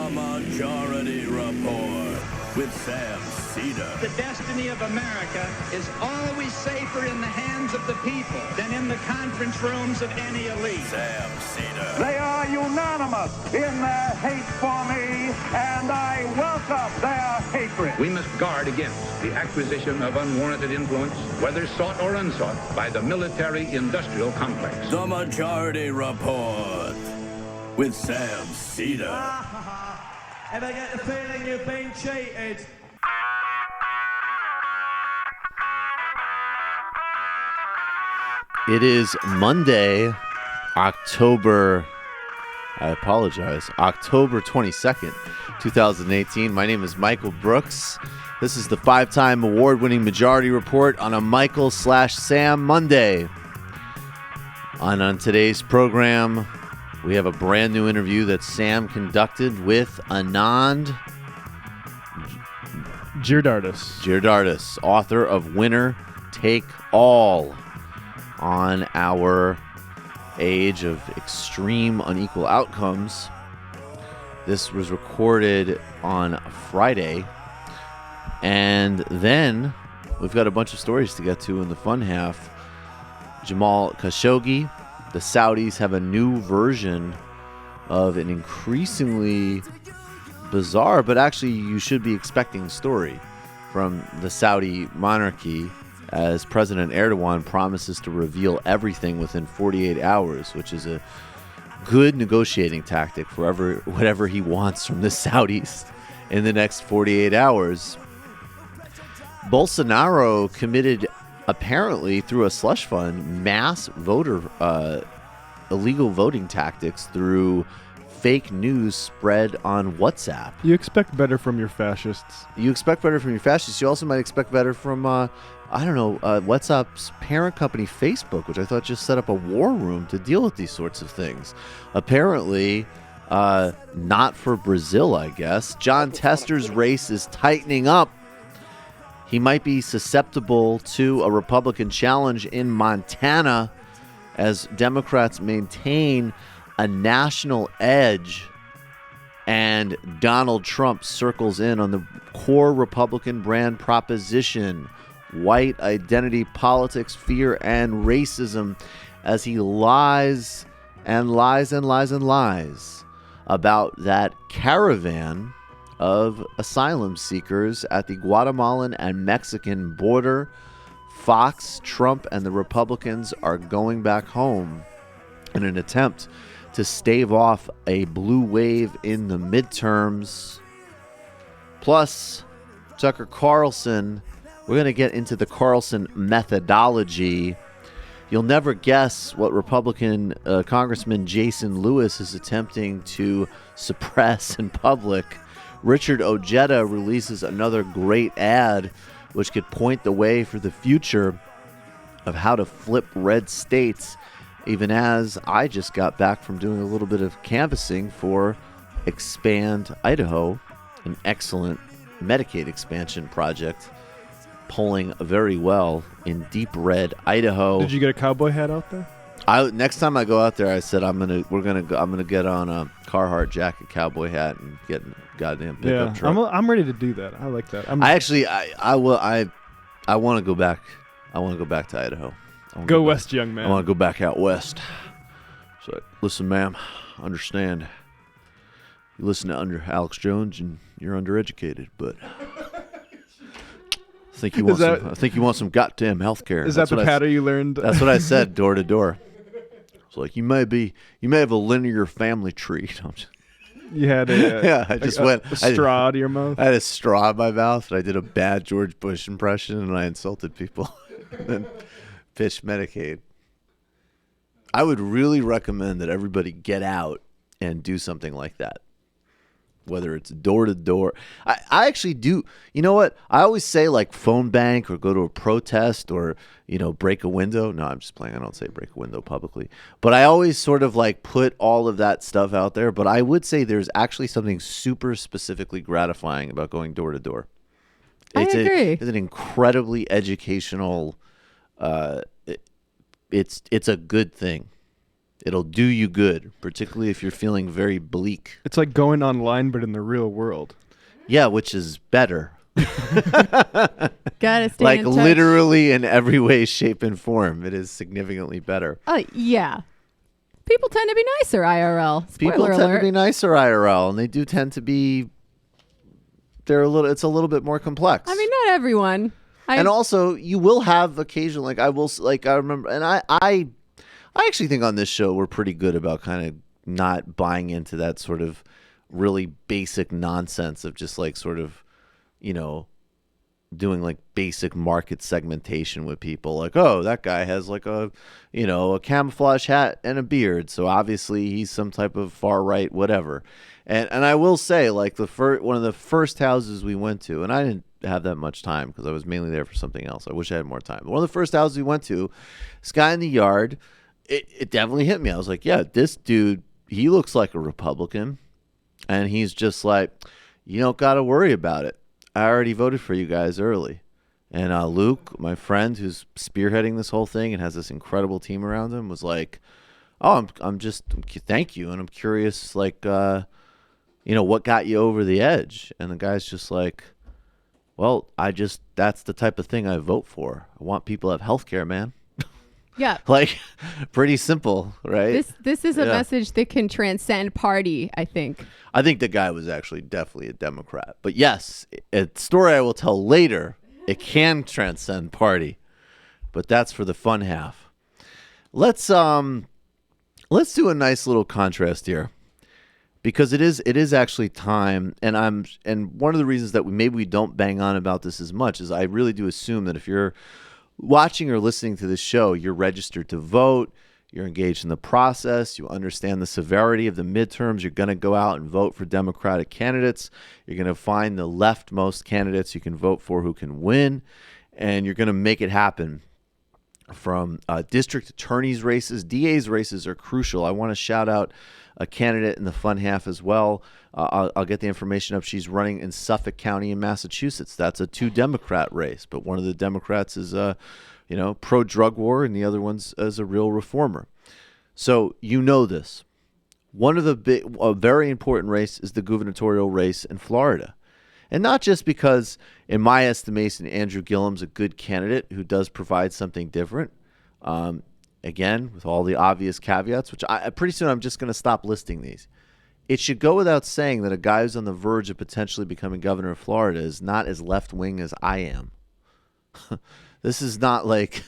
The Majority Report with Sam Seder. The destiny of America is always safer in the hands of the people than in the conference rooms of any elite. Sam Seder. They are unanimous in their hate for me, and I welcome their hatred. We must guard against the acquisition of unwarranted influence, whether sought or unsought, by the military-industrial complex. The Majority Report with Sam Seder. Ever get the feeling you've been cheated? It is Monday, October 22nd, 2018. My name is Michael Brooks. This is the 5-time award-winning Majority Report on a Michael/Sam Monday. And on today's program, we have a brand new interview that Sam conducted with Anand Giridharadas, author of Winner Take All, on our age of extreme unequal outcomes. This was recorded on Friday, and then we've got a bunch of stories to get to in the fun half. Jamal Khashoggi. The Saudis have a new version of an increasingly bizarre, but actually you should be expecting story from the Saudi monarchy, as President Erdogan promises to reveal everything within 48 hours, which is a good negotiating tactic for whatever he wants from the Saudis in the next 48 hours. Bolsonaro committed, apparently through a slush fund, mass illegal voting tactics through fake news spread on WhatsApp. You expect better from your fascists. You also might expect better from, WhatsApp's parent company, Facebook, which I thought just set up a war room to deal with these sorts of things. Apparently, not for Brazil, I guess. John Tester's race is tightening up. He might be susceptible to a Republican challenge in Montana as Democrats maintain a national edge and Donald Trump circles in on the core Republican brand proposition: white identity politics, fear, and racism, as he lies and lies and lies and lies about that caravan of asylum seekers at the Guatemalan and Mexican border. Fox, Trump, and the Republicans are going back home in an attempt to stave off a blue wave in the midterms. Plus, Tucker Carlson. We're going to get into the Carlson methodology. You'll never guess what Republican Congressman Jason Lewis is attempting to suppress in public. Richard Ojeda releases another great ad which could point the way for the future of how to flip red states, even as I just got back from doing a little bit of canvassing for Expand Idaho, an excellent Medicaid expansion project, polling very well in deep red Idaho. Did you get a cowboy hat out there? Next time I go out there, I said I'm gonna get on a Carhartt jacket, cowboy hat, and get a goddamn pickup truck. I'm ready to do that. I like that. I want to go back. I want to go back to Idaho. Go west, young man. I want to go back out west. So listen, ma'am, understand. You listen to Alex Jones, and you're undereducated, but I think you want some goddamn health care. Is that the patter you learned? That's what I said, door to door. It's like you may have a linear family tree. You had a straw to your mouth. I had a straw in my mouth, and I did a bad George Bush impression, and I insulted people, and then pitched Medicaid. I would really recommend that everybody get out and do something like that. Whether it's door to door. I actually do. You know what? I always say like phone bank or go to a protest or, break a window. No, I'm just playing. I don't say break a window publicly. But I always sort of like put all of that stuff out there. But I would say there's actually something super specifically gratifying about going door to door. I agree. It's an incredibly educational, it's a good thing. It'll do you good, particularly if you're feeling very bleak. It's like going online, but in the real world. Yeah, which is better. Gotta stay like in touch. literally in every way, shape, and form. It is significantly better. Yeah. People tend to be nicer IRL. Spoiler People tend alert. to be nicer IRL, and they do tend to be. It's a little bit more complex. I mean, not everyone. And also, you will have occasion, like I remember, and I actually think on this show we're pretty good about kind of not buying into that sort of really basic nonsense of just like sort of, doing like basic market segmentation with people. Like, oh, that guy has like a camouflage hat and a beard, so obviously he's some type of far right whatever. And I will say, like one of the first houses we went to, and I didn't have that much time because I was mainly there for something else. I wish I had more time. But one of the first houses we went to, this guy in the yard, it definitely hit me. I was like, yeah, this dude, he looks like a Republican. And he's just like, you don't got to worry about it. I already voted for you guys early. And Luke, my friend who's spearheading this whole thing and has this incredible team around him, was like, oh, thank you. And I'm curious, like, what got you over the edge? And the guy's just like, well, that's the type of thing I vote for. I want people to have health care, man. Yeah. Like, pretty simple, right? This is a message that can transcend party, I think. I think the guy was actually definitely a Democrat. But yes, a story I will tell later, it can transcend party. But that's for the fun half. Let's do a nice little contrast here. Because it is actually time, and one of the reasons that we don't bang on about this as much is I really do assume that if you're watching or listening to this show, you're registered to vote, you're engaged in the process, you understand the severity of the midterms, you're going to go out and vote for Democratic candidates, you're going to find the leftmost candidates you can vote for who can win, and you're going to make it happen. From district attorneys' races, DA's races are crucial. I want to shout out a candidate in the fun half as well. I'll get the information up. She's running in Suffolk County in Massachusetts. That's a 2-Democrat race, but one of the Democrats is pro-drug war, and the other one's is a real reformer. So this. One of a very important race is the gubernatorial race in Florida. And not just because, in my estimation, Andrew Gillum's a good candidate who does provide something different. Again, with all the obvious caveats, which pretty soon I'm just going to stop listing these. It should go without saying that a guy who's on the verge of potentially becoming governor of Florida is not as left-wing as I am. This is not like,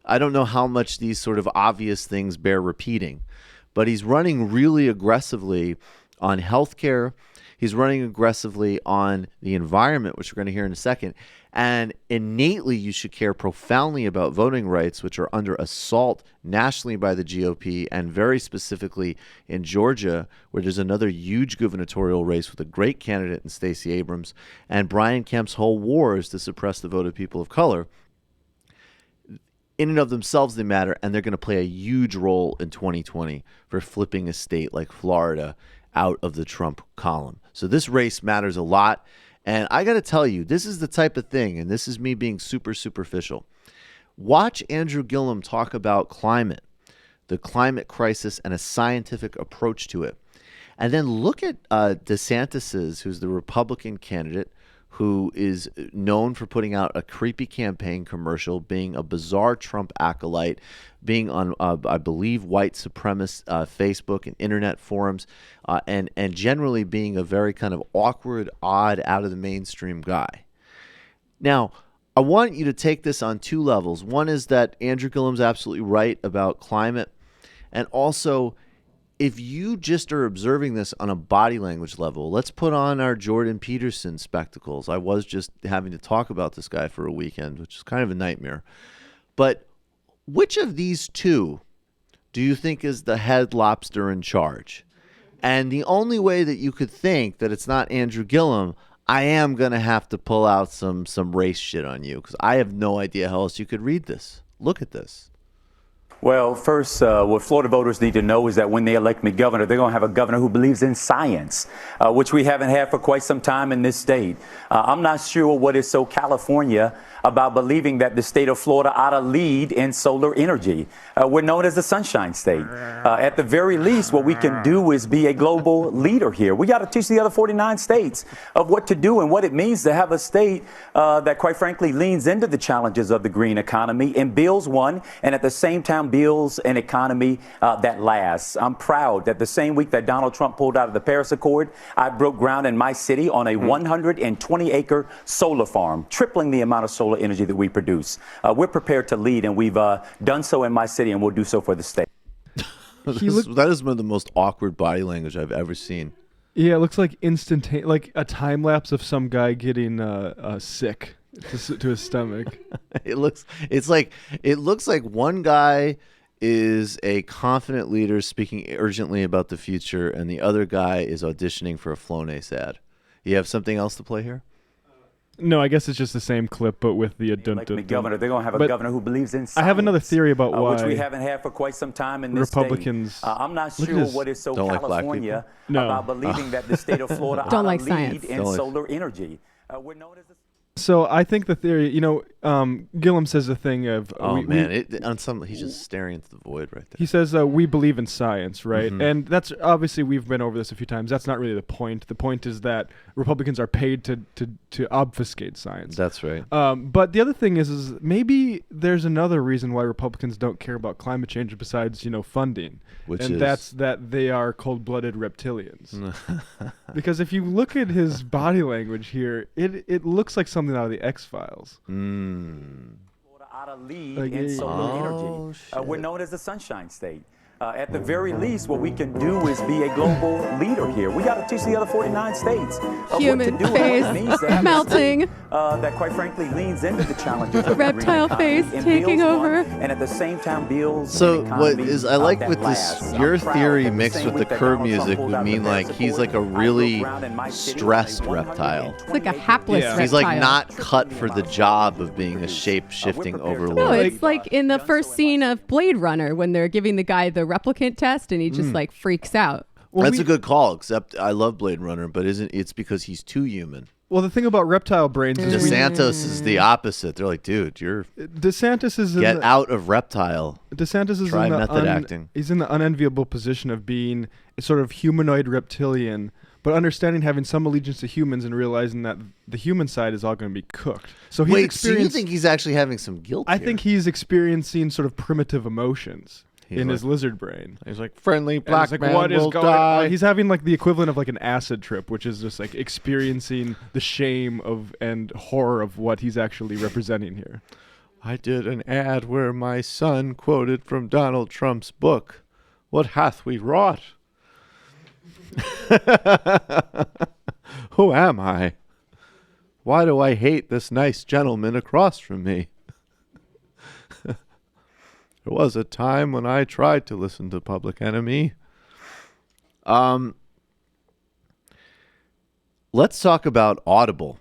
I don't know how much these sort of obvious things bear repeating, but he's running really aggressively on healthcare. He's running aggressively on the environment, which we're going to hear in a second. And innately, you should care profoundly about voting rights, which are under assault nationally by the GOP and very specifically in Georgia, where there's another huge gubernatorial race with a great candidate in Stacey Abrams. And Brian Kemp's whole war is to suppress the vote of people of color. In and of themselves, they matter, and they're going to play a huge role in 2020 for flipping a state like Florida out of the Trump column. So this race matters a lot. And I got to tell you, this is the type of thing, and this is me being super superficial. Watch Andrew Gillum talk about climate, the climate crisis, and a scientific approach to it. And then look at DeSantis's, who's the Republican candidate, who is known for putting out a creepy campaign commercial, being a bizarre Trump acolyte, being on, I believe, white supremacist Facebook and internet forums, and generally being a very kind of awkward, odd, out of the mainstream guy. Now, I want you to take this on two levels. One is that Andrew Gillum's absolutely right about climate, and also, if you just are observing this on a body language level, let's put on our Jordan Peterson spectacles. I was just having to talk about this guy for a weekend, which is kind of a nightmare. But which of these two do you think is the head lobster in charge? And the only way that you could think that it's not Andrew Gillum, I am going to have to pull out some race shit on you, because I have no idea how else you could read this. Look at this. Well, first, what Florida voters need to know is that when they elect me governor, they're going to have a governor who believes in science, which we haven't had for quite some time in this state. I'm not sure what is so California about believing that the state of Florida ought to lead in solar energy. We're known as the Sunshine State. At the very least, what we can do is be a global leader here. We got to teach the other 49 states of what to do and what it means to have a state that, quite frankly, leans into the challenges of the green economy and builds one, and at the same time builds an economy that lasts. I'm proud that the same week that Donald Trump pulled out of the Paris Accord, I broke ground in my city on a 120-acre solar farm, tripling the amount of solar energy that we produce. We're prepared to lead, and we've done so in my city, and we'll do so for the state. That is one of the most awkward body language I've ever seen. Yeah, it looks like instantaneous, like a time lapse of some guy getting sick to his stomach. It looks like one guy is a confident leader speaking urgently about the future, and the other guy is auditioning for a Flonase ad. You have something else to play here? No, I guess it's just the same clip, but with the governor. They're going to have a governor who believes in science. I have another theory about why, which we haven't had for quite some time in this Republicans. state. I'm not sure what is so California about believing that the state of Florida don't like lead science in solar energy. We're known as So I think the theory, Gillum says the thing of he's just staring into the void right there. He says we believe in science, right? Mm-hmm. And that's obviously, we've been over this a few times. That's not really the point. The point is that Republicans are paid to obfuscate science. That's right. But the other thing is maybe there's another reason why Republicans don't care about climate change besides funding, that's that they are cold-blooded reptilians. Because if you look at his body language here, it looks like something out of the X-Files. Florida ought to lead in solar energy. We're known as the Sunshine State. At the very least, what we can do is be a global leader here. We got to teach the other 49 states human what to do face and what it means to have melting. A state, that, quite frankly, leans into the challenges of reptile the green face and taking over, and at the same time builds. So what is I like with this your theory mixed with the curb music would mean like he's like a really stressed reptile. It's like a hapless reptile. He's like not cut for the job of being a shape-shifting overlord. No, it's like in the first scene of Blade Runner when they're giving the guy the replicant test and he just like freaks out. Well, that's a good call, except I love Blade Runner, but it's because he's too human. Well, the thing about reptile brains is DeSantis is the opposite. They're like, dude, DeSantis is get out of reptile. DeSantis is try method acting. He's in the unenviable position of being a sort of humanoid reptilian, but understanding having some allegiance to humans and realizing that the human side is all going to be cooked. So so you think he's actually having some guilt? I think he's experiencing sort of primitive emotions. In his lizard brain. He's like, friendly black man what will is going die. on? He's having like the equivalent of like an acid trip, which is just like experiencing the shame of and horror of what he's actually representing here. I did an ad where my son quoted from Donald Trump's book, "What hath we wrought?" Who am I? Why do I hate this nice gentleman across from me? There was a time when I tried to listen to Public Enemy. Let's talk about Audible.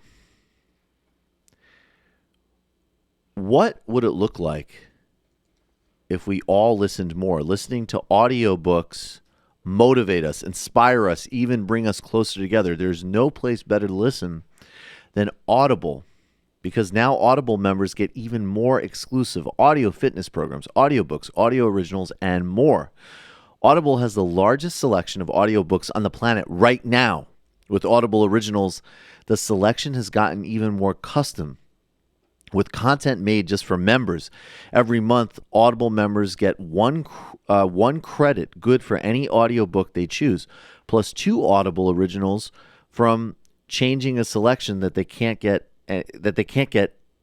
What would it look like if we all listened more? Listening to audiobooks motivate us, inspire us, even bring us closer together. There's no place better to listen than Audible. Because now Audible members get even more exclusive audio fitness programs, audiobooks, audio originals, and more. Audible has the largest selection of audiobooks on the planet right now. With Audible Originals, the selection has gotten even more custom. With content made just for members, every month Audible members get one credit good for any audiobook they choose, plus 2 Audible Originals from changing a selection that they can't get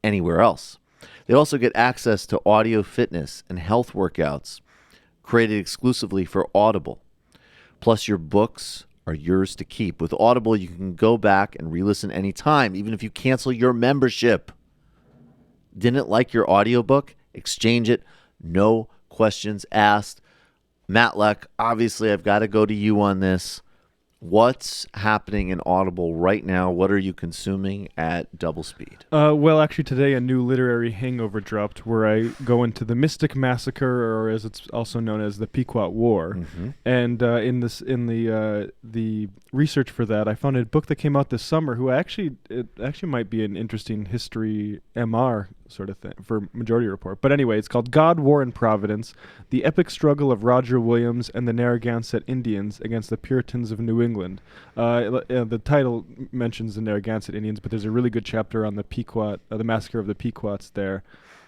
anywhere else. They also get access to audio fitness and health workouts created exclusively for Audible. Plus, your books are yours to keep. With Audible, you can go back and re-listen anytime, even if you cancel your membership. Didn't like your audiobook? Exchange it. No questions asked. Matlack, obviously, I've got to go to you on this. what's happening in Audible right now? What are you consuming at double speed? Well, actually, today a new literary hangover dropped where I go into the Mystic Massacre, or as it's also known as the Pequot War. Mm-hmm. And in the research for that, I found a book that came out this summer. It actually might be an interesting history MR sort of thing for Majority Report. But anyway, it's called God, War, and Providence: The Epic Struggle of Roger Williams and the Narragansett Indians Against the Puritans of New England. The title mentions the Narragansett Indians, but there's a really good chapter on the Pequot, the massacre of the Pequots there.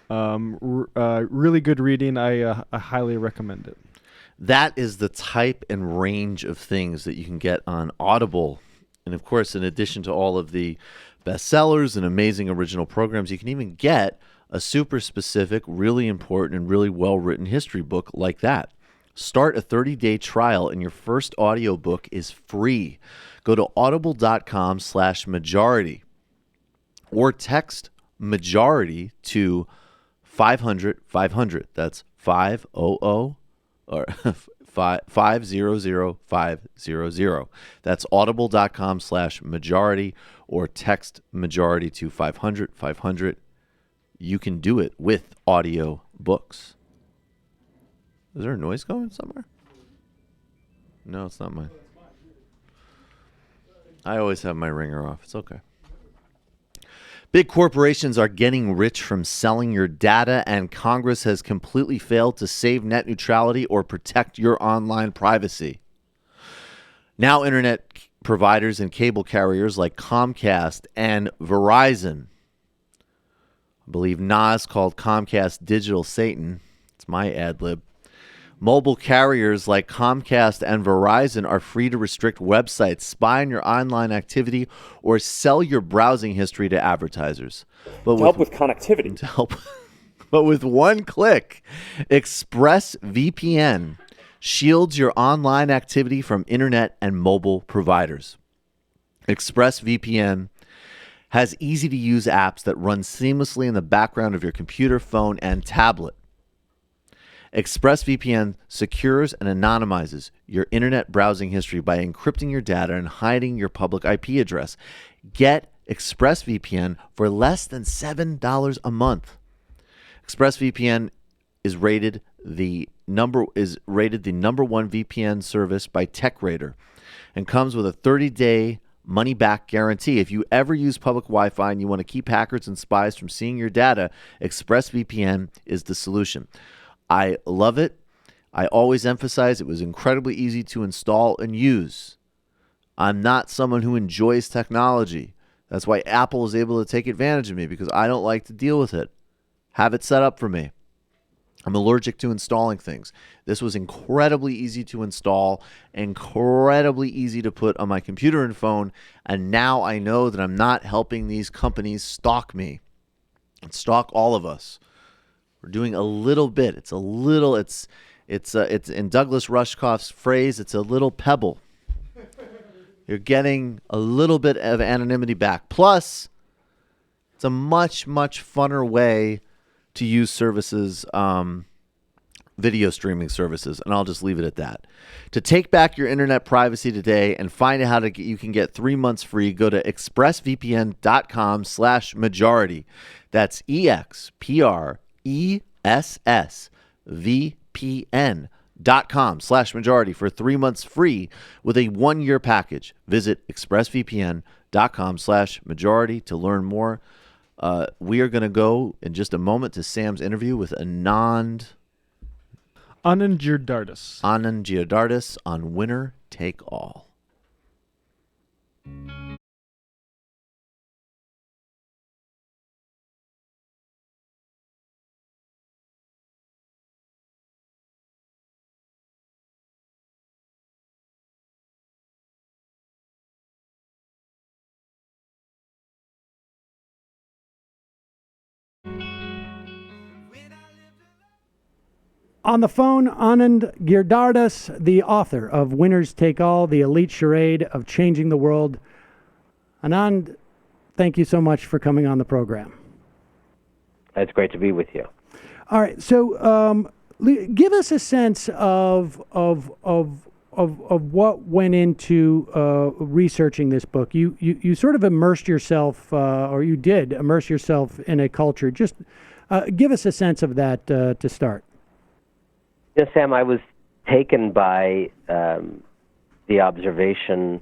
Really good reading. I highly recommend it. That is the type and range of things that you can get on Audible. And of course, in addition to all of the bestsellers and amazing original programs, you can even get a super specific, really important, and really well-written history book like that. Start a 30-day trial, and your first audiobook is free. Go to audible.com/majority or text majority to 500-500. That's 500 or 500-500. That's audible.com/majority or text majority to 500-500. You can do it with audio books. Is there a noise going somewhere? No, it's not mine. I always have my ringer off. It's okay. Big corporations are getting rich from selling your data, and Congress has completely failed to save net neutrality or protect your online privacy. Now, internet providers and cable carriers like Comcast and Verizon, I believe Nas called Comcast Digital Satan. It's my ad lib. Mobile carriers like Comcast and Verizon are free to restrict websites, spy on your online activity, or sell your browsing history to advertisers. But help with connectivity. To help, but with one click, ExpressVPN shields your online activity from internet and mobile providers. ExpressVPN has easy-to-use apps that run seamlessly in the background of your computer, phone, and tablet. ExpressVPN secures and anonymizes your internet browsing history by encrypting your data and hiding your public IP address. Get ExpressVPN for less than $7 a month. ExpressVPN is rated the number one VPN service by TechRadar and comes with a 30-day money-back guarantee. If you ever use public Wi-Fi and you want to keep hackers and spies from seeing your data, ExpressVPN is the solution. I love it. I always emphasize it was incredibly easy to install and use. I'm not someone who enjoys technology. That's why Apple is able to take advantage of me, because I don't like to deal with it. Have it set up for me. I'm allergic to installing things. This was incredibly easy to install, incredibly easy to put on my computer and phone, and now I know that I'm not helping these companies stalk me and stalk all of us. We're doing a little bit. It's in Douglas Rushkoff's phrase, it's a little pebble. You're getting a little bit of anonymity back. Plus, it's a much, much funner way to use services, video streaming services, and I'll just leave it at that. To take back your internet privacy today and find out how you can get 3 months free, go to expressvpn.com/majority. That's expressvpn.com/majority for 3 months free with a 1-year package. Visit expressvpn.com/majority to learn more. We are going to go in just a moment to Sam's interview with Anand Giridharadas on Winner Take All. On the phone, Anand Giridharadas, the author of Winners Take All, the elite charade of changing the world. Anand, thank you so much for coming on the program. It's great to be with you. All right, so give us a sense of of what went into researching this book. You sort of immersed yourself, or you did immerse yourself in a culture. Just give us a sense of that to start. Yes, Sam, I was taken by the observation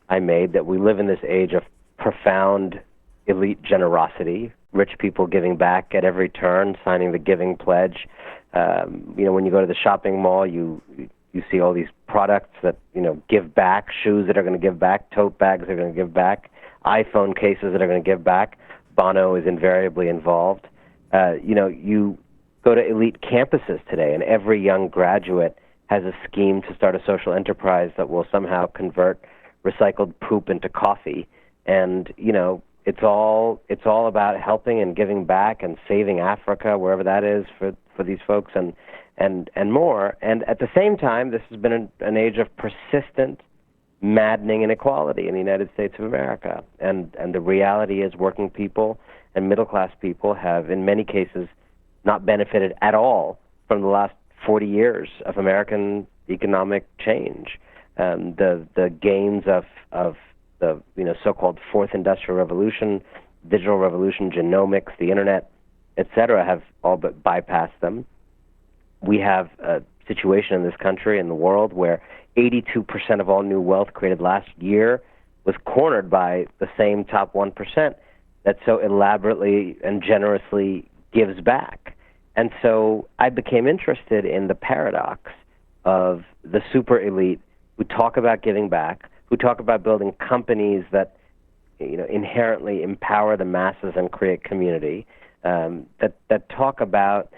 I made that we live in this age of profound elite generosity, rich people giving back at every turn, signing the giving pledge. When you go to the shopping mall, you see all these products that, give back, shoes that are going to give back, tote bags that are going to give back, iPhone cases that are going to give back. Bono is invariably involved. You go to elite campuses today, and every young graduate has a scheme to start a social enterprise that will somehow convert recycled poop into coffee. And, it's all about helping and giving back and saving Africa, wherever that is for these folks, and more. And at the same time, this has been an age of persistent, maddening inequality in the United States of America. And the reality is working people and middle-class people have, in many cases, not benefited at all from the last 40 years of American economic change. The gains of the so-called fourth industrial revolution, digital revolution, genomics, the internet, etc., have all but bypassed them. We have a situation in this country and the world where 82% of all new wealth created last year was cornered by the same top 1% that so elaborately and generously gives back. And so I became interested in the paradox of the super elite who talk about giving back, who talk about building companies that inherently empower the masses and create community, that talk about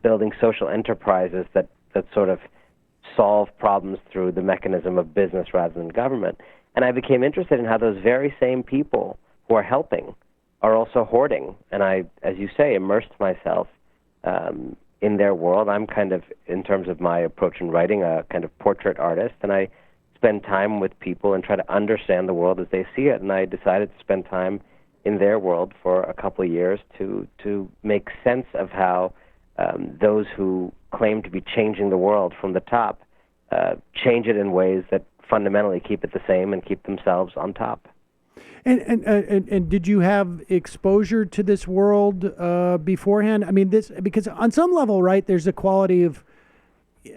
building social enterprises that sort of solve problems through the mechanism of business rather than government. And I became interested in how those very same people who are helping are also hoarding. And I, as you say, immersed myself in their world. I'm kind of, in terms of my approach in writing, a kind of portrait artist, and I spend time with people and try to understand the world as they see it. And I decided to spend time in their world for a couple of years to make sense of how those who claim to be changing the world from the top change it in ways that fundamentally keep it the same and keep themselves on top. And did you have exposure to this world beforehand? I mean, because on some level, right, there's a quality of,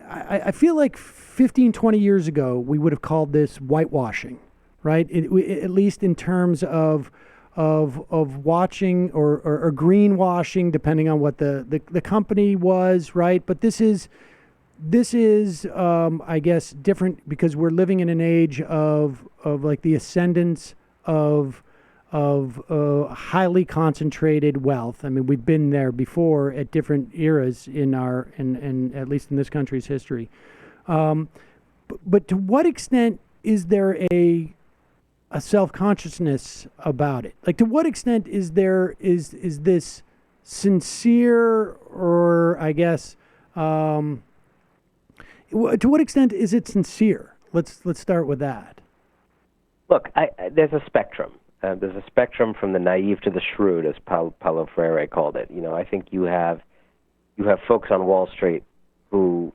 I feel like 15, 20 years ago, we would have called this whitewashing, right? At least in terms of watching or greenwashing, depending on what the company was, right? But this is I guess different because we're living in an age of like the ascendance of highly concentrated wealth. I mean, we've been there before at different eras in at least in this country's history. But to what extent is there a self-consciousness about it? Like, to what extent is this sincere, or I guess, to what extent is it sincere? Let's start with that. Look, there's a spectrum. There's a spectrum from the naive to the shrewd, as Paulo Freire called it. I think you have folks on Wall Street who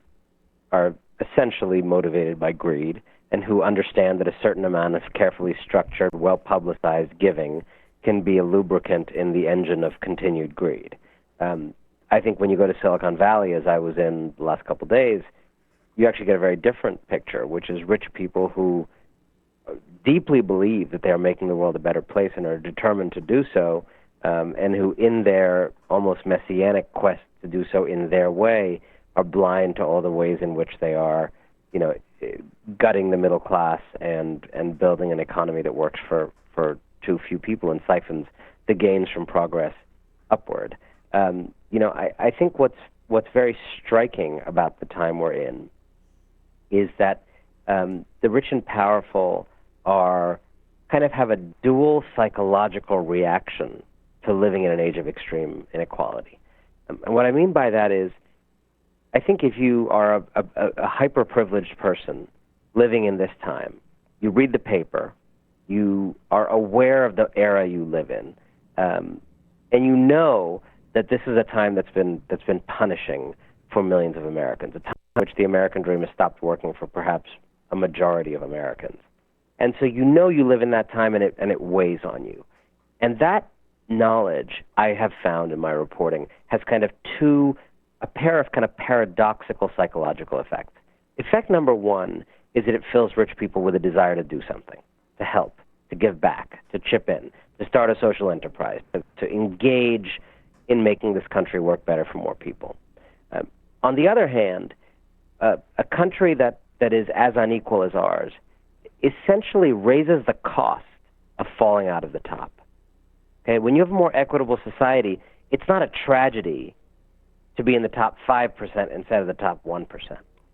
are essentially motivated by greed and who understand that a certain amount of carefully structured, well-publicized giving can be a lubricant in the engine of continued greed. I think when you go to Silicon Valley, as I was in the last couple of days, you actually get a very different picture, which is rich people who deeply believe that they are making the world a better place and are determined to do so, and who in their almost messianic quest to do so in their way are blind to all the ways in which they are, gutting the middle class and building an economy that works for too few people and siphons the gains from progress upward. I think what's very striking about the time we're in is that the rich and powerful have a dual psychological reaction to living in an age of extreme inequality. And what I mean by that is, I think if you are a hyper-privileged person living in this time, you read the paper, you are aware of the era you live in, and you know that this is a time that's been punishing for millions of Americans, a time in which the American dream has stopped working for perhaps a majority of Americans. And so you know you live in that time, and it weighs on you. And that knowledge, I have found in my reporting, has kind of a pair of kind of paradoxical psychological effects. Effect number one is that it fills rich people with a desire to do something, to help, to give back, to chip in, to start a social enterprise, to engage in making this country work better for more people. On the other hand, a country that is as unequal as ours essentially raises the cost of falling out of the top. Okay, when you have a more equitable society, it's not a tragedy to be in the top 5% instead of the top 1%.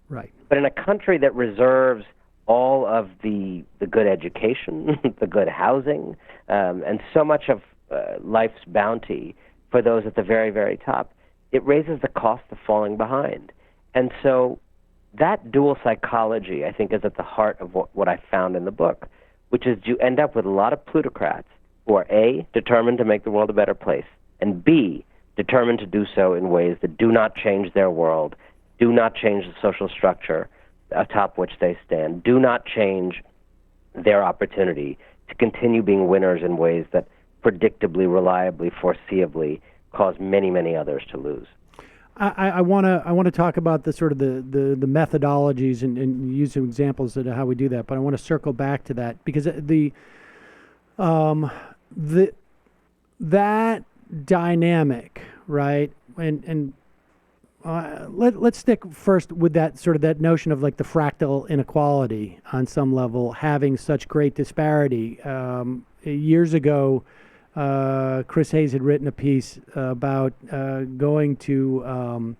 Right. But in a country that reserves all of the good education, the good housing, and so much of life's bounty for those at the very, very top, it raises the cost of falling behind. And so that dual psychology, I think, is at the heart of what I found in the book, which is you end up with a lot of plutocrats who are A, determined to make the world a better place, and B, determined to do so in ways that do not change their world, do not change the social structure atop which they stand, do not change their opportunity to continue being winners in ways that predictably, reliably, foreseeably cause many, many others to lose. I want to talk about the sort of the methodologies and use some examples of how we do that, but I want to circle back to that because that dynamic, right? And let's stick first with that sort of that notion of like the fractal inequality on some level, having such great disparity. Years ago, Chris Hayes had written a piece about going to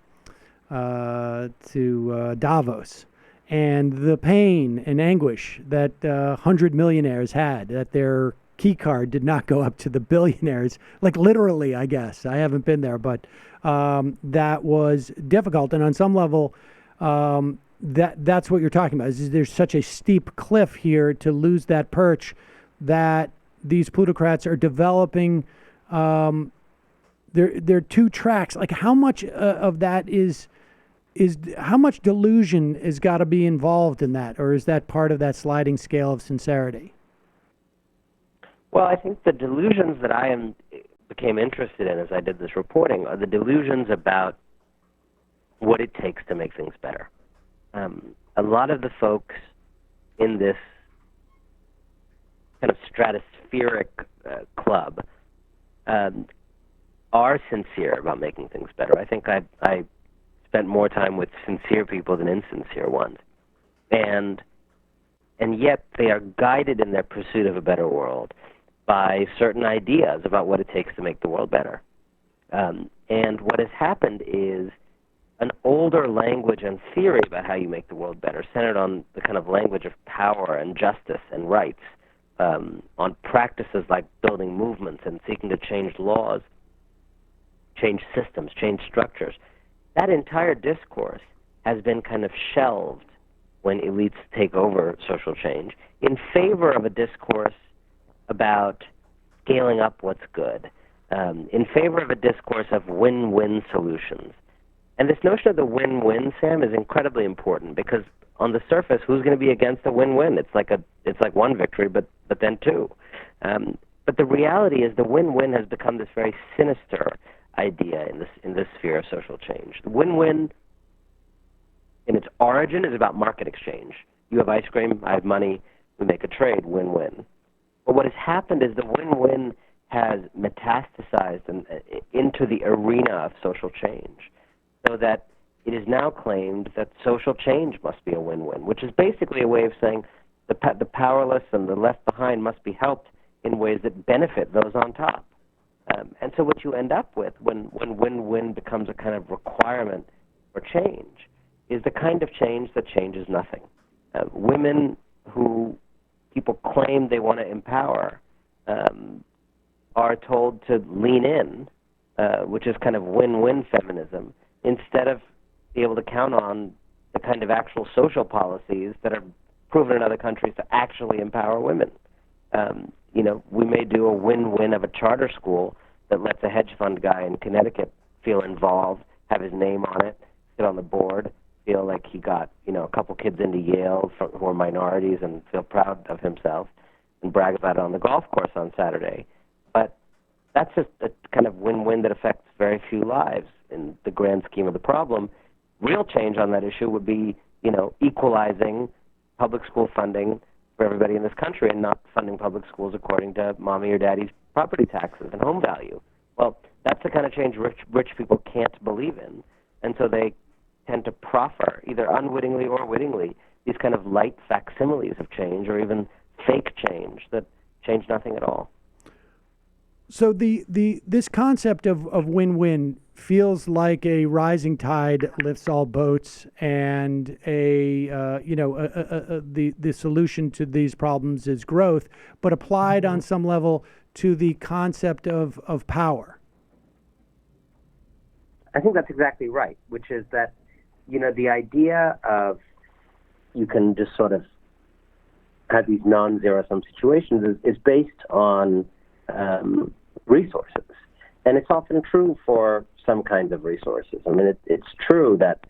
Davos and the pain and anguish that 100 millionaires had, that their key card did not go up to the billionaires, like literally, I guess. I haven't been there, but that was difficult. And on some level, that's what you're talking about. Is there's such a steep cliff here to lose that perch that these plutocrats are developing their two tracks. Like how much of that is how much delusion has got to be involved in that, or is that part of that sliding scale of sincerity? Well, I think the delusions that I became interested in as I did this reporting are the delusions about what it takes to make things better. A lot of the folks in this kind of stratospheric club are sincere about making things better. I think I spent more time with sincere people than insincere ones. And yet they are guided in their pursuit of a better world by certain ideas about what it takes to make the world better. And what has happened is an older language and theory about how you make the world better, centered on the kind of language of power and justice and rights, on practices like building movements and seeking to change laws, change systems, change structures. That entire discourse has been kind of shelved when elites take over social change in favor of a discourse about scaling up what's good, in favor of a discourse of win-win solutions. And this notion of the win-win, Sam, is incredibly important because on the surface, who's going to be against a win-win? It's like one victory, but then two. But the reality is the win-win has become this very sinister idea in this sphere of social change. The win-win, in its origin, is about market exchange. You have ice cream, I have money, we make a trade, win-win. But what has happened is the win-win has metastasized into the arena of social change, so that it is now claimed that social change must be a win-win, which is basically a way of saying the powerless and the left behind must be helped in ways that benefit those on top. And so what you end up with when win-win becomes a kind of requirement for change is the kind of change that changes nothing. Women who people claim they want to empower are told to lean in, which is kind of win-win feminism, instead of be able to count on the kind of actual social policies that are proven in other countries to actually empower women. We may do a win-win of a charter school that lets a hedge fund guy in Connecticut feel involved, have his name on it, sit on the board, feel like he got, a couple kids into Yale who are minorities and feel proud of himself and brag about it on the golf course on Saturday. But that's just a kind of win-win that affects very few lives in the grand scheme of the problem. Real change on that issue would be, equalizing public school funding for everybody in this country and not funding public schools according to mommy or daddy's property taxes and home value. Well, that's the kind of change rich people can't believe in. And so they tend to proffer, either unwittingly or wittingly, these kind of light facsimiles of change or even fake change that change nothing at all. So this concept of win-win feels like a rising tide lifts all boats, and the solution to these problems is growth, but applied on some level to the concept of power. I think that's exactly right, which is that, the idea of you can just sort of have these non-zero-sum situations is based on resources. And it's often true for some kinds of resources. I mean, it's true that,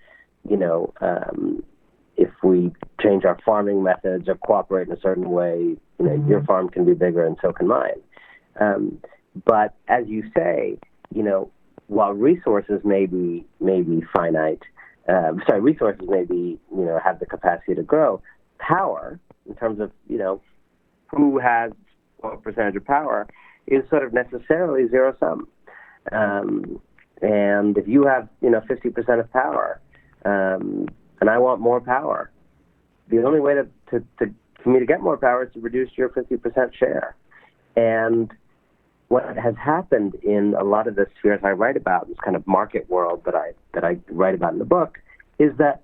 if we change our farming methods or cooperate in a certain way, your farm can be bigger and so can mine. But as you say, while resources may be finite, resources may be, have the capacity to grow, power, in terms of, who has what percentage of power, is sort of necessarily zero sum. And if you have, 50% of power, and I want more power, the only way for me to get more power is to reduce your 50% share. And what has happened in a lot of the spheres I write about, this kind of market world that I write about in the book, is that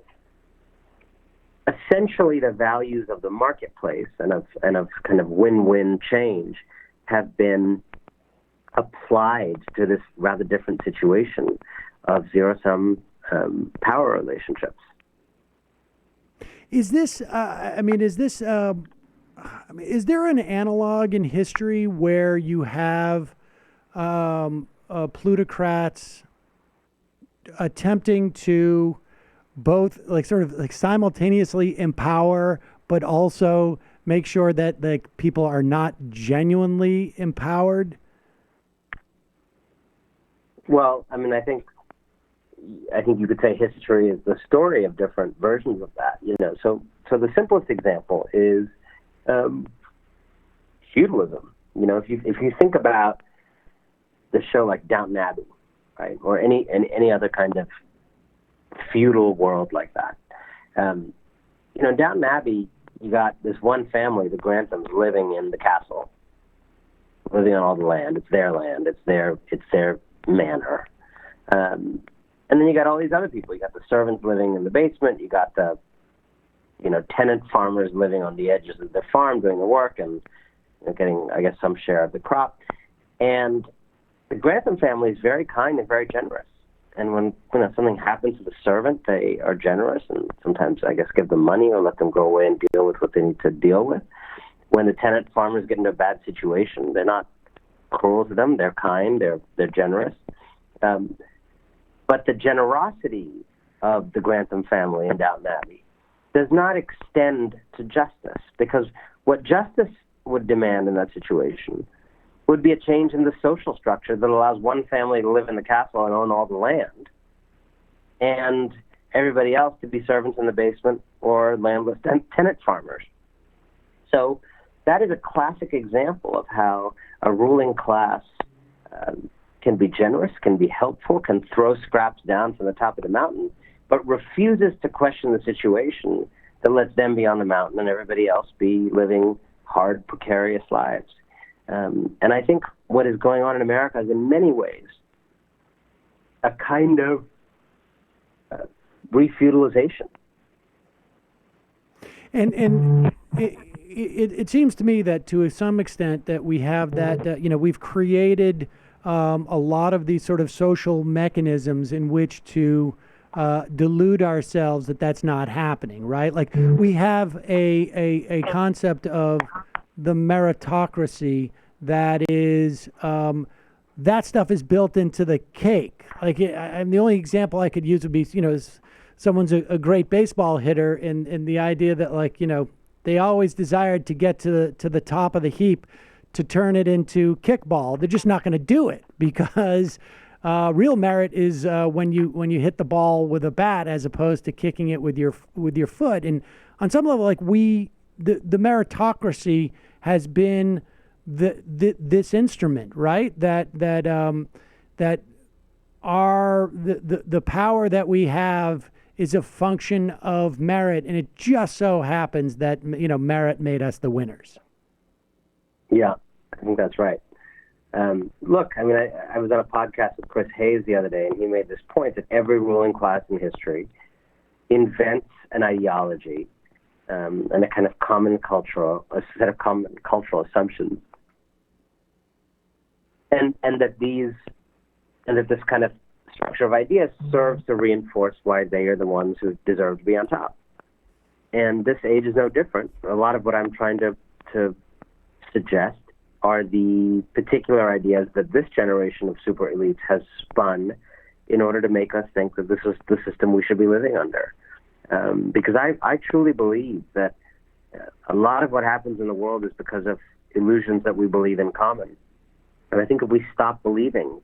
essentially the values of the marketplace and of kind of win-win change have been applied to this rather different situation of zero-sum power relationships. Is there an analog in history where you have plutocrats attempting to both simultaneously empower, but also make sure that people are not genuinely empowered? Well, I mean, I think you could say history is the story of different versions of that. So the simplest example is feudalism. If you think about the show like Downton Abbey, right, or any other kind of feudal world like that. In Downton Abbey, you got this one family, the Granthams, living in the castle, living on all the land. It's their land. It's their manor. And then you got all these other people. You got the servants living in the basement. You got the, tenant farmers living on the edges of their farm doing the work and getting, I guess, some share of the crop. And the Grantham family is very kind and very generous. And when something happens to the servant, they are generous and sometimes, I guess, give them money or let them go away and deal with what they need to deal with. When the tenant farmers get into a bad situation, they're not cruel to them. They're kind. They're generous. But the generosity of the Grantham family in Downton Abbey does not extend to justice, because what justice would demand in that situation would be a change in the social structure that allows one family to live in the castle and own all the land, and everybody else to be servants in the basement or landless tenant farmers. So that is a classic example of how a ruling class can be generous, can be helpful, can throw scraps down from the top of the mountain, but refuses to question the situation that lets them be on the mountain and everybody else be living hard, precarious lives. And I think what is going on in America is in many ways a kind of refeudalization. And it seems to me that to some extent that we have that, we've created a lot of these sort of social mechanisms in which to delude ourselves that that's not happening, right? Like we have a concept of the meritocracy that is that stuff is built into the cake. Like the only example I could use would be someone's a great baseball hitter, and the idea that, like, they always desired to get to the top of the heap to turn it into kickball. They're just not going to do it because real merit is when you hit the ball with a bat as opposed to kicking it with your foot. And on some level, like the meritocracy has been this instrument, right? That our the power that we have is a function of merit, and it just so happens that merit made us the winners. Yeah, I think that's right. Look, I mean, I was on a podcast with Chris Hayes the other day, and he made this point that every ruling class in history invents an ideology and a kind of a set of common cultural assumptions, and that this kind of structure of ideas serves to reinforce why they are the ones who deserve to be on top. And this age is no different. A lot of what I'm trying to suggest are the particular ideas that this generation of super elites has spun in order to make us think that this is the system we should be living under. Because I truly believe that a lot of what happens in the world is because of illusions that we believe in common. And I think if we stop believing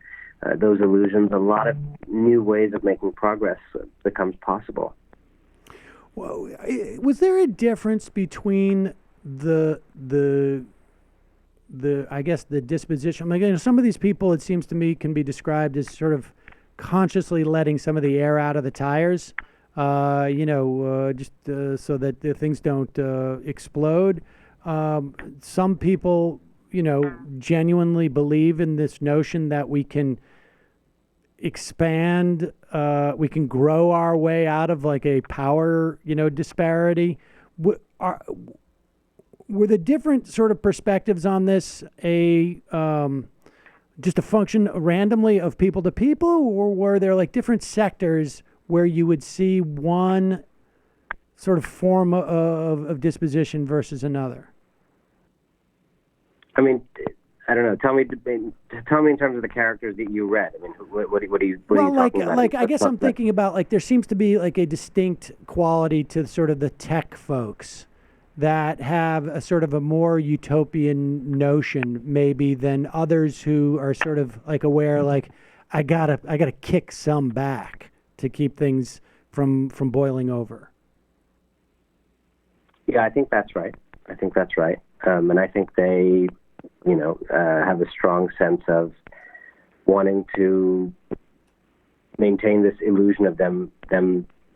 those illusions, a lot of new ways of making progress becomes possible. Well, was there a difference between the I guess the disposition? Like, some of these people, it seems to me, can be described as sort of consciously letting some of the air out of the tires, just so that the things don't explode. Some people, genuinely believe in this notion that we can expand, we can grow our way out of like a power, disparity. Were the different sort of perspectives on this just a function randomly of people to people, or were there like different sectors where you would see one sort of form of disposition versus another? I mean, I don't know. Tell me in terms of the characters that you read. I mean, what are you talking about? I guess I'm thinking about, like, there seems to be like a distinct quality to sort of the tech folks that have a sort of a more utopian notion maybe than others who are sort of like aware, like, I gotta kick some back to keep things from boiling over. Yeah, I think that's right. And I think they, have a strong sense of wanting to maintain this illusion of them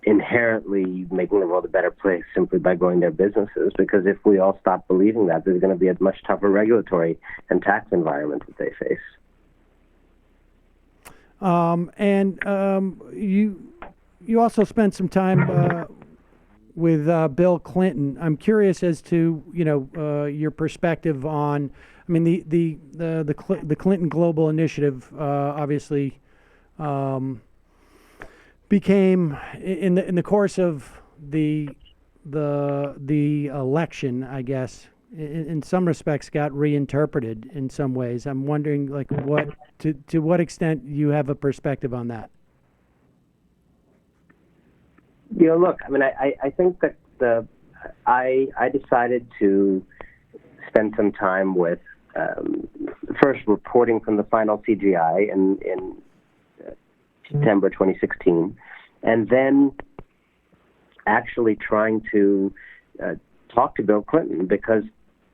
inherently making the world a better place simply by growing their businesses. Because if we all stop believing that, there's going to be a much tougher regulatory and tax environment that they face. You also spent some time with Bill Clinton. I'm curious as to your perspective on. I mean, the Clinton Global Initiative obviously became in the course of the election, I guess, in some respects got reinterpreted in some ways. I'm wondering, like, to what extent you have a perspective on that. Look, I mean, I think that I decided to spend some time with first reporting from the final CGI in September 2016, and then actually trying to talk to Bill Clinton, because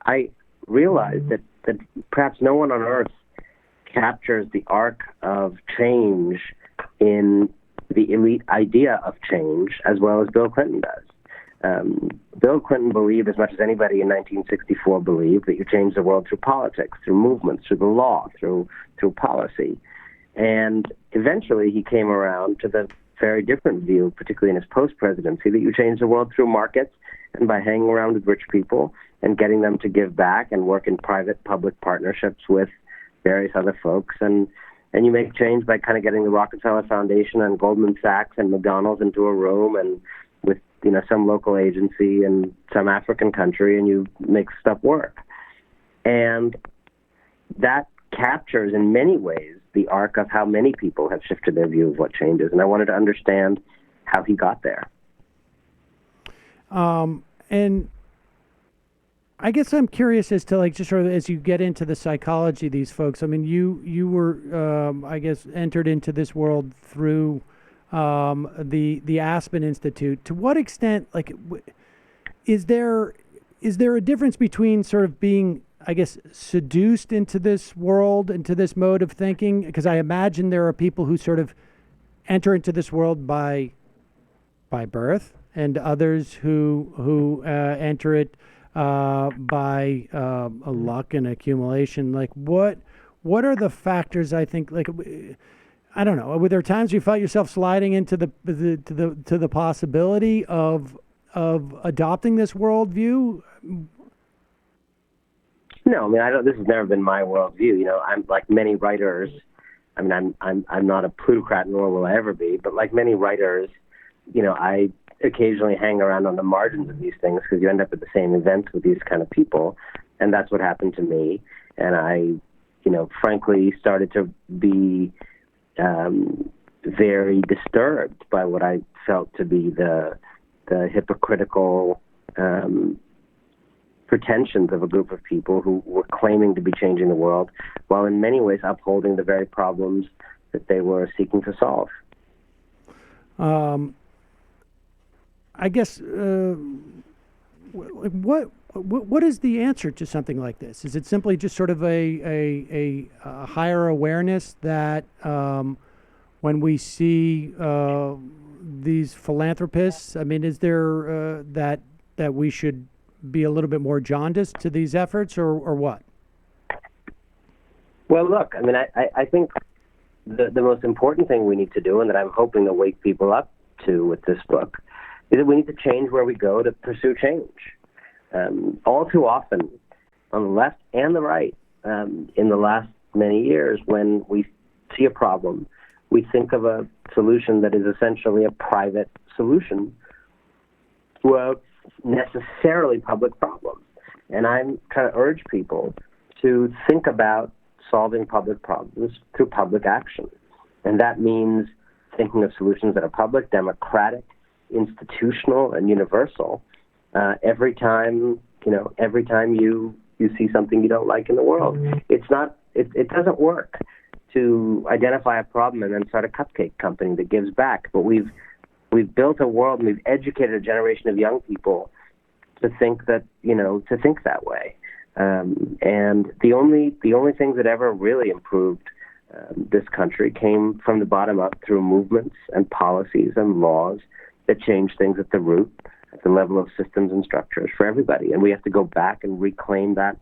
I realized that perhaps no one on earth captures the arc of change in the elite idea of change as well as Bill Clinton does. Bill Clinton believed, as much as anybody in 1964 believed, that you change the world through politics, through movements, through the law, through policy. And eventually he came around to the very different view, particularly in his post-presidency, that you change the world through markets and by hanging around with rich people and getting them to give back and work in private-public partnerships with various other folks. And you make change by kind of getting the Rockefeller Foundation and Goldman Sachs and McDonald's into a room and with, some local agency in some African country, and you make stuff work. And that captures in many ways the arc of how many people have shifted their view of what change is. And I wanted to understand how he got there. And I guess I'm curious as to, like, just sort of as you get into the psychology of these folks. I mean, you were, I guess, entered into this world through the Aspen Institute. To what extent, like, is there a difference between sort of being, I guess, seduced into this world, into this mode of thinking? Because I imagine there are people who sort of enter into this world by birth, and others who enter it by luck and accumulation. Like, what are the factors? I think, like, I don't know. Were there times you felt yourself sliding into the possibility of adopting this worldview? No, I mean, I don't. This has never been my worldview. You know, I'm like many writers. I mean, I'm not a plutocrat, nor will I ever be. But like many writers, you know, I occasionally hang around on the margins of these things because you end up at the same events with these kind of people, and that's what happened to me. And I, you know, frankly, started to be very disturbed by what I felt to be the hypocritical pretensions of a group of people who were claiming to be changing the world, while in many ways upholding the very problems that they were seeking to solve. I guess what is the answer to something like this? Is it simply just sort of a higher awareness that when we see these philanthropists, I mean, is there that we should be a little bit more jaundiced to these efforts, or what? Well, look, I mean, I think the most important thing we need to do, and that I'm hoping to wake people up to with this book, is that we need to change where we go to pursue change. All too often, on the left and the right, in the last many years, when we see a problem, we think of a solution that is essentially a private solution to a necessarily public problem. And I'm trying to urge people to think about solving public problems through public action. And that means thinking of solutions that are public, democratic, institutional, and universal. Every time you see something you don't like in the world, it doesn't work to identify a problem and then start a cupcake company that gives back. But we've built a world and we've educated a generation of young people to think that, to think that way. And the only things that ever really improved this country came from the bottom up through movements and policies and laws that change things at the root, at the level of systems and structures for everybody. And we have to go back and reclaim that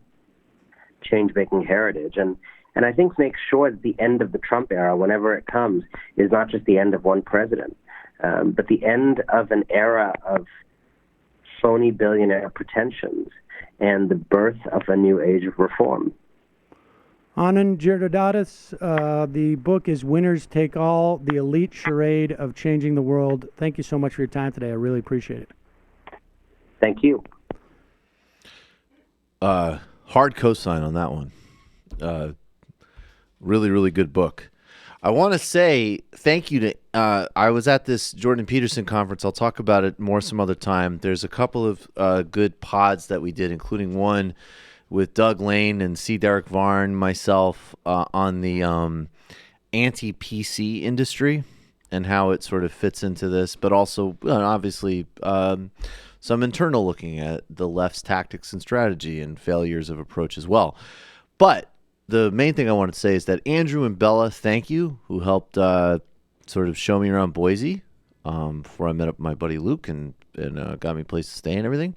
change-making heritage. And I think make sure that the end of the Trump era, whenever it comes, is not just the end of one president, but the end of an era of phony billionaire pretensions and the birth of a new age of reform. Anand Giridharadas, the book is Winners Take All, The Elite Charade of Changing the World. Thank you so much for your time today. I really appreciate it. Thank you. Hard cosign on that one. Really, really good book. I want to say thank you to, I was at this Jordan Peterson conference. I'll talk about it more some other time. There's a couple of good pods that we did, including one with Doug Lane and C. Derek Varn, myself, on the anti-PC industry and how it sort of fits into this, but also obviously some internal looking at the left's tactics and strategy and failures of approach as well. But the main thing I wanted to say is that Andrew and Bella, thank you, who helped sort of show me around Boise before I met up with my buddy Luke and got me a place to stay and everything,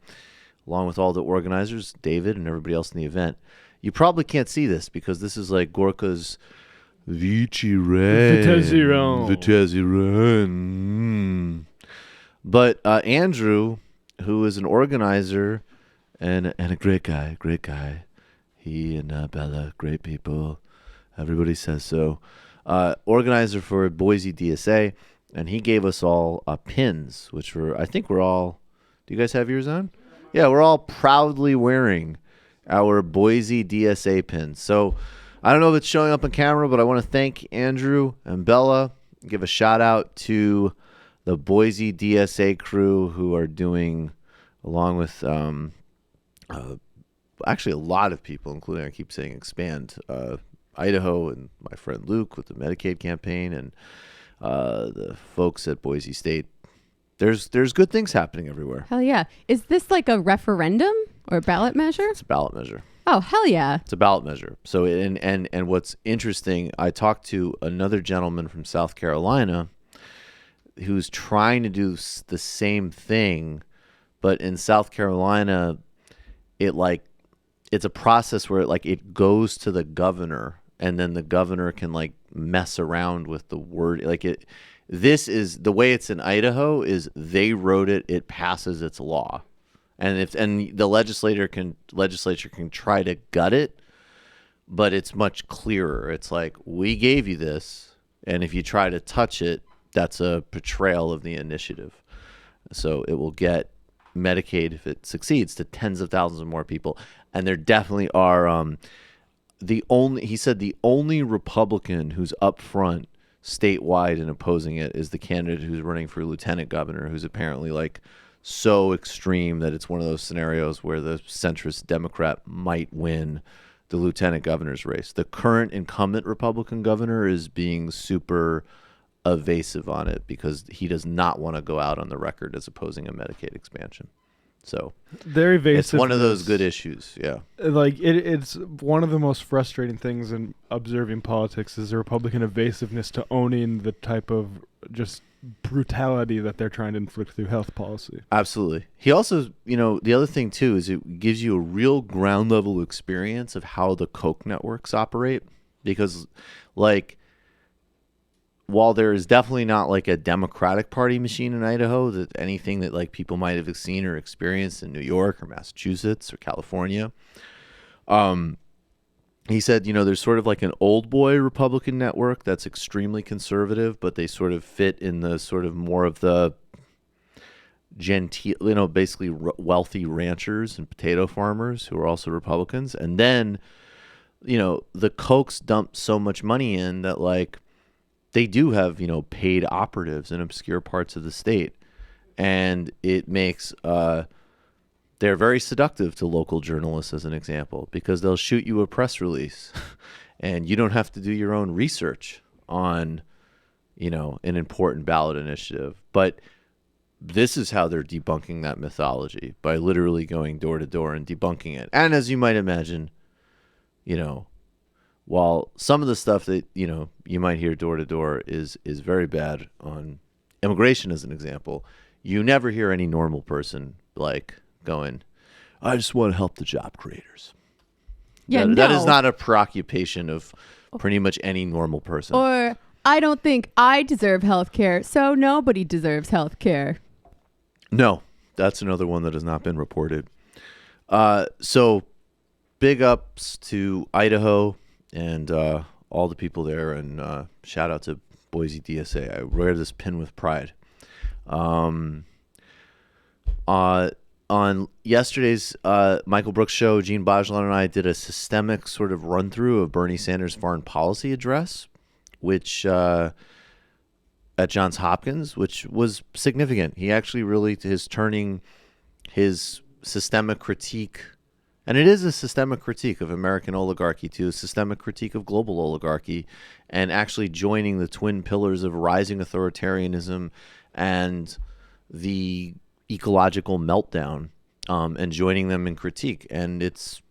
along with all the organizers, David and everybody else in the event. You probably can't see this because this is like Gorka's Vici Ren. But Andrew, who is an organizer and a great guy. He and Bella, great people. Everybody says so. Organizer for Boise DSA, and he gave us all pins, which I think we're all, do you guys have yours on? Yeah, we're all proudly wearing our Boise DSA pins. So I don't know if it's showing up on camera, but I want to thank Andrew and Bella, give a shout out to the the Boise DSA crew, who are doing, along with actually a lot of people, including, I keep saying expand, Idaho and my friend Luke with the Medicaid campaign, and the folks at Boise State. There's good things happening everywhere. Hell yeah. Is this like a referendum or a ballot measure? It's a ballot measure. Oh, hell yeah. It's a ballot measure. So, and what's interesting, I talked to another gentleman from South Carolina who's trying to do the same thing, but in South Carolina, it's a process where it goes to the governor, and then the governor can mess around with the word. This is the way it's in Idaho is they wrote it, it passes, it's law. And the legislature can try to gut it, but it's much clearer. It's like, we gave you this, and if you try to touch it, that's a betrayal of the initiative. So it will get Medicaid, if it succeeds, to tens of thousands of more people. And there definitely are he said the only Republican who's up front statewide and opposing it is the candidate who's running for lieutenant governor, who's apparently so extreme that it's one of those scenarios where the centrist Democrat might win the lieutenant governor's race. The current incumbent Republican governor is being super evasive on it because he does not want to go out on the record as opposing a Medicaid expansion. So they're evasive. It's one of those good issues. Yeah. It's one of the most frustrating things in observing politics is the Republican evasiveness to owning the type of just brutality that they're trying to inflict through health policy. Absolutely. He also, the other thing too is it gives you a real ground level experience of how the Koch networks operate, because while there is definitely not a Democratic Party machine in Idaho, that anything that people might have seen or experienced in New York or Massachusetts or California, he said, there's sort of an old boy Republican network that's extremely conservative, but they sort of fit in the sort of more of the genteel, basically wealthy ranchers and potato farmers who are also Republicans. And then, the Kochs dump so much money in that they do have, paid operatives in obscure parts of the state. And it makes, they're very seductive to local journalists, as an example, because they'll shoot you a press release and you don't have to do your own research on, an important ballot initiative. But this is how they're debunking that mythology, by literally going door to door and debunking it. And as you might imagine, while some of the stuff that, you might hear door to door is very bad on immigration, as an example, you never hear any normal person going, I just want to help the job creators. Yeah, that is not a preoccupation of pretty much any normal person. Or, I don't think I deserve health care, so nobody deserves health care. No, that's another one that has not been reported. So big ups to Idaho and all the people there, and shout out to Boise DSA. I wear this pin with pride. On yesterday's Michael Brooks show, Gene Bajlan and I did a systemic sort of run-through of Bernie Sanders' foreign policy address, which at Johns Hopkins, which was significant. He actually really is turning his systemic critique, and it is a systemic critique of American oligarchy, to a systemic critique of global oligarchy, and actually joining the twin pillars of rising authoritarianism and the ecological meltdown, and joining them in critique. And it's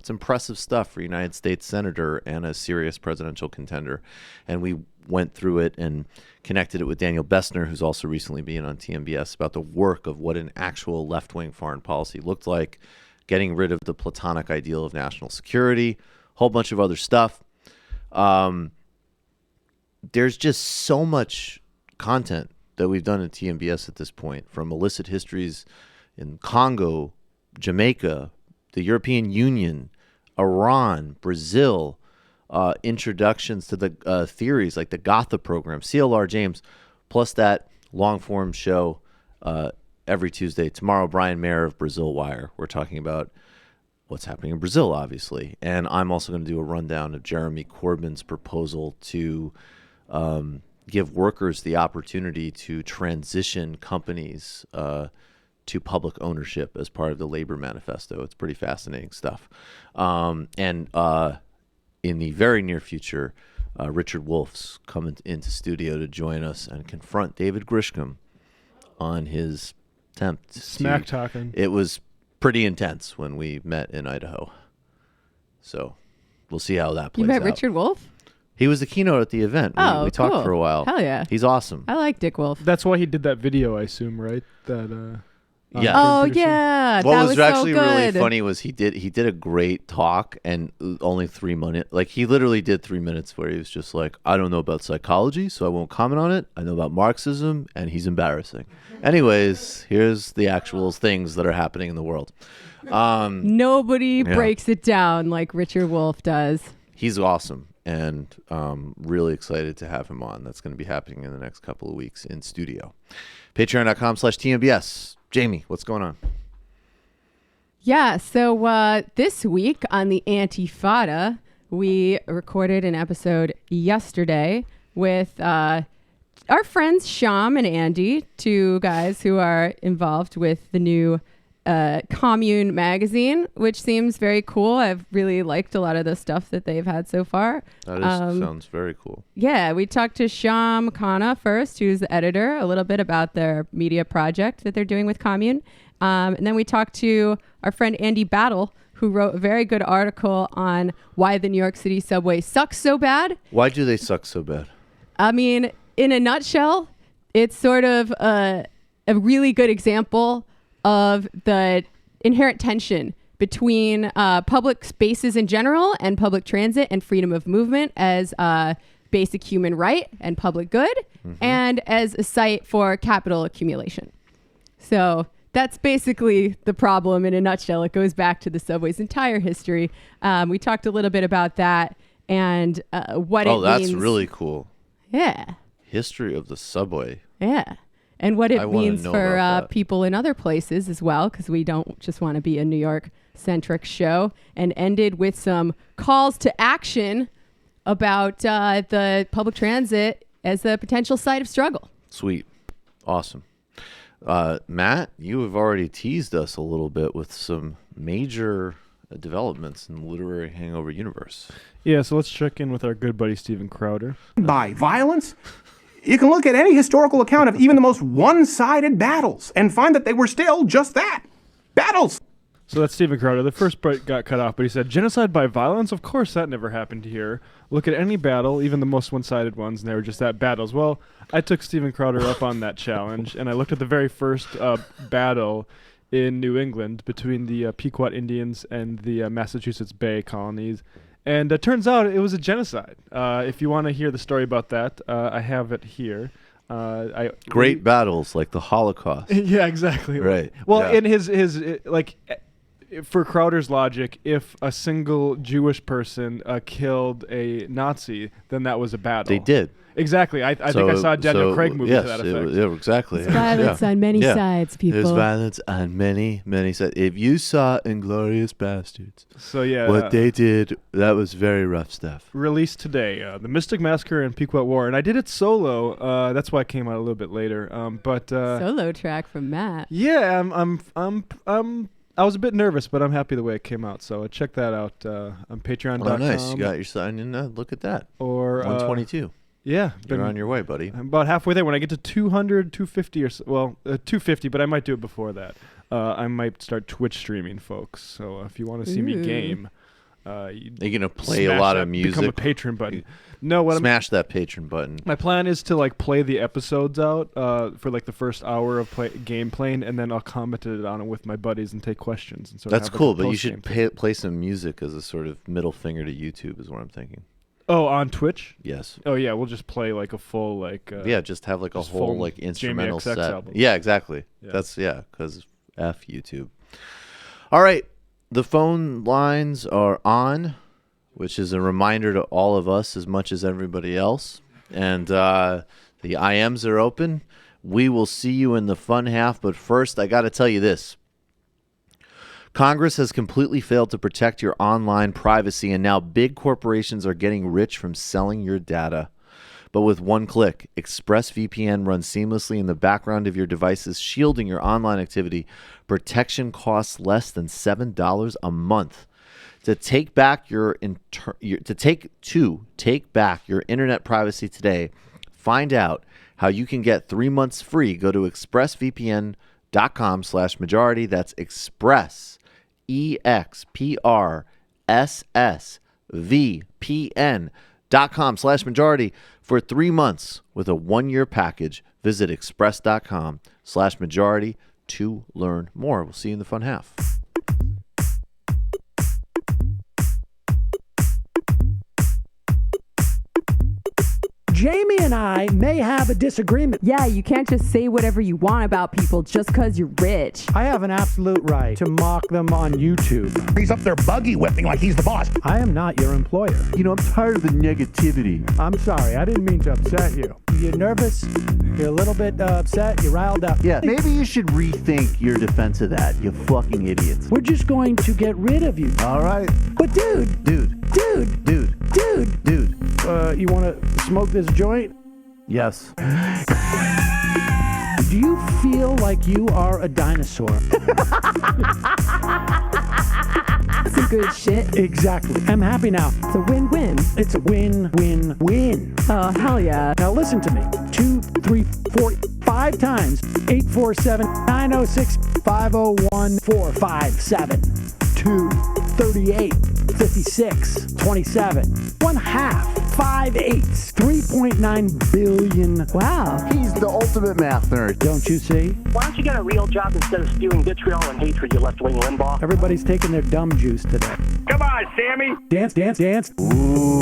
impressive stuff for a United States senator and a serious presidential contender. And we went through it and connected it with Daniel Bessner, who's also recently been on TMBS, about the work of what an actual left-wing foreign policy looked like, getting rid of the platonic ideal of national security, a whole bunch of other stuff. There's just so much content that we've done at TMBS at this point, from illicit histories in Congo, Jamaica, the European Union, Iran, Brazil, introductions to the theories like the Gotha program, CLR James, plus that long-form show every Tuesday. Tomorrow, Brian Mayer of Brazil Wire. We're talking about what's happening in Brazil, obviously. And I'm also going to do a rundown of Jeremy Corbyn's proposal to give workers the opportunity to transition companies to public ownership as part of the labor manifesto. It's pretty fascinating stuff. And in the very near future, Richard Wolff's coming into studio to join us and confront David Grisham on his attempt. Smack talking. It was pretty intense when we met in Idaho. So we'll see how that plays out. You met Richard Wolff? He was the keynote at the event. We talked cool. for a while. Hell yeah. He's awesome. I like Dick Wolf. That's why he did that video, I assume, right? That yeah. Oh yeah. What that was actually so really good. funny was he did a great talk, and only 3 minutes. Like, he literally did 3 minutes where he was just like, I don't know about psychology, so I won't comment on it. I know about Marxism, and he's embarrassing. Anyways, here's the actual things that are happening in the world. Nobody breaks it down like Richard Wolff does. He's awesome, and really excited to have him on. That's going to be happening in the next couple of weeks in studio. Patreon.com/TMBS. Jamie, what's going on? Yeah, so this week on the Antifada, we recorded an episode yesterday with our friends Sham and Andy, two guys who are involved with the new Commune magazine, which seems very cool. I've really liked a lot of the stuff that they've had so far. That sounds very cool. Yeah, we talked to Sham Khanna first, who's the editor, a little bit about their media project that they're doing with Commune. And then we talked to our friend Andy Battle, who wrote a very good article on why the New York City subway sucks so bad. Why do they suck so bad? I mean, in a nutshell, it's sort of a really good example of the inherent tension between public spaces in general and public transit and freedom of movement as a basic human right and public good, and as a site for capital accumulation. So that's basically the problem in a nutshell. It goes back to the subway's entire history. We talked a little bit about that and what it means. Oh, that's really cool. Yeah. History of the subway. Yeah. And what it means for that. people in other places as well, because we don't just want to be a New York-centric show, and ended with some calls to action about the public transit as a potential site of struggle. Sweet. Awesome. Matt, you have already teased us a little bit with some major developments in the literary hangover universe. Yeah, so let's check in with our good buddy Steven Crowder. By violence? You can look at any historical account of even the most one-sided battles and find that they were still just that. Battles! So that's Steven Crowder. The first part got cut off, but he said, genocide by violence? Of course that never happened here. Look at any battle, even the most one-sided ones, and they were just that battles. Well, I took Steven Crowder up on that challenge, and I looked at the very first battle in New England between the Pequot Indians and the Massachusetts Bay colonies. And it turns out it was a genocide. If you want to hear the story about that, I have it here. Great battles like the Holocaust. Yeah, exactly. Right. Well, in his for Crowder's logic, if a single Jewish person killed a Nazi, then that was a battle. They did. Exactly. I think I saw a Daniel Craig movie to that effect. Yeah, exactly. There's violence on many sides, people. There's violence on many, many sides. If you saw Inglourious Bastards, so yeah, what they did, that was very rough stuff. Released today, The Mystic Massacre and Pequot War, and I did it solo. That's why it came out a little bit later. Solo track from Matt. Yeah, I was a bit nervous, but I'm happy the way it came out. So check that out on Patreon.com. Oh, nice! You got your sign in. Look at that. Or 122. Yeah. You're on your way, buddy. I'm about halfway there. When I get to 200, 250 or so, 250, but I might do it before that. I might start Twitch streaming, folks. So if you want to see me game, you're going to play a lot of music. Become a patron button. No, smash that patron button. My plan is to play the episodes out for the first hour of game playing, and then I'll comment it on it with my buddies and take questions. And that's cool, but you should play some music as a sort of middle finger to YouTube is what I'm thinking. Oh, on Twitch? Yes. Oh, yeah. We'll just play a full just have a whole instrumental set. Album. Yeah, exactly. Yeah. That's because F YouTube. All right, the phone lines are on, which is a reminder to all of us as much as everybody else, and the IMs are open. We will see you in the fun half, but first, I got to tell you this. Congress has completely failed to protect your online privacy, and now big corporations are getting rich from selling your data. But with one click, ExpressVPN runs seamlessly in the background of your devices, shielding your online activity. Protection costs less than $7 a month. To take back your internet privacy today, find out how you can get 3 months free. Go to expressvpn.com/majority. That's Express, EXPRSSVPN.com/majority for 3 months with a 1-year package. Visit express.com/majority to learn more. We'll see you in the fun half. Jamie and I may have a disagreement. Yeah, you can't just say whatever you want about people just because you're rich. I have an absolute right to mock them on YouTube. He's up there buggy whipping like he's the boss. I am not your employer. You know, I'm tired of the negativity. I'm sorry, I didn't mean to upset you. You're nervous? You're a little bit upset? You're riled up? Yeah, maybe you should rethink your defense of that, you fucking idiots. We're just going to get rid of you. All right. But dude, you want to smoke this joint? Yes. Do you feel like you are a dinosaur? That's some good shit. Exactly. I'm happy now. It's a win-win. It's a win-win-win. Oh, hell yeah. Now listen to me. 2, 3, 4, 5 times. 847-906-501-457. 2, 38, 56, 27. 1/2. 5 eighths. 3.9 billion. Wow. He's the ultimate math nerd. Don't you see? Why don't you get a real job instead of spewing vitriol and hatred, you left-wing Limbaugh? Everybody's taking their dumb juice today. Come on, Sammy. Dance, dance, dance. Ooh.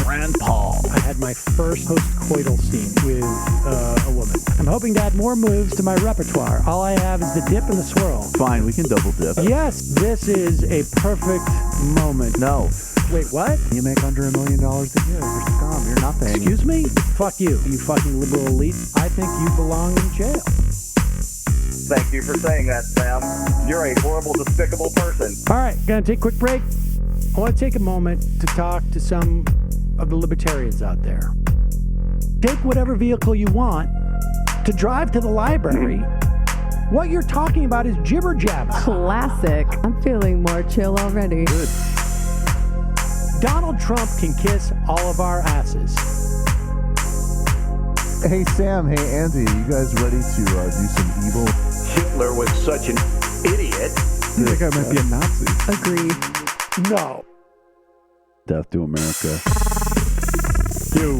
Grandpa. I had my first post-coital scene with a woman. I'm hoping to add more moves to my repertoire. All I have is the dip and the swirl. Fine, we can double dip. Yes, this is a perfect moment. No. Wait, what? You make under $1 million a year. You're scum. You're nothing. Excuse me? Fuck you, you fucking liberal elite. I think you belong in jail. Thank you for saying that, Sam. You're a horrible, despicable person. All right, gonna take a quick break. I want to take a moment to talk to some of the libertarians out there. Take whatever vehicle you want to drive to the library. What you're talking about is jibber jabber. Classic. I'm feeling more chill already. Good. Donald Trump can kiss all of our asses. Hey, Sam. Hey, Andy. You guys ready to do some evil? Hitler was such an idiot. That guy might be a Nazi. Agree. No. Death to America. Do.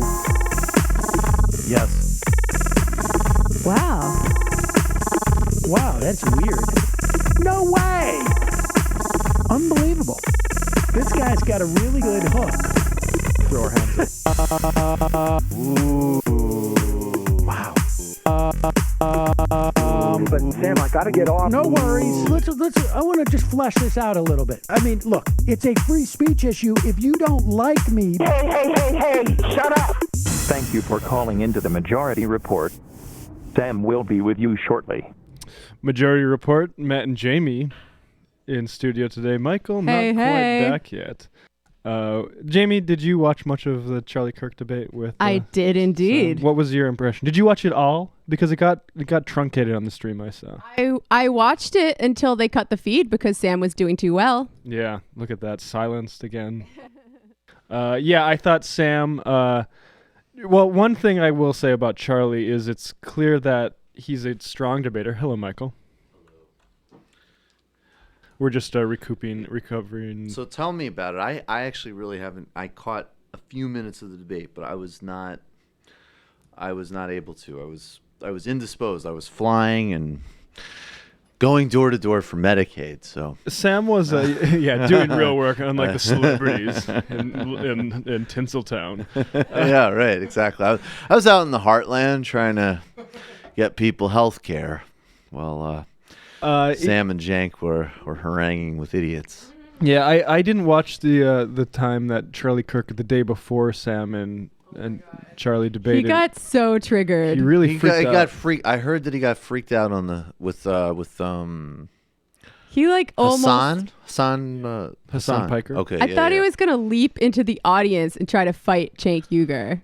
Yes. Wow. Wow, that's weird. No way! Unbelievable. This guy's got a really good hook. Throw our hands up. Ooh. Wow. But Sam, I gotta get off. No worries. Let's. I want to just flesh this out a little bit. I mean, look, it's a free speech issue. If you don't like me, Hey, shut up! Thank you for calling into the Majority Report. Sam will be with you shortly. Majority Report, Matt and Jamie in studio today. Michael, Hey, not hey. quite back yet. Jamie, did you watch much of the Charlie Kirk debate with? I did indeed. Sam? What was your impression? Did you watch it all? Because it got truncated on the stream I saw. I watched it until they cut the feed because Sam was doing too well. Yeah, look at that, silenced again. Yeah, I thought Sam. Well, one thing I will say about Charlie is it's clear that he's a strong debater. Hello, Michael. We're just recovering. So tell me about it. I actually really haven't. I caught a few minutes of the debate, but I was not able to. I was indisposed. I was flying and going door to door for Medicaid. So Sam was doing real work, unlike the celebrities in Tinseltown. Yeah, right, exactly. I was out in the heartland trying to get people health care. Well, Sam and Jank were haranguing with idiots. Yeah, I didn't watch the time that Charlie Kirk the day before Sam and Charlie debated. He got so triggered. He got freaked. I heard that he got freaked out on the with He like almost Hassan Piker. Okay, I thought he was gonna leap into the audience and try to fight Cenk Uygur.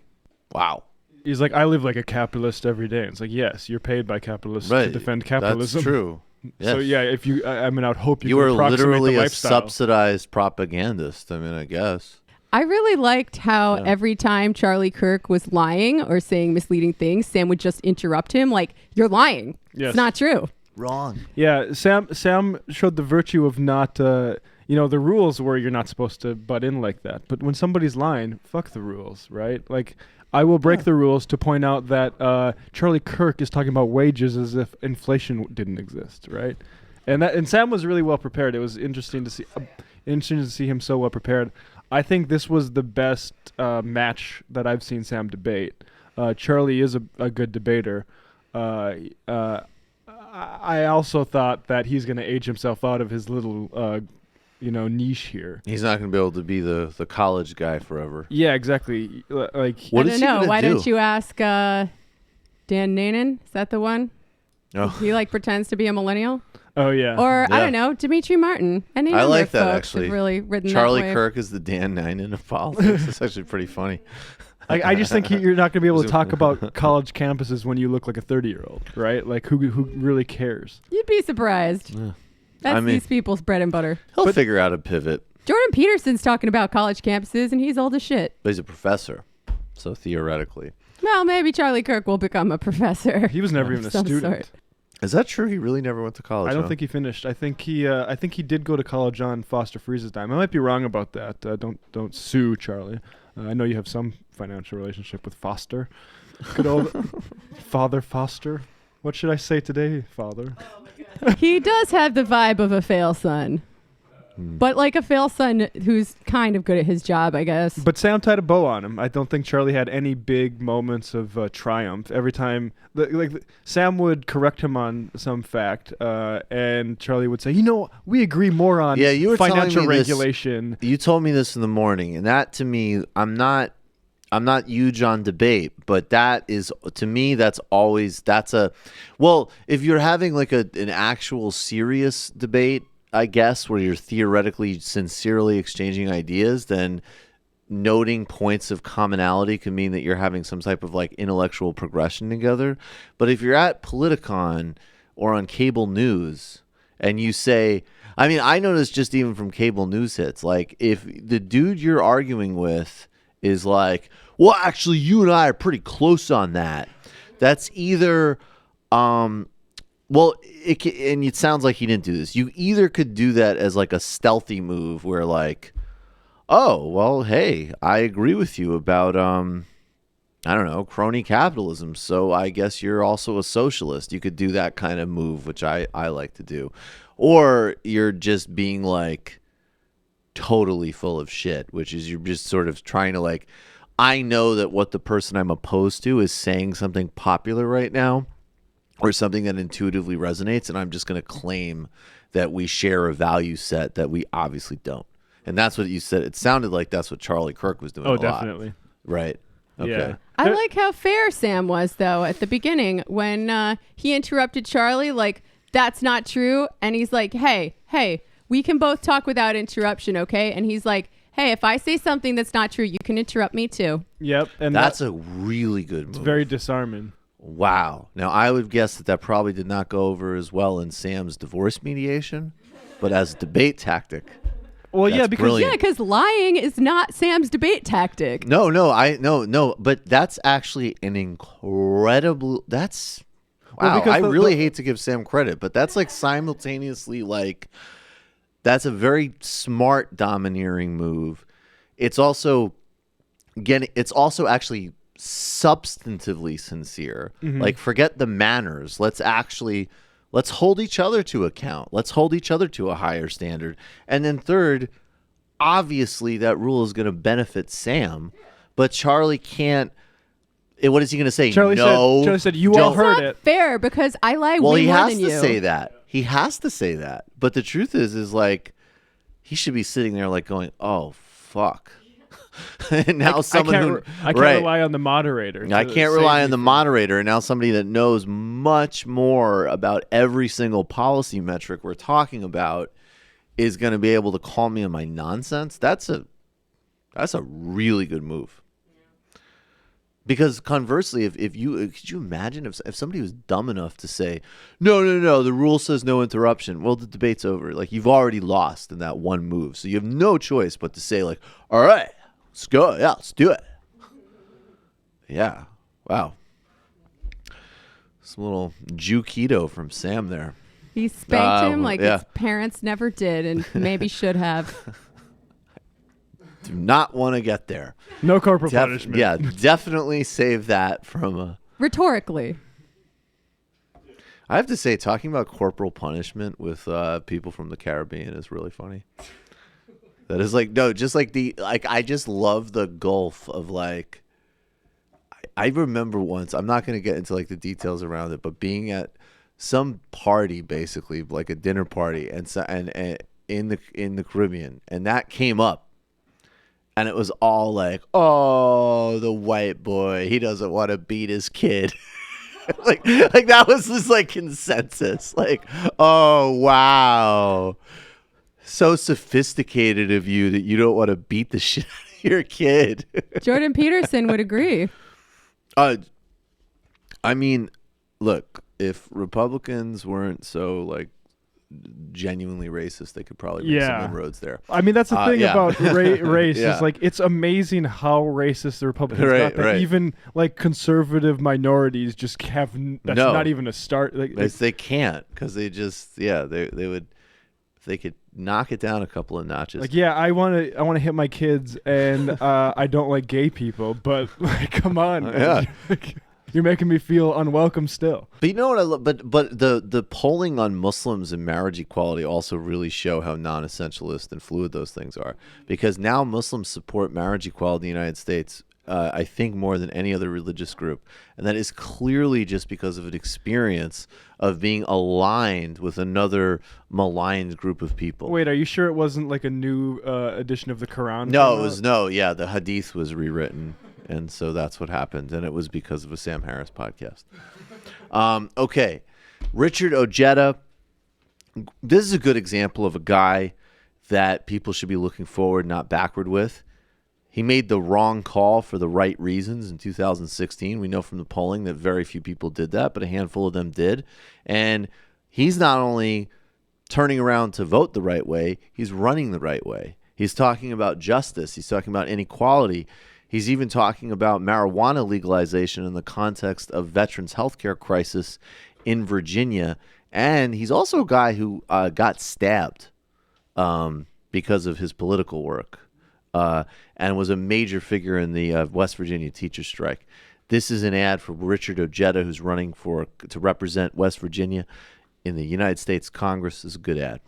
Wow. He's like, I live like a capitalist every day. And it's like, yes, you're paid by capitalists to defend capitalism. That's true. Yes. So yeah, if you, I mean, I'd hope you can were approximate literally the a lifestyle. subsidized propagandist. I mean, I guess. I really liked how every time Charlie Kirk was lying or saying misleading things, Sam would just interrupt him like, "You're lying. Yes. It's not true." Wrong. Yeah, Sam showed the virtue of not, the rules were you're not supposed to butt in like that. But when somebody's lying, fuck the rules, right? Like, I will break the rules to point out that Charlie Kirk is talking about wages as if inflation didn't exist, right? And Sam was really well prepared. It was interesting to see him so well prepared. I think this was the best match that I've seen Sam debate. Charlie is a good debater. I also thought that he's going to age himself out of his little, niche here. He's not going to be able to be the college guy forever. Yeah, exactly. Like, what I is don't he know. Why do? don't you ask Dan Nanan? Is that the one? Oh. He like pretends to be a millennial. Oh yeah. Or I don't know, Dimitri Martin. Any I number like of that folks actually. have really ridden Charlie that wave. Kirk is the Dan Ninen of politics. It's actually pretty funny. I just think you're not going to be able to talk about college campuses when you look like a 30-year-old, right? Like, who really cares? You'd be surprised. Yeah. That's these people's bread and butter. He'll figure out a pivot. Jordan Peterson's talking about college campuses, and he's old as shit. But he's a professor, so theoretically. Well, maybe Charlie Kirk will become a professor. He was never even a student. Sort. Is that true? He really never went to college. I don't think he finished. I think he did go to college on Foster Freeze's dime. I might be wrong about that. Don't sue Charlie. I know you have some financial relationship with Foster. Good old Father Foster. What should I say today, Father? He does have the vibe of a fail son. But like a fail son who's kind of good at his job, I guess. But Sam tied a bow on him. I don't think Charlie had any big moments of triumph. Every time, Sam would correct him on some fact, and Charlie would say, we agree more on you were financial telling me regulation. You told me this in the morning, and that to me, I'm not huge on debate, but that is, to me, if you're having like an actual serious debate, I guess, where you're theoretically sincerely exchanging ideas, then noting points of commonality can mean that you're having some type of like intellectual progression together. But if you're at Politicon or on cable news and you say, I noticed just even from cable news hits, like if the dude you're arguing with is like, well, actually, you and I are pretty close on that. That's either, and it sounds like he didn't do this. You either could do that as like a stealthy move where like, oh, well, hey, I agree with you about, crony capitalism. So I guess you're also a socialist. You could do that kind of move, which I like to do. Or you're just being like totally full of shit, which is you're just sort of trying to like, I know that what the person I'm opposed to is saying something popular right now, or something that intuitively resonates, and I'm just going to claim that we share a value set that we obviously don't. And that's what you said. It sounded like that's what Charlie Kirk was doing a lot. Definitely. Right. Okay. Yeah. I like how fair Sam was, though, at the beginning when he interrupted Charlie, like, that's not true. And he's like, hey, we can both talk without interruption, okay? And he's like, hey, if I say something that's not true, you can interrupt me too. Yep. And that's a really good move. It's very disarming. Wow. Now, I would guess that probably did not go over as well in Sam's divorce mediation, but as a debate tactic. Well, because lying is not Sam's debate tactic. No, but that's actually an incredible. That's wow. I really hate to give Sam credit, but that's like simultaneously like that's a very smart domineering move. It's also actually substantively sincere. Mm-hmm. Like, forget the manners. Let's hold each other to account. Let's hold each other to a higher standard. And then third, obviously that rule is going to benefit Sam, but Charlie can't. What is he going to say? Charlie said you all heard it. Fair, because I lie way more than you. Well, he has to say that. He has to say that. But the truth is like, he should be sitting there like going, oh, fuck. And now someone I can't rely on the moderator. I can't rely on the moderator. And now somebody that knows much more about every single policy metric we're talking about is going to be able to call me on my nonsense. That's a really good move. Because conversely, could you imagine if somebody was dumb enough to say, no, the rule says no interruption. Well, the debate's over. Like, you've already lost in that one move. So you have no choice but to say, like, all right, let's go. Yeah, let's do it. Yeah. Wow. Some little Jew keto from Sam there. He spanked him like his parents never did and maybe should have. Do not want to get there. No corporal punishment. Yeah, definitely save that from rhetorically. I have to say, talking about corporal punishment with people from the Caribbean is really funny. That is like, no, just like I just love the gulf of like, I remember once, I'm not going to get into like the details around it, but being at some party, basically like a dinner party and in the Caribbean, and that came up. And it was all like, oh, the white boy, he doesn't want to beat his kid. like that was just like consensus. Like, oh, wow. So sophisticated of you that you don't want to beat the shit out of your kid. Jordan Peterson would agree. I mean, look, if Republicans weren't so like genuinely racist, they could probably make some inroads there. I mean, that's the thing about race is like, it's amazing how racist the Republicans got that even like conservative minorities just have not even a start. Like, they can't, because they just they would, if they could knock it down a couple of notches. Like, I want to hit my kids, and I don't like gay people, but like, come on. You're making me feel unwelcome still. But you know what I love? But the polling on Muslims and marriage equality also really show how non-essentialist and fluid those things are. Because now Muslims support marriage equality in the United States, I think, more than any other religious group. And that is clearly just because of an experience of being aligned with another maligned group of people. Wait, are you sure it wasn't like a new edition of the Quran? No, it was the Hadith was rewritten. And so that's what happened. And it was because of a Sam Harris podcast. Okay. Richard Ojeda. This is a good example of a guy that people should be looking forward, not backward with. He made the wrong call for the right reasons in 2016. We know from the polling that very few people did that, but a handful of them did. And he's not only turning around to vote the right way, he's running the right way. He's talking about justice. He's talking about inequality. He's even talking about marijuana legalization in the context of veterans' healthcare crisis in Virginia. And he's also a guy who got stabbed because of his political work and was a major figure in the West Virginia teachers' strike. This is an ad for Richard Ojeda, who's running to represent West Virginia in the United States Congress. This is a good ad.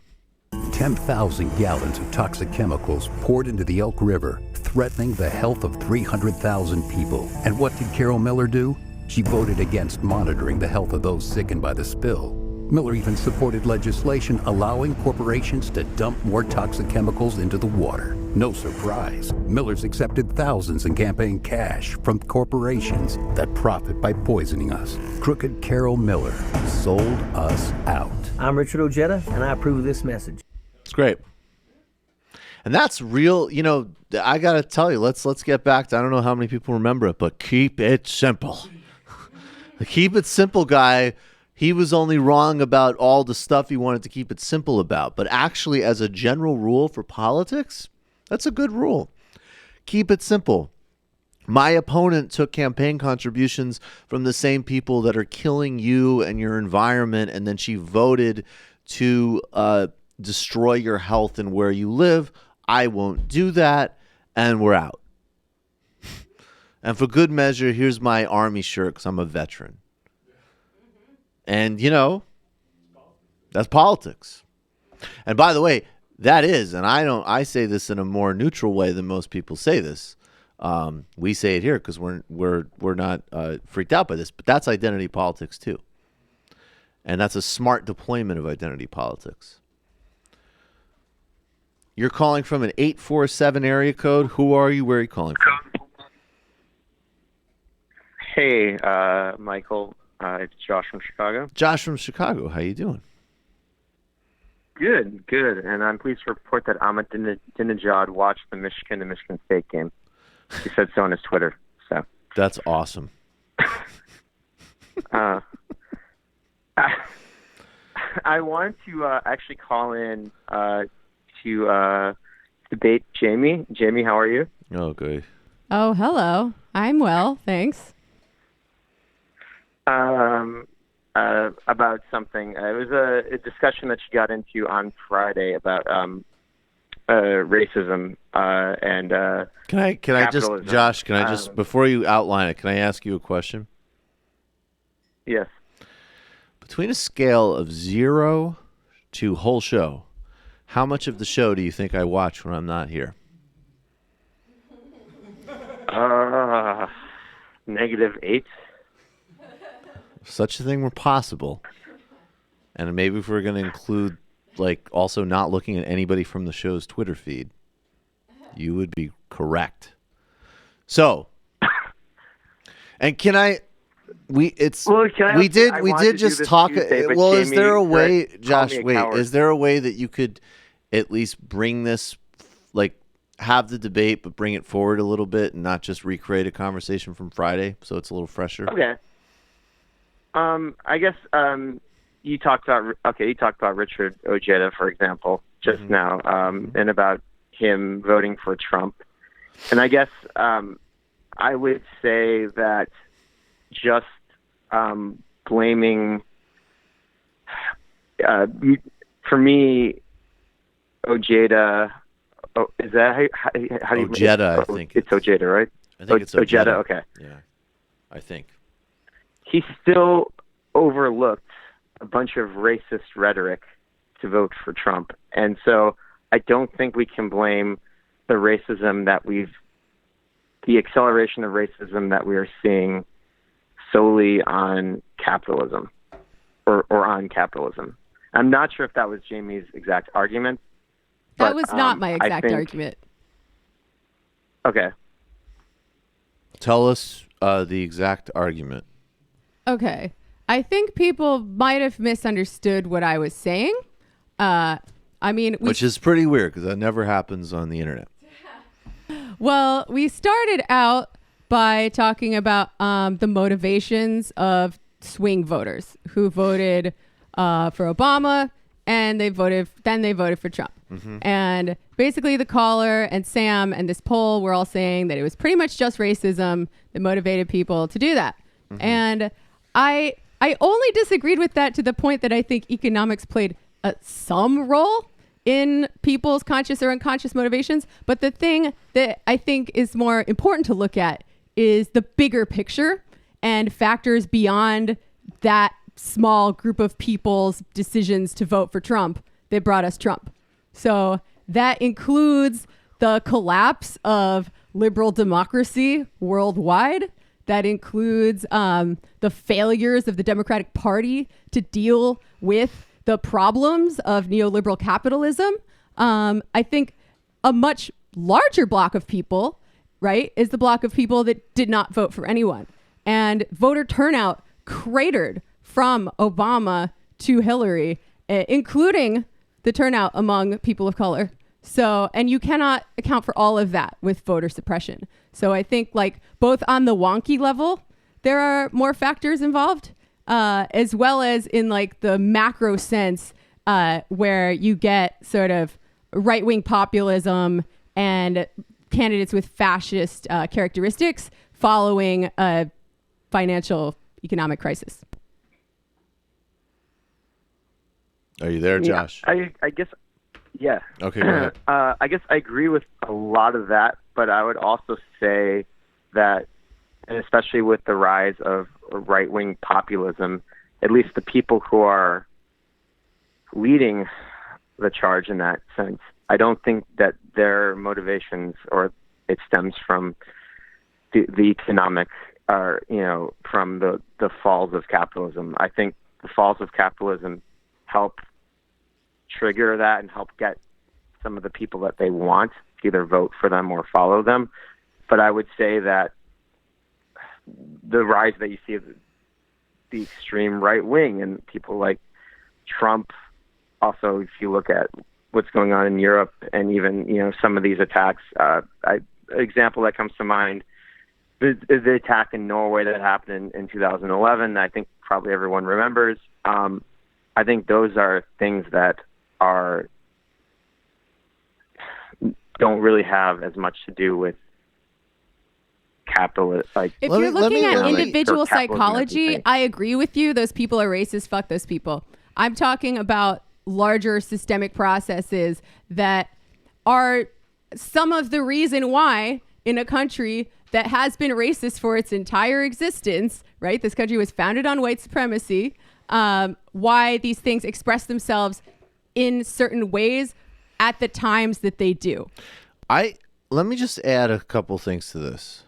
10,000 gallons of toxic chemicals poured into the Elk River, threatening the health of 300,000 people. And what did Carol Miller do? She voted against monitoring the health of those sickened by the spill. Miller even supported legislation allowing corporations to dump more toxic chemicals into the water. No surprise, Miller's accepted thousands in campaign cash from corporations that profit by poisoning us. Crooked Carol Miller sold us out. I'm Richard Ojeda, and I approve of this message. It's great. And that's real, I got to tell you, let's get back to, I don't know how many people remember it, but keep it simple. The keep it simple guy, he was only wrong about all the stuff he wanted to keep it simple about. But actually, as a general rule for politics, that's a good rule. Keep it simple. My opponent took campaign contributions from the same people that are killing you and your environment, and then she voted to destroy your health and where you live. I won't do that, and we're out. And for good measure, here's my Army shirt because I'm a veteran. And, that's politics. And by the way, that is, and I say this in a more neutral way than most people say this. We say it here because we're not freaked out by this, but that's identity politics too. And that's a smart deployment of identity politics. You're calling from an 847 area code. Who are you? Where are you calling from? Hey, Michael. It's Josh from Chicago. Josh from Chicago. How you doing? Good, good. And I'm pleased to report that Ahmadinejad watched the Michigan and Michigan State game. He said so on his Twitter. So that's awesome. I wanted to actually call in to debate Jamie. Jamie, how are you? Okay. Oh, hello. I'm well, thanks. About something. It was a discussion that you got into on Friday about racism and Can I just, Josh? Can I just before you outline it? Can I ask you a question? Yes. Between a scale of 0 to whole show, how much of the show do you think I watch when I'm not here? -8. If such a thing were possible, and maybe if we're going to include, like, also not looking at anybody from the show's Twitter feed, you would be correct. So, and can I? We did just talk. Well, is there a way, Josh? Wait, is there a way that you could at least bring this, like, have the debate, but bring it forward a little bit and not just recreate a conversation from Friday, so it's a little fresher? Okay. I guess you talked about Richard Ojeda, for example, just now, and about him voting for Trump. And I guess I would say that just blaming, for me, Ojeda. Oh, is that how do you? Ojeda, I think it's Ojeda, right? I think it's Ojeda. Okay. Yeah, I think. He still overlooked a bunch of racist rhetoric to vote for Trump. And so I don't think we can blame the racism the acceleration of racism that we are seeing solely on capitalism or on capitalism. I'm not sure if that was Jamie's exact argument. That was not my exact argument. Okay. Tell us the exact argument. Okay. I think people might have misunderstood what I was saying. Which is pretty weird because that never happens on the internet. Well, we started out by talking about the motivations of swing voters who voted for Obama and they voted for Trump. Mm-hmm. And basically the caller and Sam and this poll were all saying that it was pretty much just racism that motivated people to do that. Mm-hmm. And I only disagreed with that to the point that I think economics played some role in people's conscious or unconscious motivations. But the thing that I think is more important to look at is the bigger picture and factors beyond that small group of people's decisions to vote for Trump that brought us Trump. So that includes the collapse of liberal democracy worldwide. That includes the failures of the Democratic Party to deal with the problems of neoliberal capitalism. I think a much larger block of people, right, is the block of people that did not vote for anyone. And voter turnout cratered from Obama to Hillary, including the turnout among people of color. So, and you cannot account for all of that with voter suppression. So I think, like, both on the wonky level, there are more factors involved, as well as in, like, the macro sense, where you get sort of right-wing populism and candidates with fascist characteristics following a financial economic crisis. Are you there, Josh? I guess, yeah. Okay, go ahead. I guess I agree with a lot of that, but I would also say that, and especially with the rise of right-wing populism, at least the people who are leading the charge in that sense, I don't think that their motivations or it stems from the economic, or, from the falls of capitalism. I think the falls of capitalism help trigger that and help get some of the people that they want to either vote for them or follow them. But I would say that the rise that you see of the extreme right wing and people like Trump, also if you look at what's going on in Europe and even, some of these attacks, an example that comes to mind, the attack in Norway that happened in 2011, I think probably everyone remembers. I think those are things that don't really have as much to do with capitalist. Like, if you're looking at individual psychology, I agree with you. Those people are racist. Fuck those people. I'm talking about larger systemic processes that are some of the reason why in a country that has been racist for its entire existence, right? This country was founded on white supremacy. Why these things express themselves in certain ways at the times that they do. Let me just add a couple things to this.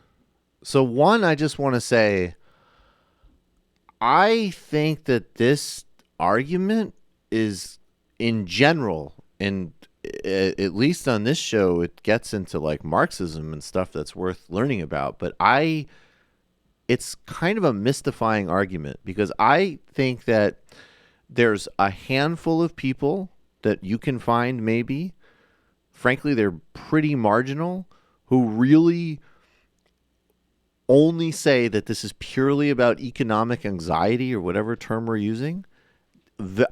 So one, I just want to say, I think that this argument is in general, and at least on this show, it gets into like Marxism and stuff that's worth learning about. But it's kind of a mystifying argument because I think that there's a handful of people that you can find maybe, frankly, they're pretty marginal, who really only say that this is purely about economic anxiety or whatever term we're using.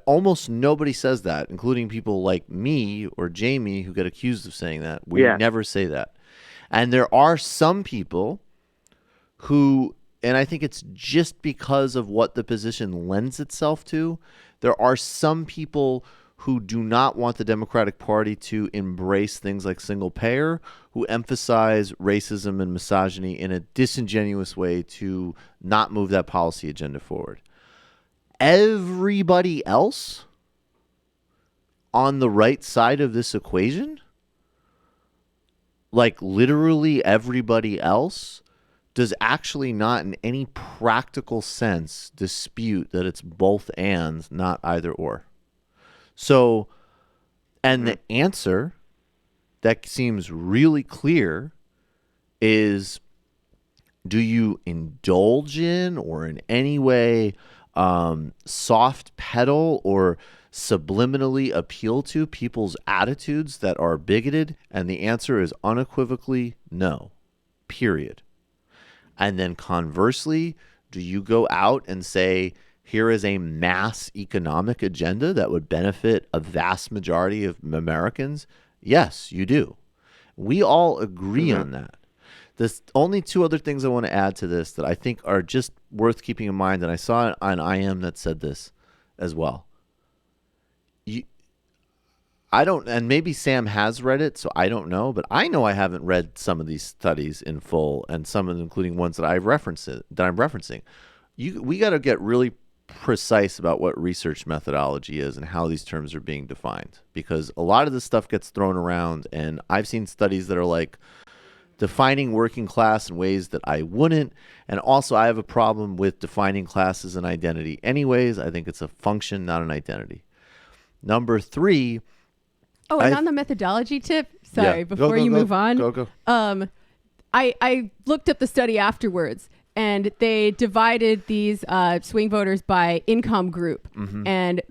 Almost nobody says that, including people like me or Jamie who get accused of saying that. We never say that. And there are some people who, and I think it's just because of what the position lends itself to, there are some people who do not want the Democratic Party to embrace things like single payer, who emphasize racism and misogyny in a disingenuous way to not move that policy agenda forward. Everybody else on the right side of this equation, like literally everybody else, does actually not in any practical sense dispute that it's both and, not either or. So, and the answer that seems really clear is, do you indulge in or in any way soft pedal or subliminally appeal to people's attitudes that are bigoted? And the answer is unequivocally no, period. And then conversely, do you go out and say, here is a mass economic agenda that would benefit a vast majority of Americans? Yes, you do. We all agree on that. There's only two other things I want to add to this that I think are just worth keeping in mind, and I saw an IM that said this as well. I don't, and maybe Sam has read it, so I don't know, but I know I haven't read some of these studies in full, and some of them, including ones that I'm referencing. We got to get really precise about what research methodology is and how these terms are being defined, because a lot of this stuff gets thrown around, and I've seen studies that are like defining working class in ways that I wouldn't. And also I have a problem with defining class as an identity anyways. I think it's a function, not an identity. Number 3. Oh, and on the methodology tip, sorry, before you move on. Go. I looked up the study afterwards, and they divided these swing voters by income group and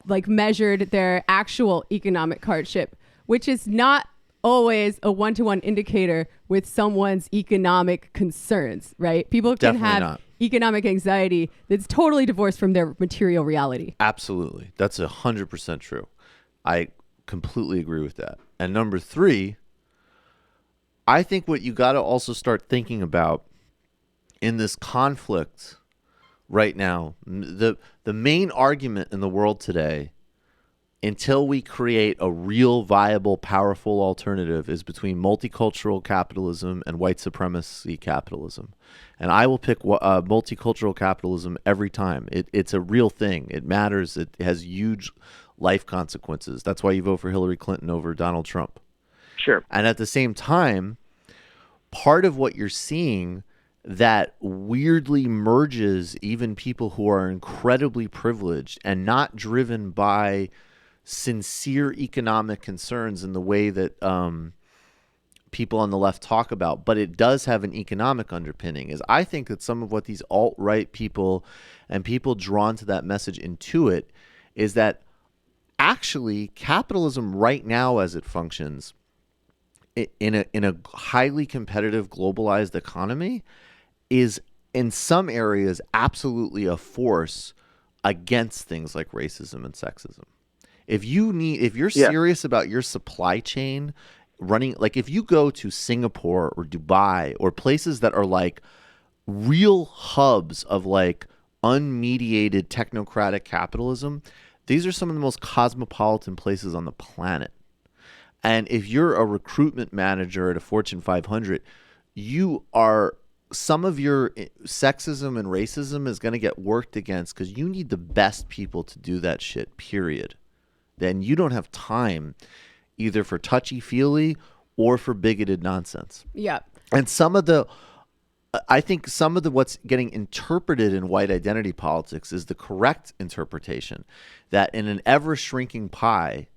like measured their actual economic hardship, which is not always a one-to-one indicator with someone's economic concerns, right? People can have economic anxiety that's totally divorced from their material reality. Absolutely. That's 100% true. I completely agree with that. And number 3, I think what you got to also start thinking about in this conflict right now, the main argument in the world today, until we create a real viable, powerful alternative, is between multicultural capitalism and white supremacy capitalism. And I will pick multicultural capitalism every time. It's a real thing. It matters. It has huge life consequences. That's why you vote for Hillary Clinton over Donald Trump. Sure. And at the same time, part of what you're seeing that weirdly merges even people who are incredibly privileged and not driven by sincere economic concerns in the way that people on the left talk about, but it does have an economic underpinning. Is I think that some of what these alt-right people and people drawn to that message intuit is that actually capitalism right now as it functions in a highly competitive globalized economy is in some areas absolutely a force against things like racism and sexism. If you're serious about your supply chain running, like if you go to Singapore or Dubai or places that are like real hubs of like unmediated technocratic capitalism, these are some of the most cosmopolitan places on the planet. And if you're a recruitment manager at a Fortune 500, some of your sexism and racism is going to get worked against because you need the best people to do that shit, period. Then you don't have time either for touchy-feely or for bigoted nonsense. Yeah. And I think some of what's getting interpreted in white identity politics is the correct interpretation, that in an ever-shrinking pie,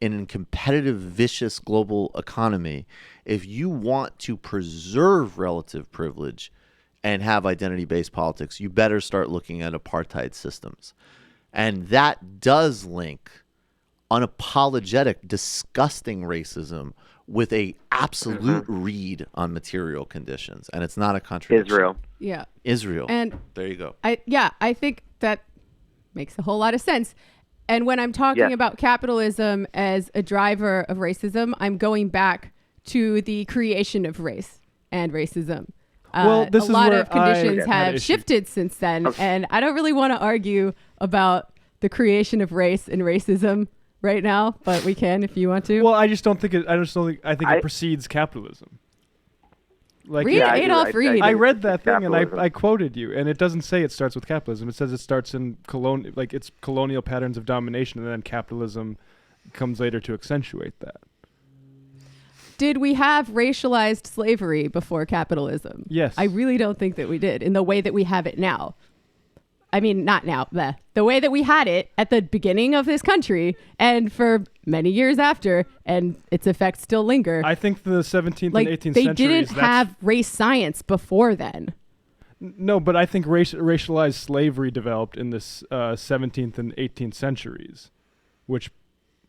in a competitive, vicious global economy, if you want to preserve relative privilege and have identity-based politics, you better start looking at apartheid systems. And that does link unapologetic, disgusting racism with a absolute read on material conditions. And it's not a contradiction. Israel. Yeah. Israel. And there you go. I think that makes a whole lot of sense. And when I'm talking about capitalism as a driver of racism, I'm going back to the creation of race and racism. Well, this a is lot where of conditions I have shifted since then, and I don't really want to argue about the creation of race and racism right now, but we can if you want to. Well, I think it precedes capitalism. Like read Adolf Reed. I read that thing and I quoted you, and it doesn't say it starts with capitalism. It says it starts in it's colonial patterns of domination, and then capitalism comes later to accentuate that. Did we have racialized slavery before capitalism? Yes. I really don't think that we did in the way that we have it now. I mean, not now, the way that we had it at the beginning of this country and for many years after, and its effects still linger. I think the 17th and 18th centuries. They didn't have race science before then. No, but I think racialized slavery developed in this 17th and 18th centuries, which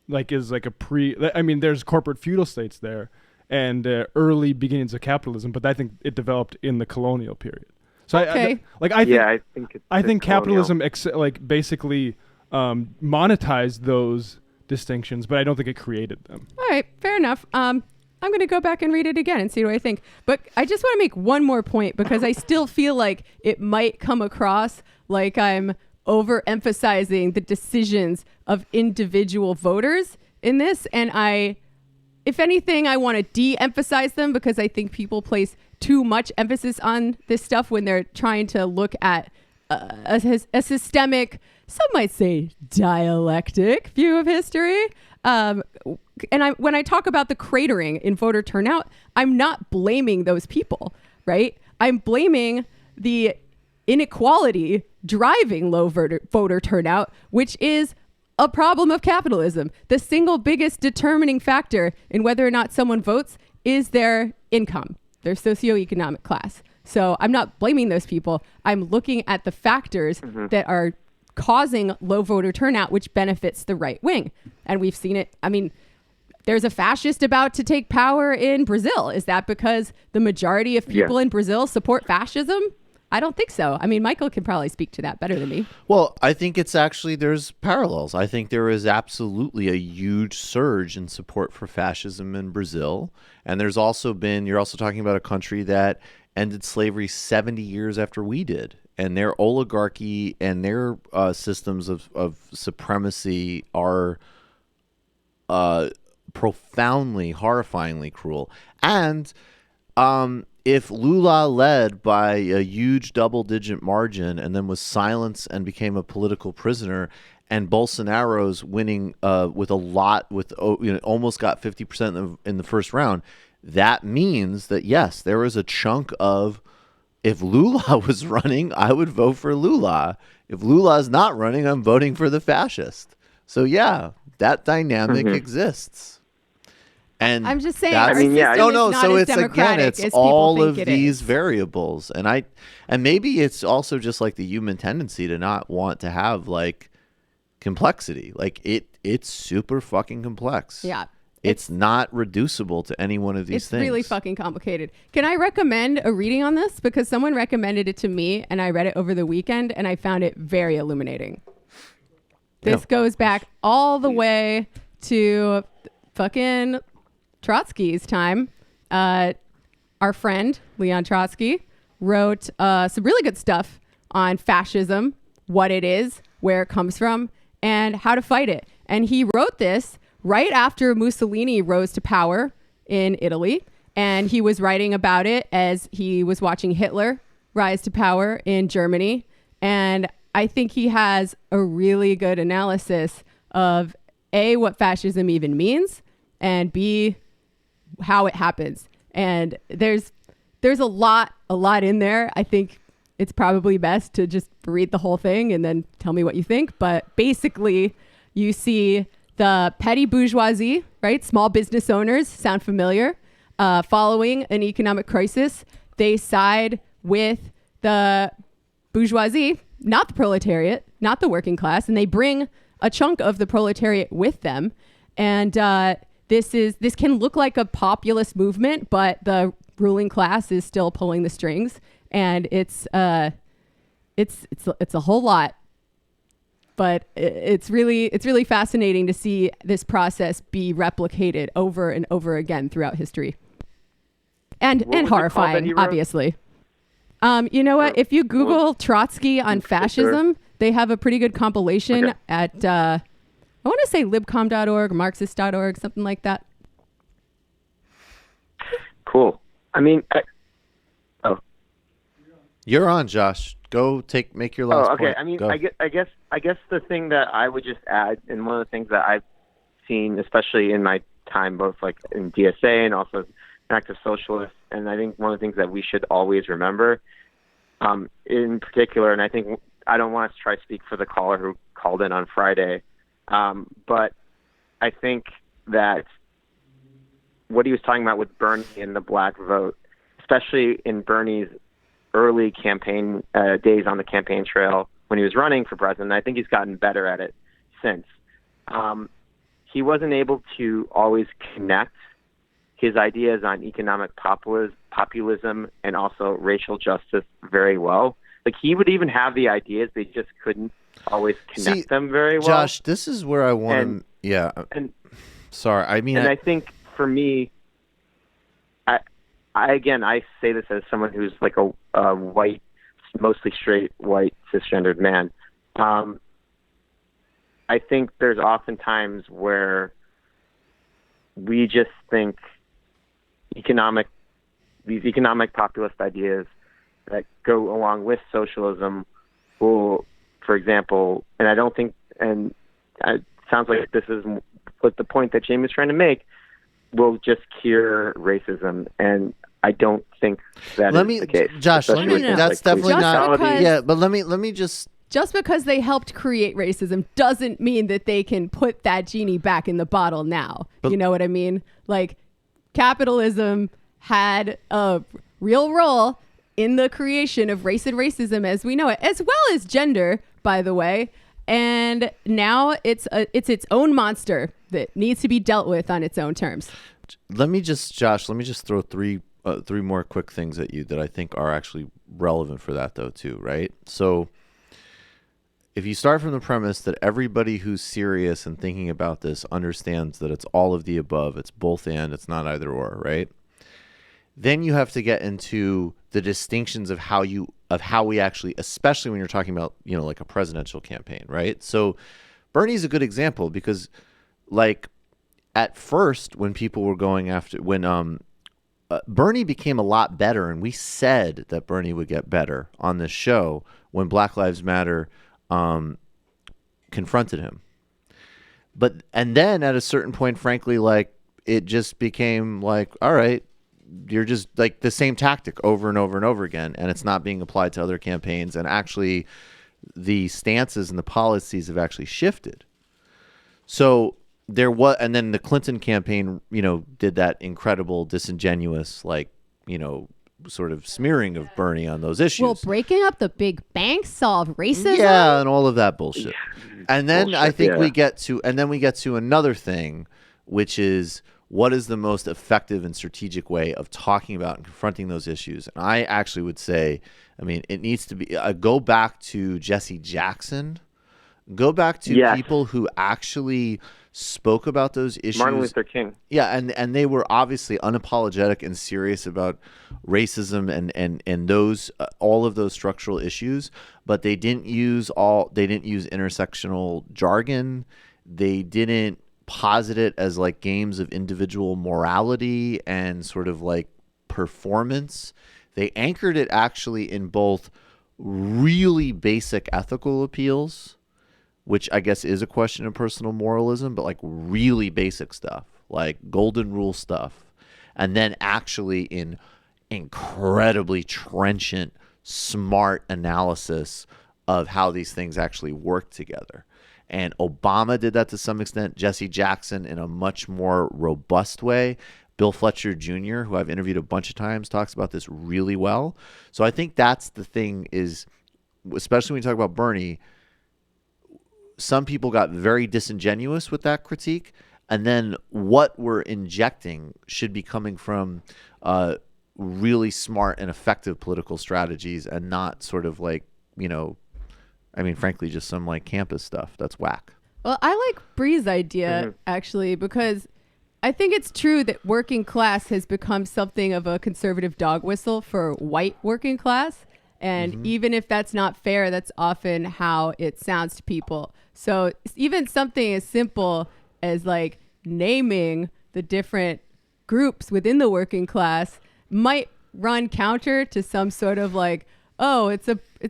is like there's corporate feudal states there and early beginnings of capitalism, but I think it developed in the colonial period. So okay. I think capitalism basically monetized those distinctions, but I don't think it created them. All right, fair enough. I'm going to go back and read it again and see what I think. But I just want to make one more point because I still feel like it might come across like I'm overemphasizing the decisions of individual voters in this. And if anything, I want to de-emphasize them because I think people place too much emphasis on this stuff when they're trying to look at a systemic, some might say dialectic view of history. When I talk about the cratering in voter turnout, I'm not blaming those people, right? I'm blaming the inequality driving low voter turnout, which is a problem of capitalism. The single biggest determining factor in whether or not someone votes is their income, their socioeconomic class. So I'm not blaming those people. I'm looking at the factors that are causing low voter turnout, which benefits the right wing. And we've seen it. I mean, there's a fascist about to take power in Brazil. Is that because the majority of people in Brazil support fascism? I don't think so. I mean, Michael can probably speak to that better than me. Well, I think there's parallels. I think there is absolutely a huge surge in support for fascism in Brazil. And you're also talking about a country that ended slavery 70 years after we did. And their oligarchy and their systems of supremacy are profoundly, horrifyingly cruel. And if Lula led by a huge double-digit margin and then was silenced and became a political prisoner, and Bolsonaro's winning with almost got 50% in the first round, that means that yes, there is a chunk of, if Lula was running, I would vote for Lula. If Lula is not running, I'm voting for the fascist. So yeah, that dynamic exists. And I'm just saying. Our system is so as it's again, democratic it's as all people of think it these is. variables, and maybe it's also just like the human tendency to not want to have like complexity. Like it's super fucking complex. Yeah. It's not reducible to any one of these things. It's really fucking complicated. Can I recommend a reading on this? Because someone recommended it to me and I read it over the weekend and I found it very illuminating. This goes back all the way to fucking Trotsky's time. Our friend, Leon Trotsky, wrote some really good stuff on fascism, what it is, where it comes from, and how to fight it. And he wrote this right after Mussolini rose to power in Italy. And he was writing about it as he was watching Hitler rise to power in Germany. And I think he has a really good analysis of A, what fascism even means, and B, how it happens. And there's a lot in there. I think it's probably best to just read the whole thing and then tell me what you think. But basically, you see the petty bourgeoisie, right? Small business owners, sound familiar? Following an economic crisis, they side with the bourgeoisie, not the proletariat, not the working class, and they bring a chunk of the proletariat with them. And this can look like a populist movement, but the ruling class is still pulling the strings, and it's a whole lot. But it's really fascinating to see this process be replicated over and over again throughout history, and horrifying, obviously. You know what? If you Google Trotsky on fascism, they have a pretty good compilation at I want to say libcom.org, marxist.org, something like that. Cool. I mean, you're on, Josh. Go make your last point. I mean, Go. I guess the thing that I would just add, and one of the things that I've seen, especially in my time, both like in DSA and also as an active socialist, and I think one of the things that we should always remember, in particular, and I think I don't want to try to speak for the caller who called in on Friday, but I think that what he was talking about with Bernie and the black vote, especially in Bernie's early campaign days on the campaign trail when he was running for president. I think he's gotten better at it since. He wasn't able to always connect his ideas on economic populism and also racial justice very well. Like, he would even have the ideas, they just couldn't always connect them very well. Josh, this is where I want to... Yeah. Sorry. I mean... And I think, for me... I say this as someone who's like a white, mostly straight, white, cisgendered man. I think there's often times where we just think these economic populist ideas that go along with socialism will, for example, and I don't think, and it sounds like this is what the point that Jamie's trying to make, will just cure racism, and I don't think that is the case. Josh, that's definitely not. Yeah, but let me just. Just because they helped create racism doesn't mean that they can put that genie back in the bottle now. You know what I mean? Like, capitalism had a real role in the creation of race and racism as we know it, as well as gender, by the way. And now it's its own monster that needs to be dealt with on its own terms. Josh, let me just throw three more quick things at you that I think are actually relevant for that, though, too, right? So if you start from the premise that everybody who's serious and thinking about this understands that it's all of the above, it's both and, it's not either or, right? Then you have to get into the distinctions of how we actually, especially when you're talking about, like a presidential campaign, right? So Bernie's a good example because, like, at first when people were going after, when Bernie became a lot better, and we said that Bernie would get better on this show when Black Lives Matter confronted him. And then at a certain point, frankly, like, it just became like, all right, you're just like the same tactic over and over and over again, and it's not being applied to other campaigns, and actually the stances and the policies have actually shifted. So there was, and then the Clinton campaign, did that incredible, disingenuous, sort of smearing of Bernie on those issues. Will breaking up the big banks solve racism? Yeah, and all of that bullshit. And then Bullshit, I think we yeah. get to another thing, which is what is the most effective and strategic way of talking about and confronting those issues. And I actually would say, it needs to be go back to Jesse Jackson, go back to people who actually spoke about those issues. Martin Luther King. Yeah, and they were obviously unapologetic and serious about racism and those all of those structural issues, but they didn't use intersectional jargon. They didn't posit it as like games of individual morality and sort of like performance. They anchored it actually in both really basic ethical appeals, which I guess is a question of personal moralism, but like really basic stuff, like golden rule stuff. And then actually in incredibly trenchant, smart analysis of how these things actually work together. And Obama did that to some extent. Jesse Jackson in a much more robust way. Bill Fletcher Jr., who I've interviewed a bunch of times, talks about this really well. So I think that's the thing is, especially when you talk about Bernie, some people got very disingenuous with that critique. And then what we're injecting should be coming from really smart and effective political strategies and not sort of like, frankly, just some like campus stuff. That's whack. Well, I like Bree's idea, actually, because I think it's true that working class has become something of a conservative dog whistle for white working class. And even if that's not fair, that's often how it sounds to people. So even something as simple as like naming the different groups within the working class might run counter to some sort of like, oh, it's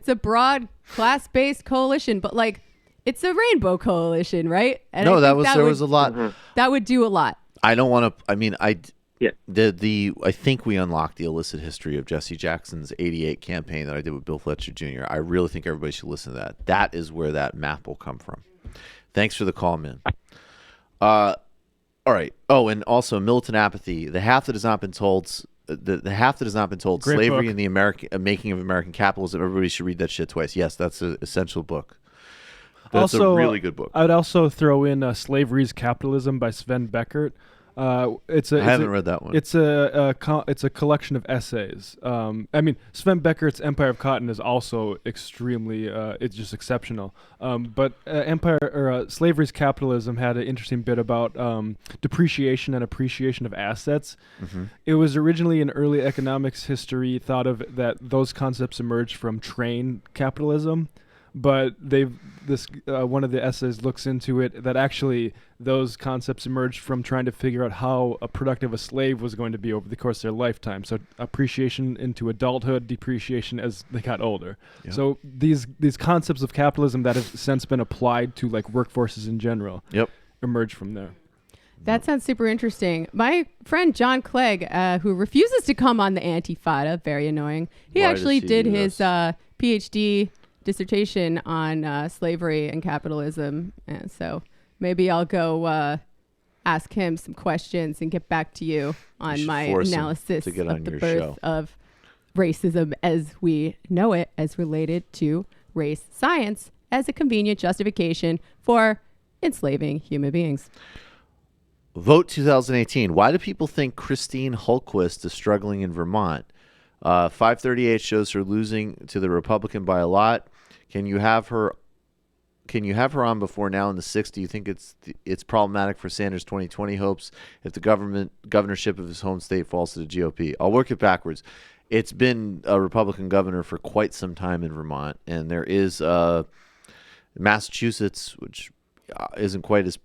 a broad class-based coalition, but like it's a rainbow coalition, right? And no, there was a lot. That would do a lot. I don't want to. I think we unlocked the illicit history of Jesse Jackson's '88 campaign that I did with Bill Fletcher Jr. I really think everybody should listen to that. That is where that map will come from. Thanks for the call, man. All right. Oh, and also militant apathy. The half that has not been told. The half that has not been told. Great Slavery book. and the Making of American Capitalism. Everybody should read that shit twice. Yes, that's an essential book. That's also, a really good book. I would also throw in Slavery's Capitalism by Sven Beckert. I haven't read that one. It's a collection of essays. Sven Beckert's Empire of Cotton is also extremely it's just exceptional. But Slavery's Capitalism had an interesting bit about depreciation and appreciation of assets. It was originally in early economics history thought of that those concepts emerged from train capitalism. But one of the essays looks into it that actually those concepts emerged from trying to figure out how productive a slave was going to be over the course of their lifetime. So appreciation into adulthood, depreciation as they got older. Yep. So these concepts of capitalism that have since been applied to like workforces in general emerged from there. That sounds super interesting. My friend John Clegg, who refuses to come on the Antifada, very annoying. He actually did his PhD dissertation on slavery and capitalism, and so maybe I'll go ask him some questions and get back to you on my analysis of the birth of racism as we know it, as related to race science as a convenient justification for enslaving human beings. Vote 2018. Why do people think Christine Hultquist is struggling in Vermont? 538 shows her losing to the Republican by a lot. Can you have her on before now in the 6th? Do you think it's problematic for Sanders' 2020 hopes if the governorship of his home state falls to the GOP? I'll work it backwards. It's been a Republican governor for quite some time in Vermont, and there is Massachusetts, which isn't quite as,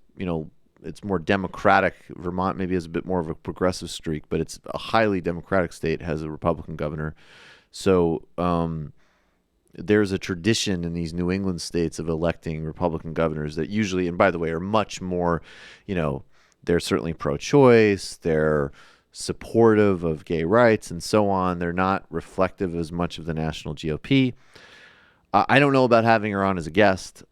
it's more democratic. Vermont maybe has a bit more of a progressive streak, but it's a highly democratic state, has a Republican governor. So there's a tradition in these New England states of electing Republican governors that usually, and by the way, are much more, they're certainly pro-choice, they're supportive of gay rights and so on. They're not reflective as much of the national GOP. I don't know about having her on as a guest.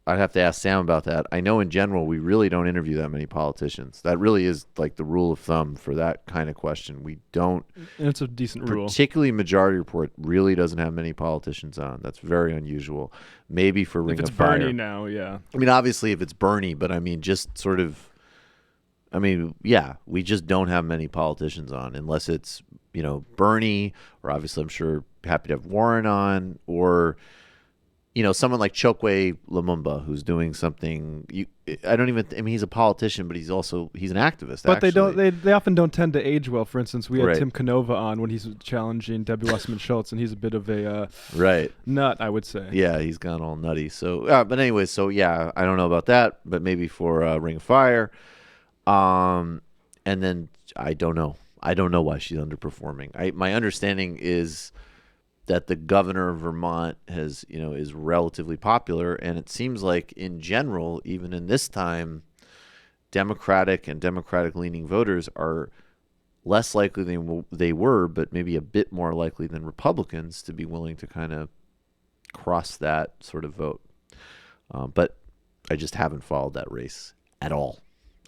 I'd have to ask Sam about that. I know in general we really don't interview that many politicians. That really is like the rule of thumb for that kind of question. We don't. And it's a decent rule. Particularly Majority Report really doesn't have many politicians on. That's very unusual. Maybe for Ring of Fire. If it's Bernie now, yeah. I mean, obviously if it's Bernie, but I mean just sort of. I mean, yeah, we just don't have many politicians on unless it's Bernie, or obviously I'm sure happy to have Warren on, or. Someone like Chokwe Lumumba, who's doing something. I mean, he's a politician, but he's an activist. But actually. they often don't tend to age well. For instance, we had Right. Tim Canova on when he's challenging Debbie Wasserman Schultz, and he's a bit of a nut, I would say. Yeah, he's gone all nutty. So, but anyway, I don't know about that, but maybe for Ring of Fire, and then I don't know. I don't know why she's underperforming. My understanding is that the governor of Vermont is relatively popular, and it seems like in general, even in this time, Democratic and Democratic-leaning voters are less likely than they were, but maybe a bit more likely than Republicans to be willing to kind of cross that sort of vote. But I just haven't followed that race at all.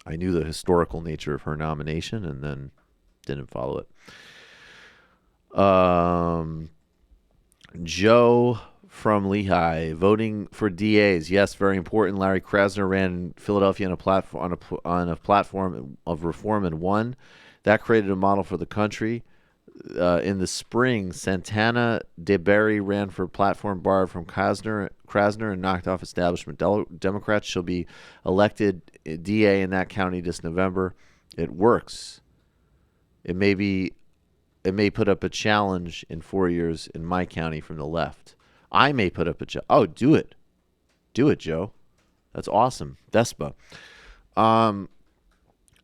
I knew the historical nature of her nomination and then didn't follow it. Joe from Lehigh, voting for DAs. Yes, very important. Larry Krasner ran in Philadelphia on a platform of reform and won. That created a model for the country. In the spring, Santana DeBerry ran for platform borrowed from Krasner and knocked off establishment Democrats. She'll be elected DA in that county this November. It works. It may put up a challenge in 4 years in my county from the left. I may put up a challenge. Oh, do it. Do it, Joe. That's awesome. Despa.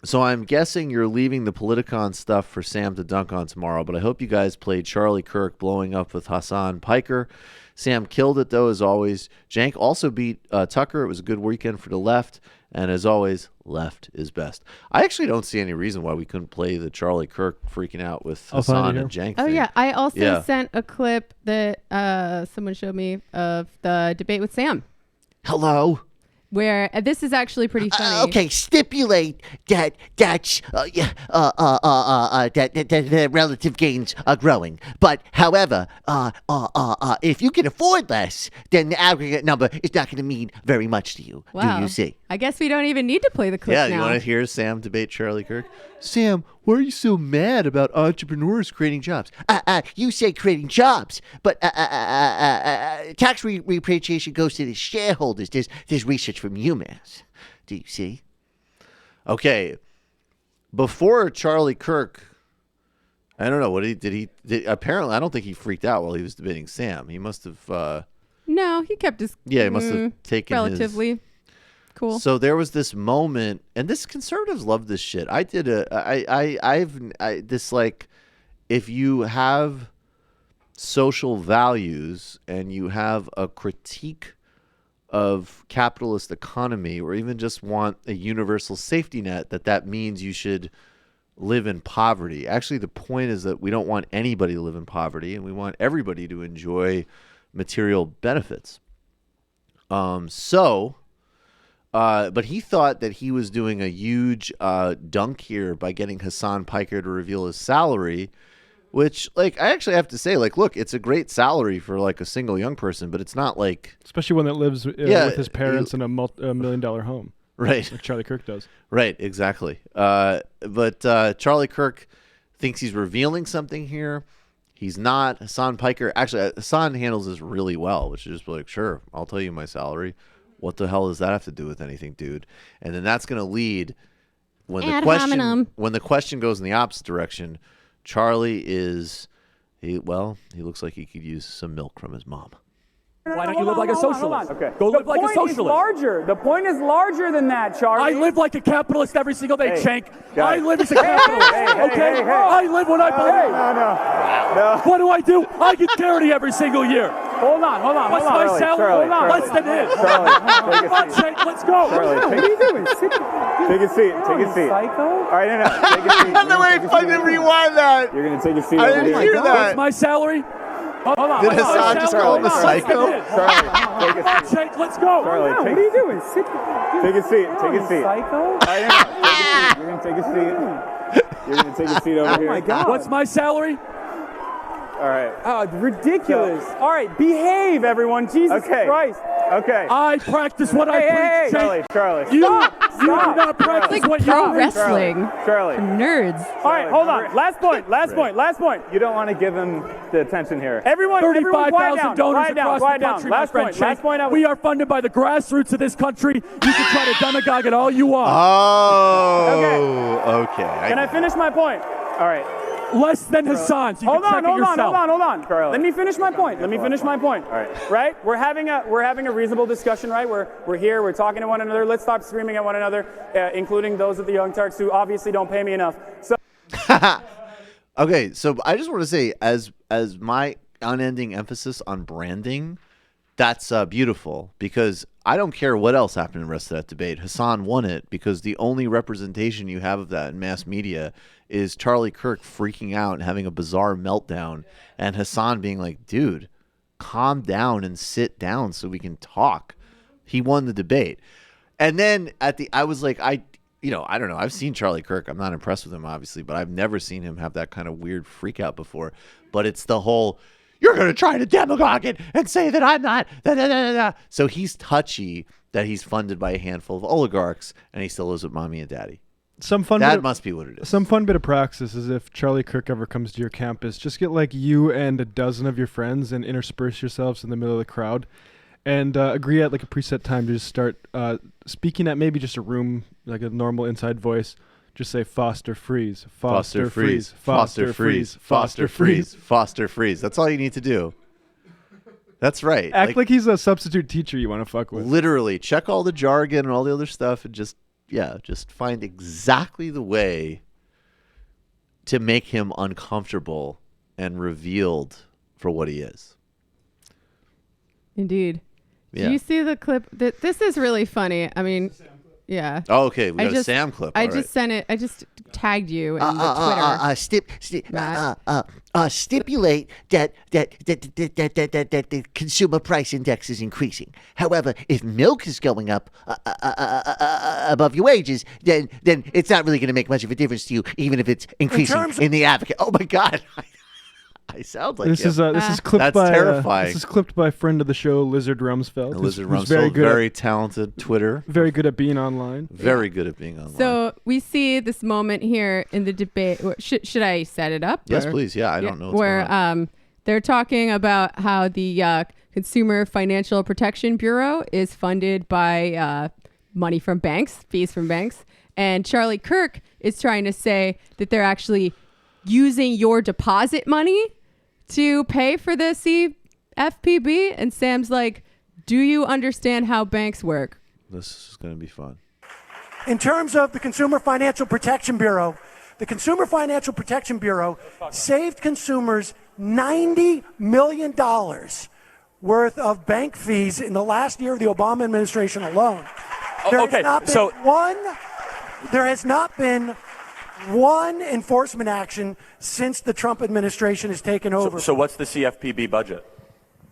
So I'm guessing you're leaving the Politicon stuff for Sam to dunk on tomorrow, but I hope you guys played Charlie Kirk blowing up with Hassan Piker. Sam killed it, though, as always. Jank also beat Tucker. It was a good weekend for the left. And as always, left is best. I actually don't see any reason why we couldn't play the Charlie Kirk freaking out with Hassan and Jank thing. Yeah. I also sent a clip that someone showed me of the debate with Sam. Hello. Where this is actually pretty funny. Okay, stipulate that that relative gains are growing. But however, if you can afford less, then the aggregate number is not going to mean very much to you. Wow. Do you see? I guess we don't even need to play the clip now. Yeah, you want to hear Sam debate Charlie Kirk? Sam, why are you so mad about entrepreneurs creating jobs? You say creating jobs, but tax repatriation goes to the shareholders. There's research from UMass. Do you see? Okay. Before Charlie Kirk, I don't know what he did. Apparently, I don't think he freaked out while he was debating Sam. He must have. No, he kept his. Yeah, he must have taken relatively. Cool. So there was this moment, and this conservatives love this shit. If you have social values and you have a critique of capitalist economy, or even just want a universal safety net, that means you should live in poverty. Actually, the point is that we don't want anybody to live in poverty, and we want everybody to enjoy material benefits. But he thought that he was doing a huge dunk here by getting Hassan Piker to reveal his salary, which, I actually have to say, look, it's a great salary for, a single young person, but it's not like... Especially one that lives with his parents in a $1 million home. Right. Like Charlie Kirk does. Right, exactly. But Charlie Kirk thinks he's revealing something here. He's not. Hassan Piker... Actually, Hassan handles this really well, which is just sure, I'll tell you my salary. What the hell does that have to do with anything, dude? And then that's going to lead when the question goes in the opposite direction. Charlie he looks like he could use some milk from his mom. Why don't you live like a socialist? Okay. Go live like a socialist. The point is larger than that, Charlie. I live like a capitalist every single day, Cenk. Guys. I live as a capitalist, okay? I live when I believe. No. What do? I get charity every single year. Hold on. What's my salary? Less than his. Come on, Cenk, let's go. Charlie, what are you doing? Take a seat. Psycho? All right, no. Take a seat. No, wait, fucking rewind that. You're going to take a seat I over didn't here. hear that. What's my salary? Hold on. Did Hassan just call him a psycho? Charlie, Handshake, let's go. Charlie, What take, are you doing? Take a seat. Take a seat. Psycho? You're gonna take a seat. You're gonna take a seat over here. Oh my God. What's my salary? All right. Oh, ridiculous. All right, behave, everyone. Jesus Christ. Okay. I practice what I preach. Charlie. You do not practice Like what pro you wrestling. Charlie. For nerds. All right, hold on. Last point. You don't want to give him the attention here. Everyone, 35,000 donors across the quiet country. down. Last point. We are funded by the grassroots of this country. You can try to demagogue it all you want. Oh, okay. Can I finish my point? All right. Less than Hassan. So you Hold can check it yourself. on. Charlie. Let me finish my point. All right. Right? We're having a reasonable discussion, right? We're here. We're talking to one another. Let's stop screaming at one another, including those of the Young Turks who obviously don't pay me enough. So. Okay, so I just want to say, as my unending emphasis on branding, that's beautiful, because I don't care what else happened in the rest of that debate. Hassan won it because the only representation you have of that in mass media is Charlie Kirk freaking out and having a bizarre meltdown, and Hassan being like, dude, calm down and sit down so we can talk. He won the debate. And then I was like, I don't know. I've seen Charlie Kirk. I'm not impressed with him, obviously, but I've never seen him have that kind of weird freak out before. But it's the whole, you're going to try to demagogue it and say that I'm not. Da, da, da, da. So he's touchy that he's funded by a handful of oligarchs and he still lives with mommy and daddy. That must be what it is. Some fun bit of praxis is if Charlie Kirk ever comes to your campus, just get like you and a dozen of your friends and intersperse yourselves in the middle of the crowd and agree at like a preset time to just start speaking at maybe just a room, like a normal inside voice. Just say Foster freeze, Foster freeze, Foster freeze, Foster freeze, Foster freeze. That's all you need to do. That's right. Act like he's a substitute teacher you want to fuck with. Literally, check all the jargon and all the other stuff and just find exactly the way to make him uncomfortable and revealed for what he is. Indeed. Yeah. Do you see the clip? This is really funny. I mean, yeah. Oh, okay. We got a Sam clip. I just sent it. I just tagged you in the Twitter. Stipulate that the consumer price index is increasing. However, if milk is going up above your wages, then it's not really going to make much of a difference to you, even if it's increasing in the advocate. Oh my God. I sound like this is clipped That's by terrifying. This is clipped by friend of the show, Lizard Rumsfeld. Lizard Rumsfeld, very talented Twitter. Very good at being online. Very good at being online. So we see this moment here in the debate. Should I set it up? Yes, please. Yeah, I don't know. Where they're talking about how the Consumer Financial Protection Bureau is funded by money from banks, fees from banks, and Charlie Kirk is trying to say that they're actually using your deposit money to pay for the CFPB, and Sam's like, do you understand how banks work? This is going to be fun. In terms of the Consumer Financial Protection Bureau, the Consumer Financial Protection Bureau saved consumers $90 million worth of bank fees in the last year of the Obama administration alone. There has not been one enforcement action since the Trump administration has taken over. So what's the CFPB budget?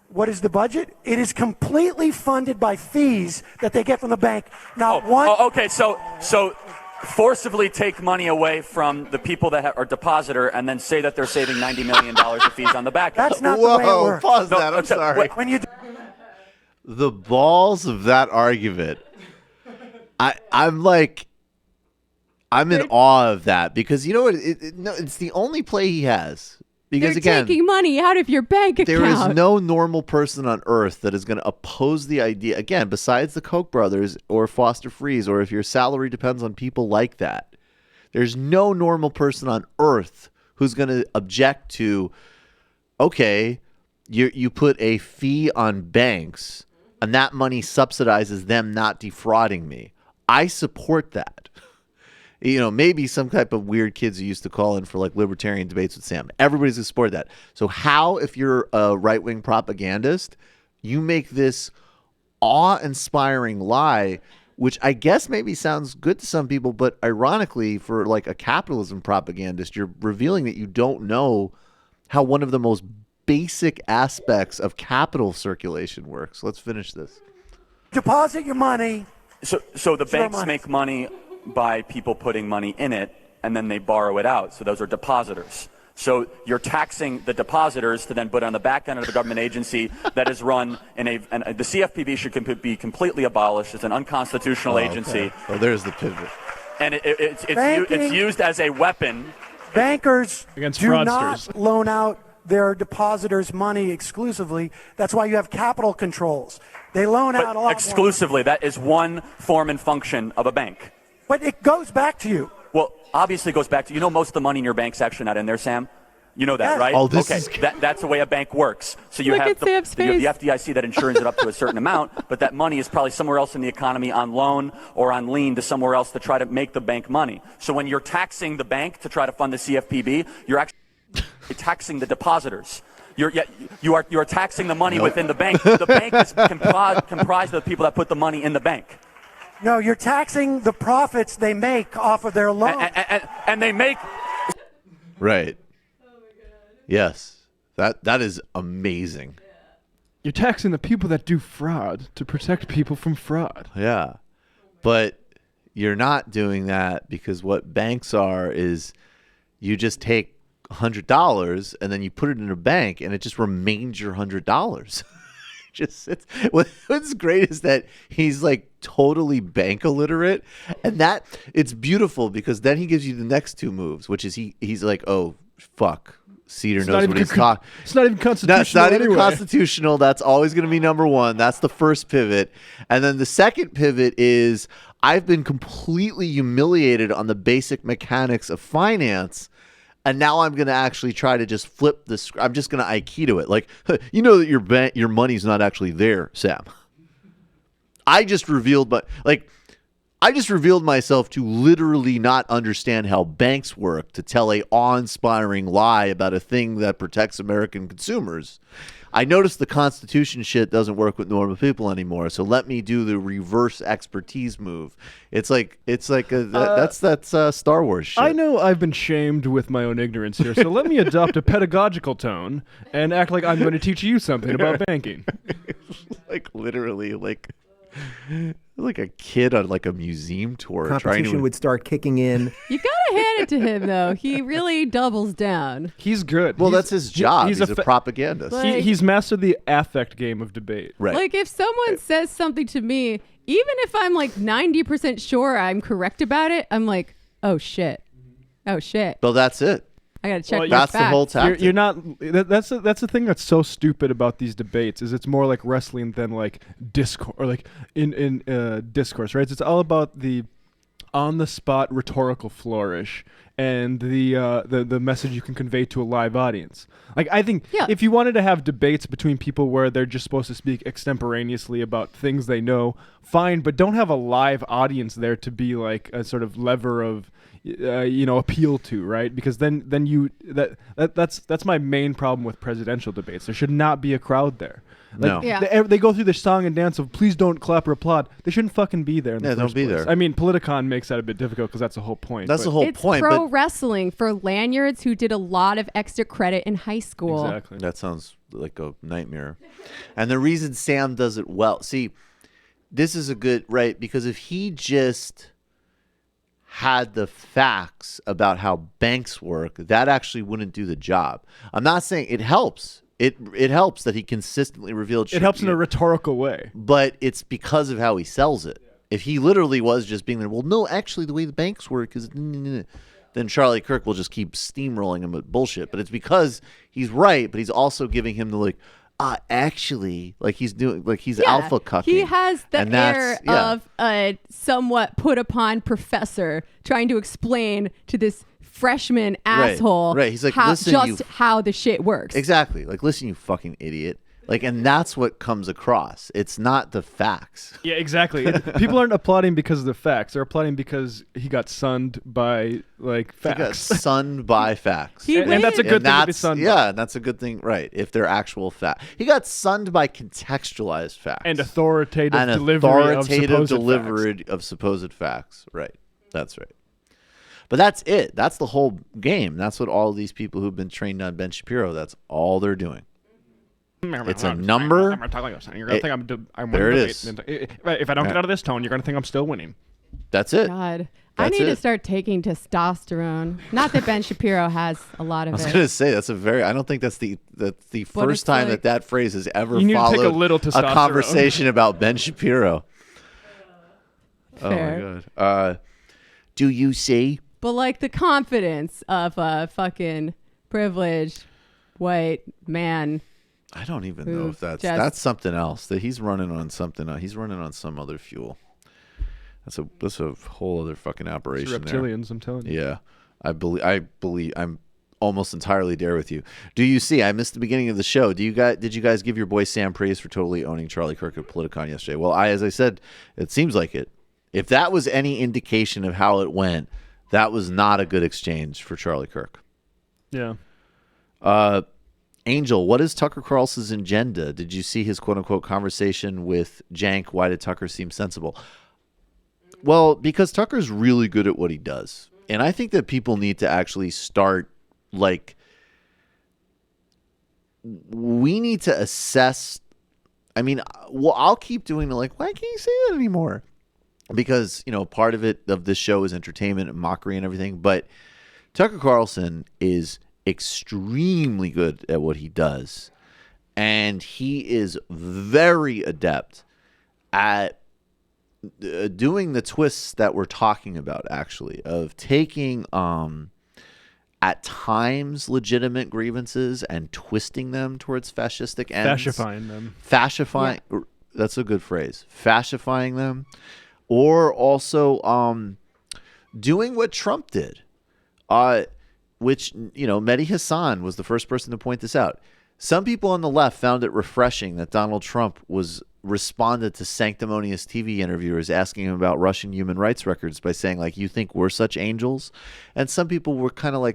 What is the budget? It is completely funded by fees that they get from the bank. Okay, so forcibly take money away from the people that are depositor and then say that they're saving $90 million of fees on the back. That's not the way it works. Pause that. I'm sorry. When you The balls of that argument. I'm in awe of that because you know what? It's the only play he has. Because they're taking money out of your bank account. There is no normal person on earth that is going to oppose the idea. Again, besides the Koch brothers or Foster Freeze, or if your salary depends on people like that, there's no normal person on earth who's going to object to, okay, you put a fee on banks and that money subsidizes them not defrauding me. I support that. You know, maybe some type of weird kids who used to call in for like libertarian debates with Sam. Everybody's going to support that. So how, if you're a right-wing propagandist, you make this awe-inspiring lie, which I guess maybe sounds good to some people, but ironically, for like a capitalism propagandist, you're revealing that you don't know how one of the most basic aspects of capital circulation works. Let's finish this. Deposit your money. So the banks make money by people putting money in it, and then they borrow it out. So those are depositors. So you're taxing the depositors to then put on the back end of the government agency that is run in the CFPB should be completely abolished. It's an unconstitutional agency. Okay. Oh, there's the pivot. And it's used as a weapon. Bankers against do fraudsters. not loan out their depositors money exclusively. That's why you have capital controls. They loan out a lot exclusively. more. That is one form and function of a bank. But it goes back to you. Well, obviously it goes back to, most of the money in your bank's actually not in there, Sam. You know that, right? Oh, that's the way a bank works. So you have the FDIC that insures it up to a certain amount, but that money is probably somewhere else in the economy on loan or on lien to somewhere else to try to make the bank money. So when you're taxing the bank to try to fund the CFPB, you're actually taxing the depositors. You are taxing the money within the bank. The bank is comprised of the people that put the money in the bank. No, you're taxing the profits they make off of their loan. And they make... Right. Yes. That is amazing. You're taxing the people that do fraud to protect people from fraud. Yeah. But you're not doing that because what banks are is you just take $100 and then you put it in a bank and it just remains your $100. What's great is that he's like totally bank illiterate, and that it's beautiful because then he gives you the next two moves, which is he's like, oh fuck, Seder knows what he's talking. It's not even constitutional. It's not even anyway. constitutional. That's always going to be number one. That's the first pivot, and then the second pivot is I've been completely humiliated on the basic mechanics of finance. And now I'm going to actually try to just flip this. I'm just going to Aikido it. Like, you know that your money's not actually there, Sam. I just revealed myself to literally not understand how banks work, to tell a awe-inspiring lie about a thing that protects American consumers. I noticed the Constitution shit doesn't work with normal people anymore, so let me do the reverse expertise move. That's Star Wars shit. I know I've been shamed with my own ignorance here, so let me adopt a pedagogical tone and act like I'm going to teach you something about banking. Like literally, like a kid on like a museum tour. Competition would start kicking in. You gotta hand it to him, though. He really doubles down. He's good. Well, that's his job. He's a propagandist. He's mastered the affect game of debate. Right. Like, if someone says something to me, even if I'm like 90% sure I'm correct about it, I'm like, oh shit. Well, that's it. I gotta check. That's the whole tactic. You're not. That's the thing that's so stupid about these debates is it's more like wrestling than like discourse or like in discourse, right? It's all about the on the spot rhetorical flourish and the message you can convey to a live audience. Like I think if you wanted to have debates between people where they're just supposed to speak extemporaneously about things they know, fine, but don't have a live audience there to be like a sort of lever of appeal to, right? Because then that's my main problem with presidential debates. There should not be a crowd there. Like, they go through the song and dance of please don't clap or applaud. They shouldn't fucking be there. Don't be there. I mean, Politicon makes that a bit difficult because that's the whole point. That's the whole point. It's pro wrestling for lanyards who did a lot of extra credit in high school. Exactly. That sounds like a nightmare. And the reason Sam does it well, see, this is a good right because if he just had the facts about how banks work, that actually wouldn't do the job. I'm not saying it helps. It helps that he consistently revealed shit. It helps in a rhetorical way. But it's because of how he sells it. If he literally was just being there, well, no, actually the way the banks work is, then Charlie Kirk will just keep steamrolling him with bullshit. But it's because he's right, but he's also giving him the like, actually, like he's doing, like he's alpha cucking. He has the air of a somewhat put upon professor trying to explain to this freshman asshole right. He's like, how, listen, how the shit works. Exactly. Like, listen, you fucking idiot. Like, and that's what comes across. It's not the facts. Yeah, exactly. People aren't applauding because of the facts. They're applauding because he got sunned by like facts. He got sunned by facts. And that's a good thing to be sunned by. Yeah, and that's a good thing, right? If they're actual facts. He got sunned by contextualized facts. And authoritative delivery of supposed facts. Right. That's right. But that's it. That's the whole game. That's what all these people who've been trained on Ben Shapiro, that's all they're doing. It's a number. I'm talking like this. You're gonna think I'm there winning it is. If I don't get out of this tone, you're gonna think I'm still winning. That's it. God. That's I need to it. start taking testosterone. Not that Ben Shapiro has a lot of I was it. going to say I don't think that's the first time that phrase has ever You need to followed take a little a testosterone. conversation about Ben Shapiro. Fair. Oh my God. Do you see? But like the confidence of a fucking privileged white man. I don't even who know if that's just- something else. That he's running on something. He's running on some other fuel. That's a whole other fucking operation. It's reptilians, I'm telling you. Yeah, I believe I'm almost entirely there with you. Do you see? I missed the beginning of the show. Did you guys give your boy Sam praise for totally owning Charlie Kirk at Politicon yesterday? Well, as I said, it seems like it. If that was any indication of how it went, that was not a good exchange for Charlie Kirk. Yeah. Angel, what is Tucker Carlson's agenda? Did you see his quote-unquote conversation with Jank? Why did Tucker seem sensible? Well, because Tucker's really good at what he does. And I think that people need to actually start, we need to assess. I mean, well, I'll keep doing why can't you say that anymore? Because, part of this show is entertainment and mockery and everything. But Tucker Carlson is extremely good at what he does. And he is very adept at doing the twists that we're talking about, actually, of taking at times legitimate grievances and twisting them towards fascistic ends. Fascifying them. That's a good phrase. Fascifying them. Or also doing what Trump did, which, Mehdi Hassan was the first person to point this out. Some people on the left found it refreshing that Donald Trump responded to sanctimonious TV interviewers asking him about Russian human rights records by saying, you think we're such angels? And some people were kind of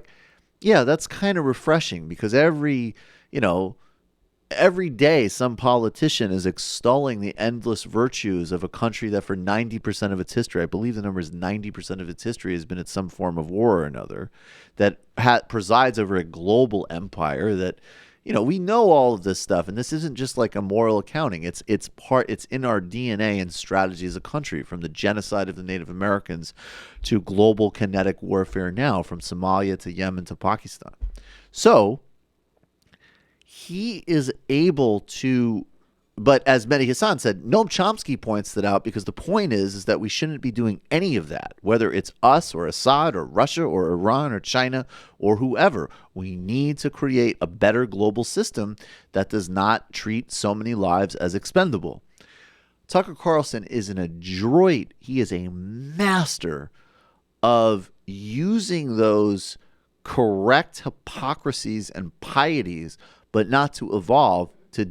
yeah, that's kind of refreshing, because every day some politician is extolling the endless virtues of a country that for 90% of its history, I believe the number is 90% of its history, has been in some form of war or another, that presides over a global empire that, we know all of this stuff, and this isn't just a moral accounting. It's in our DNA and strategy as a country, from the genocide of the Native Americans to global kinetic warfare now, from Somalia to Yemen to Pakistan. So he is able to, but as Mehdi Hassan said, Noam Chomsky points that out, because the point is that we shouldn't be doing any of that, whether it's us or Assad or Russia or Iran or China or whoever. We need to create a better global system that does not treat so many lives as expendable. Tucker Carlson is he is a master of using those correct hypocrisies and pieties, but not to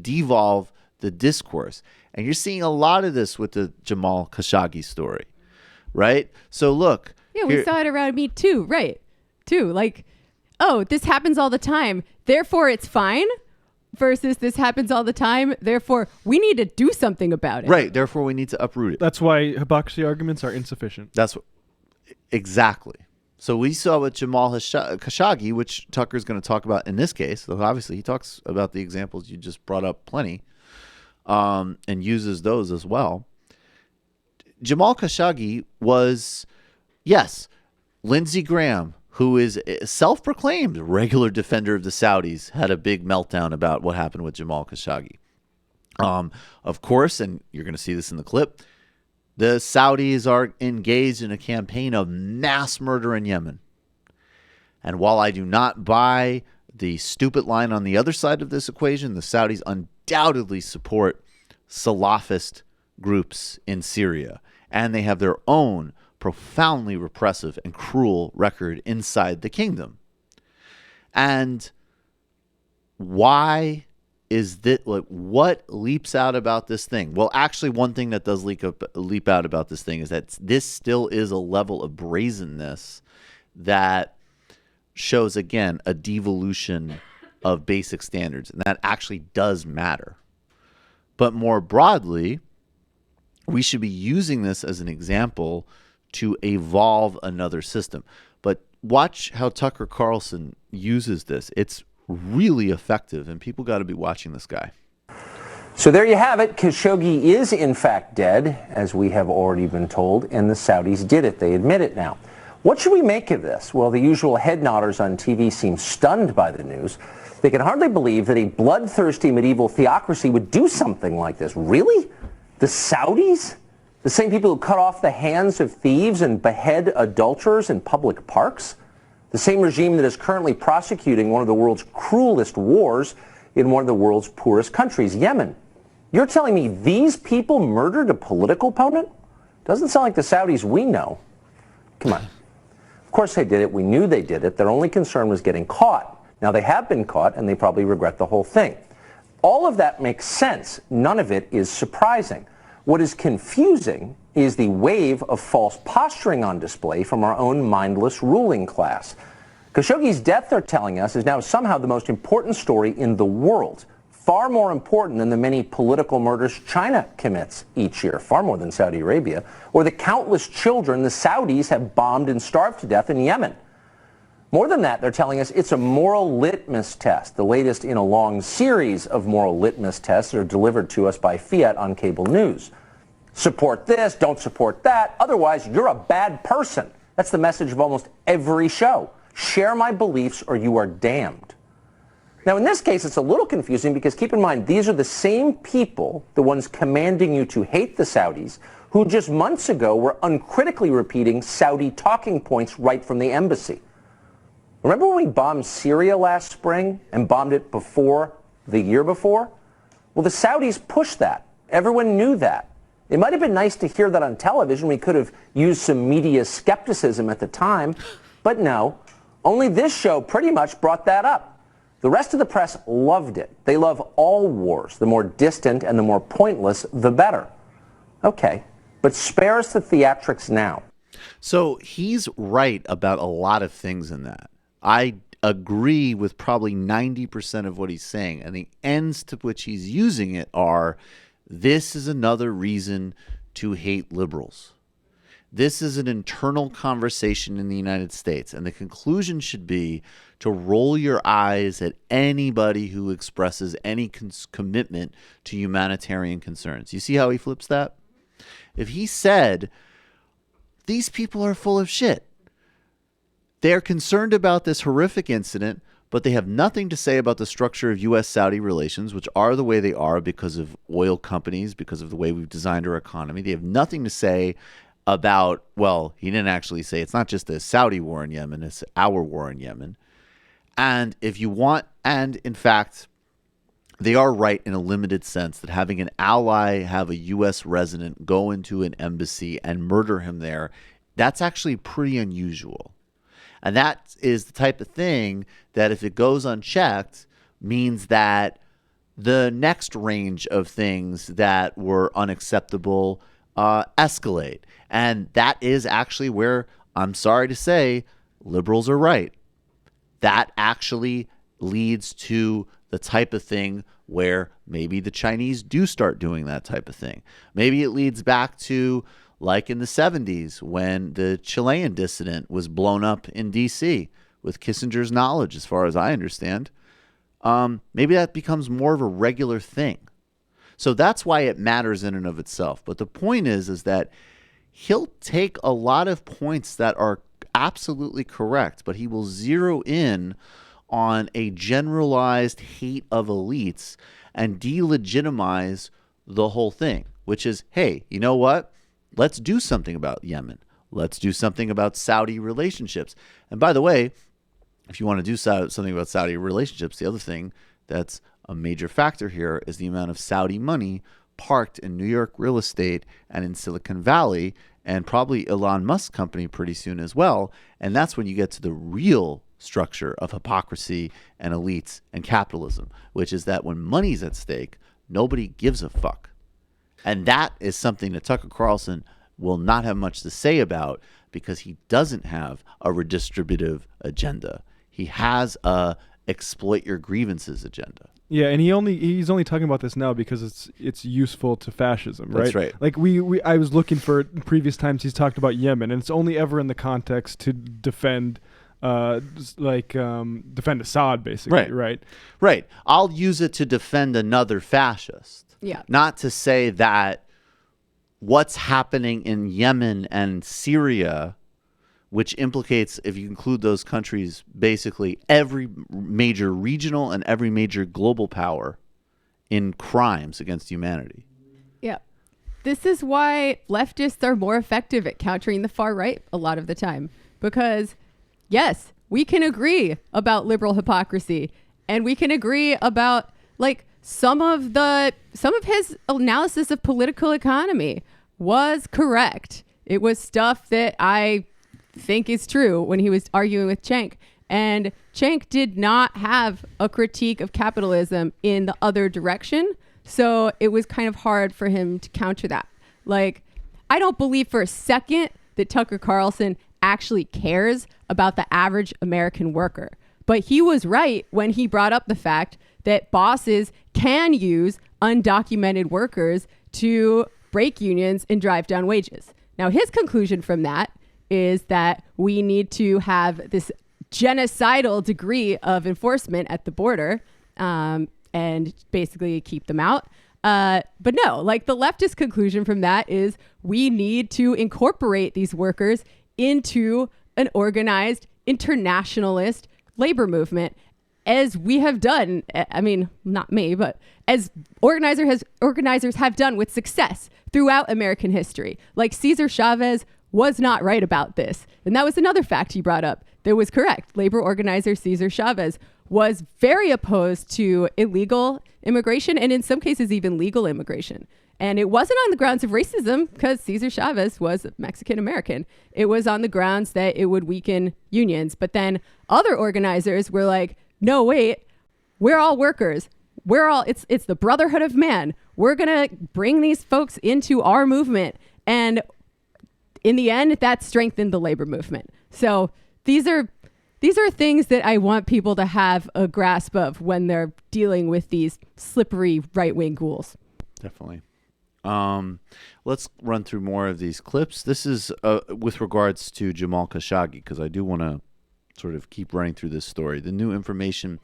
devolve the discourse. And you're seeing a lot of this with the Jamal Khashoggi story, right? So look. Yeah, we saw it around Me Too, right? Too. This happens all the time, therefore it's fine, versus this happens all the time, therefore we need to do something about it. Right, therefore we need to uproot it. That's why hypocrisy arguments are insufficient. Exactly. So we saw with Jamal Khashoggi, which Tucker's going to talk about in this case, though obviously he talks about the examples you just brought up plenty, and uses those as well. Jamal Khashoggi was, yes, Lindsey Graham, who is a self-proclaimed regular defender of the Saudis, had a big meltdown about what happened with Jamal Khashoggi. Of course, and you're going to see this in the clip, the Saudis are engaged in a campaign of mass murder in Yemen. And while I do not buy the stupid line on the other side of this equation, the Saudis undoubtedly support Salafist groups in Syria. And they have their own profoundly repressive and cruel record inside the kingdom. And why is that? What leaps out about this thing? Well, actually, one thing that does leap out about this thing is that this still is a level of brazenness that shows, again, a devolution of basic standards. And that actually does matter. But more broadly, we should be using this as an example to evolve another system. But watch how Tucker Carlson uses this. It's really effective, and people got to be watching this guy. So there you have it. Khashoggi is in fact dead, as we have already been told, and the Saudis did it. They admit it now. What should we make of this? Well, the usual head nodders on TV seem stunned by the news. They can hardly believe that a bloodthirsty medieval theocracy would do something like this. Really? The Saudis? The same people who cut off the hands of thieves and behead adulterers in public parks? The same regime that is currently prosecuting one of the world's cruelest wars in one of the world's poorest countries, Yemen. You're telling me these people murdered a political opponent? Doesn't sound like the Saudis we know. Come on. Of course they did it. We knew they did it. Their only concern was getting caught. Now they have been caught, and they probably regret the whole thing. All of that makes sense. None of it is surprising. What is confusing is the wave of false posturing on display from our own mindless ruling class. Khashoggi's death, they're telling us, is now somehow the most important story in the world. Far more important than the many political murders China commits each year, far more than Saudi Arabia, or the countless children the Saudis have bombed and starved to death in Yemen. More than that, they're telling us it's a moral litmus test, the latest in a long series of moral litmus tests that are delivered to us by Fiat on cable news. Support this, don't support that, otherwise you're a bad person. That's the message of almost every show. Share my beliefs or you are damned. Now, in this case, it's a little confusing because keep in mind, these are the same people, the ones commanding you to hate the Saudis, who just months ago were uncritically repeating Saudi talking points right from the embassy. Remember when we bombed Syria last spring and bombed it the year before? Well, the Saudis pushed that. Everyone knew that. It might have been nice to hear that on television. We could have used some media skepticism at the time, but no. Only this show pretty much brought that up. The rest of the press loved it. They love all wars. The more distant and the more pointless, the better. Okay, but spare us the theatrics now. So he's right about a lot of things in that. I agree with probably 90% of what he's saying. And the ends to which he's using it are, this is another reason to hate liberals. This is an internal conversation in the United States, and the conclusion should be to roll your eyes at anybody who expresses any commitment to humanitarian concerns. You see how he flips that? If he said, these people are full of shit, they're concerned about this horrific incident, but they have nothing to say about the structure of U.S.-Saudi relations, which are the way they are because of oil companies, because of the way we've designed our economy. They have nothing to say about, well, he didn't actually say it's not just the Saudi war in Yemen, it's our war in Yemen. And if you want, and in fact, they are right in a limited sense that having an ally have a U.S. resident go into an embassy and murder him there, that's actually pretty unusual. And that is the type of thing that if it goes unchecked means that the next range of things that were unacceptable escalate. And that is actually where, I'm sorry to say, liberals are right. That actually leads to the type of thing where maybe the Chinese do start doing that type of thing. Maybe it leads back to like in the 70s when the Chilean dissident was blown up in D.C. with Kissinger's knowledge, as far as I understand. Maybe that becomes more of a regular thing. So that's why it matters in and of itself. But the point is that he'll take a lot of points that are absolutely correct, but he will zero in on a generalized hate of elites and delegitimize the whole thing, which is, hey, you know what? Let's do something about Yemen. Let's do something about Saudi relationships. And by the way, if you want to do something about Saudi relationships, the other thing that's a major factor here is the amount of Saudi money parked in New York real estate and in Silicon Valley, and probably Elon Musk's company pretty soon as well. And that's when you get to the real structure of hypocrisy and elites and capitalism, which is that when money's at stake, nobody gives a fuck. And that is something that Tucker Carlson will not have much to say about because he doesn't have a redistributive agenda. He has a exploit your grievances agenda. Yeah, and he's only talking about this now because it's useful to fascism, right? That's right. Like I was looking for previous times he's talked about Yemen, and it's only ever in the context to defend defend Assad, basically, right? Right. I'll use it to defend another fascist. Yeah. Not to say that what's happening in Yemen and Syria, which implicates, if you include those countries, basically every major regional and every major global power in crimes against humanity. Yeah. This is why leftists are more effective at countering the far right a lot of the time. Because, yes, we can agree about liberal hypocrisy, and we can agree about like some of his analysis of political economy was correct. It was stuff that I think is true when he was arguing with Cenk. And Cenk did not have a critique of capitalism in the other direction. So it was kind of hard for him to counter that. Like, I don't believe for a second that Tucker Carlson actually cares about the average American worker. But he was right when he brought up the fact that bosses can use undocumented workers to break unions and drive down wages. Now, his conclusion from that is that we need to have this genocidal degree of enforcement at the border and basically keep them out. But no, like the leftist conclusion from that is we need to incorporate these workers into an organized internationalist labor movement, as we have done. I mean, not me, but as organizers have done with success throughout American history. Like Cesar Chavez was not right about this. And that was another fact he brought up that was correct. Labor organizer Cesar Chavez was very opposed to illegal immigration and in some cases even legal immigration. And it wasn't on the grounds of racism because Cesar Chavez was Mexican American. It was on the grounds that it would weaken unions. But then other organizers were like, no, wait, we're all workers. It's the brotherhood of man. We're going to bring these folks into our movement. And in the end, that strengthened the labor movement. So these are things that I want people to have a grasp of when they're dealing with these slippery right-wing ghouls. Definitely. Let's run through more of these clips. This is with regards to Jamal Khashoggi, because I do want to sort of keep running through this story. The new information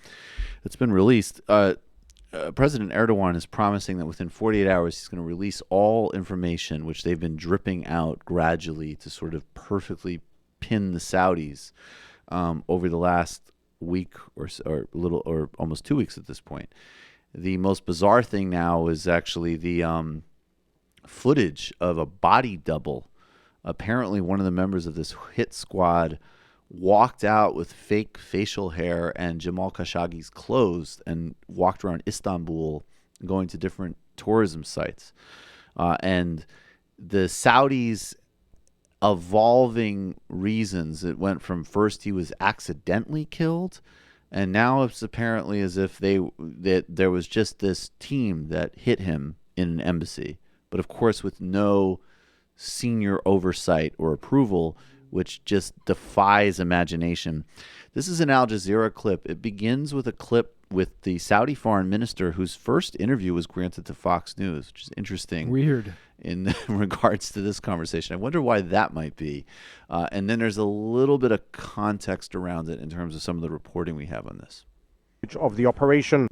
that's been released, President Erdogan is promising that within 48 hours he's going to release all information, which they've been dripping out gradually to sort of perfectly pin the Saudis over the last week or almost 2 weeks at this point. The most bizarre thing now is actually the footage of a body double. Apparently one of the members of this hit squad walked out with fake facial hair and Jamal Khashoggi's clothes and walked around Istanbul going to different tourism sites. And the Saudis' evolving reasons, it went from first he was accidentally killed, and now it's apparently as if that there was just this team that hit him in an embassy, but of course with no senior oversight or approval, which just defies imagination. This is an Al Jazeera clip. It begins with a clip with the Saudi foreign minister whose first interview was granted to Fox News, which is interesting. Weird. In regards to this conversation. I wonder why that might be. And then there's a little bit of context around it in terms of some of the reporting we have on this. Of the operation.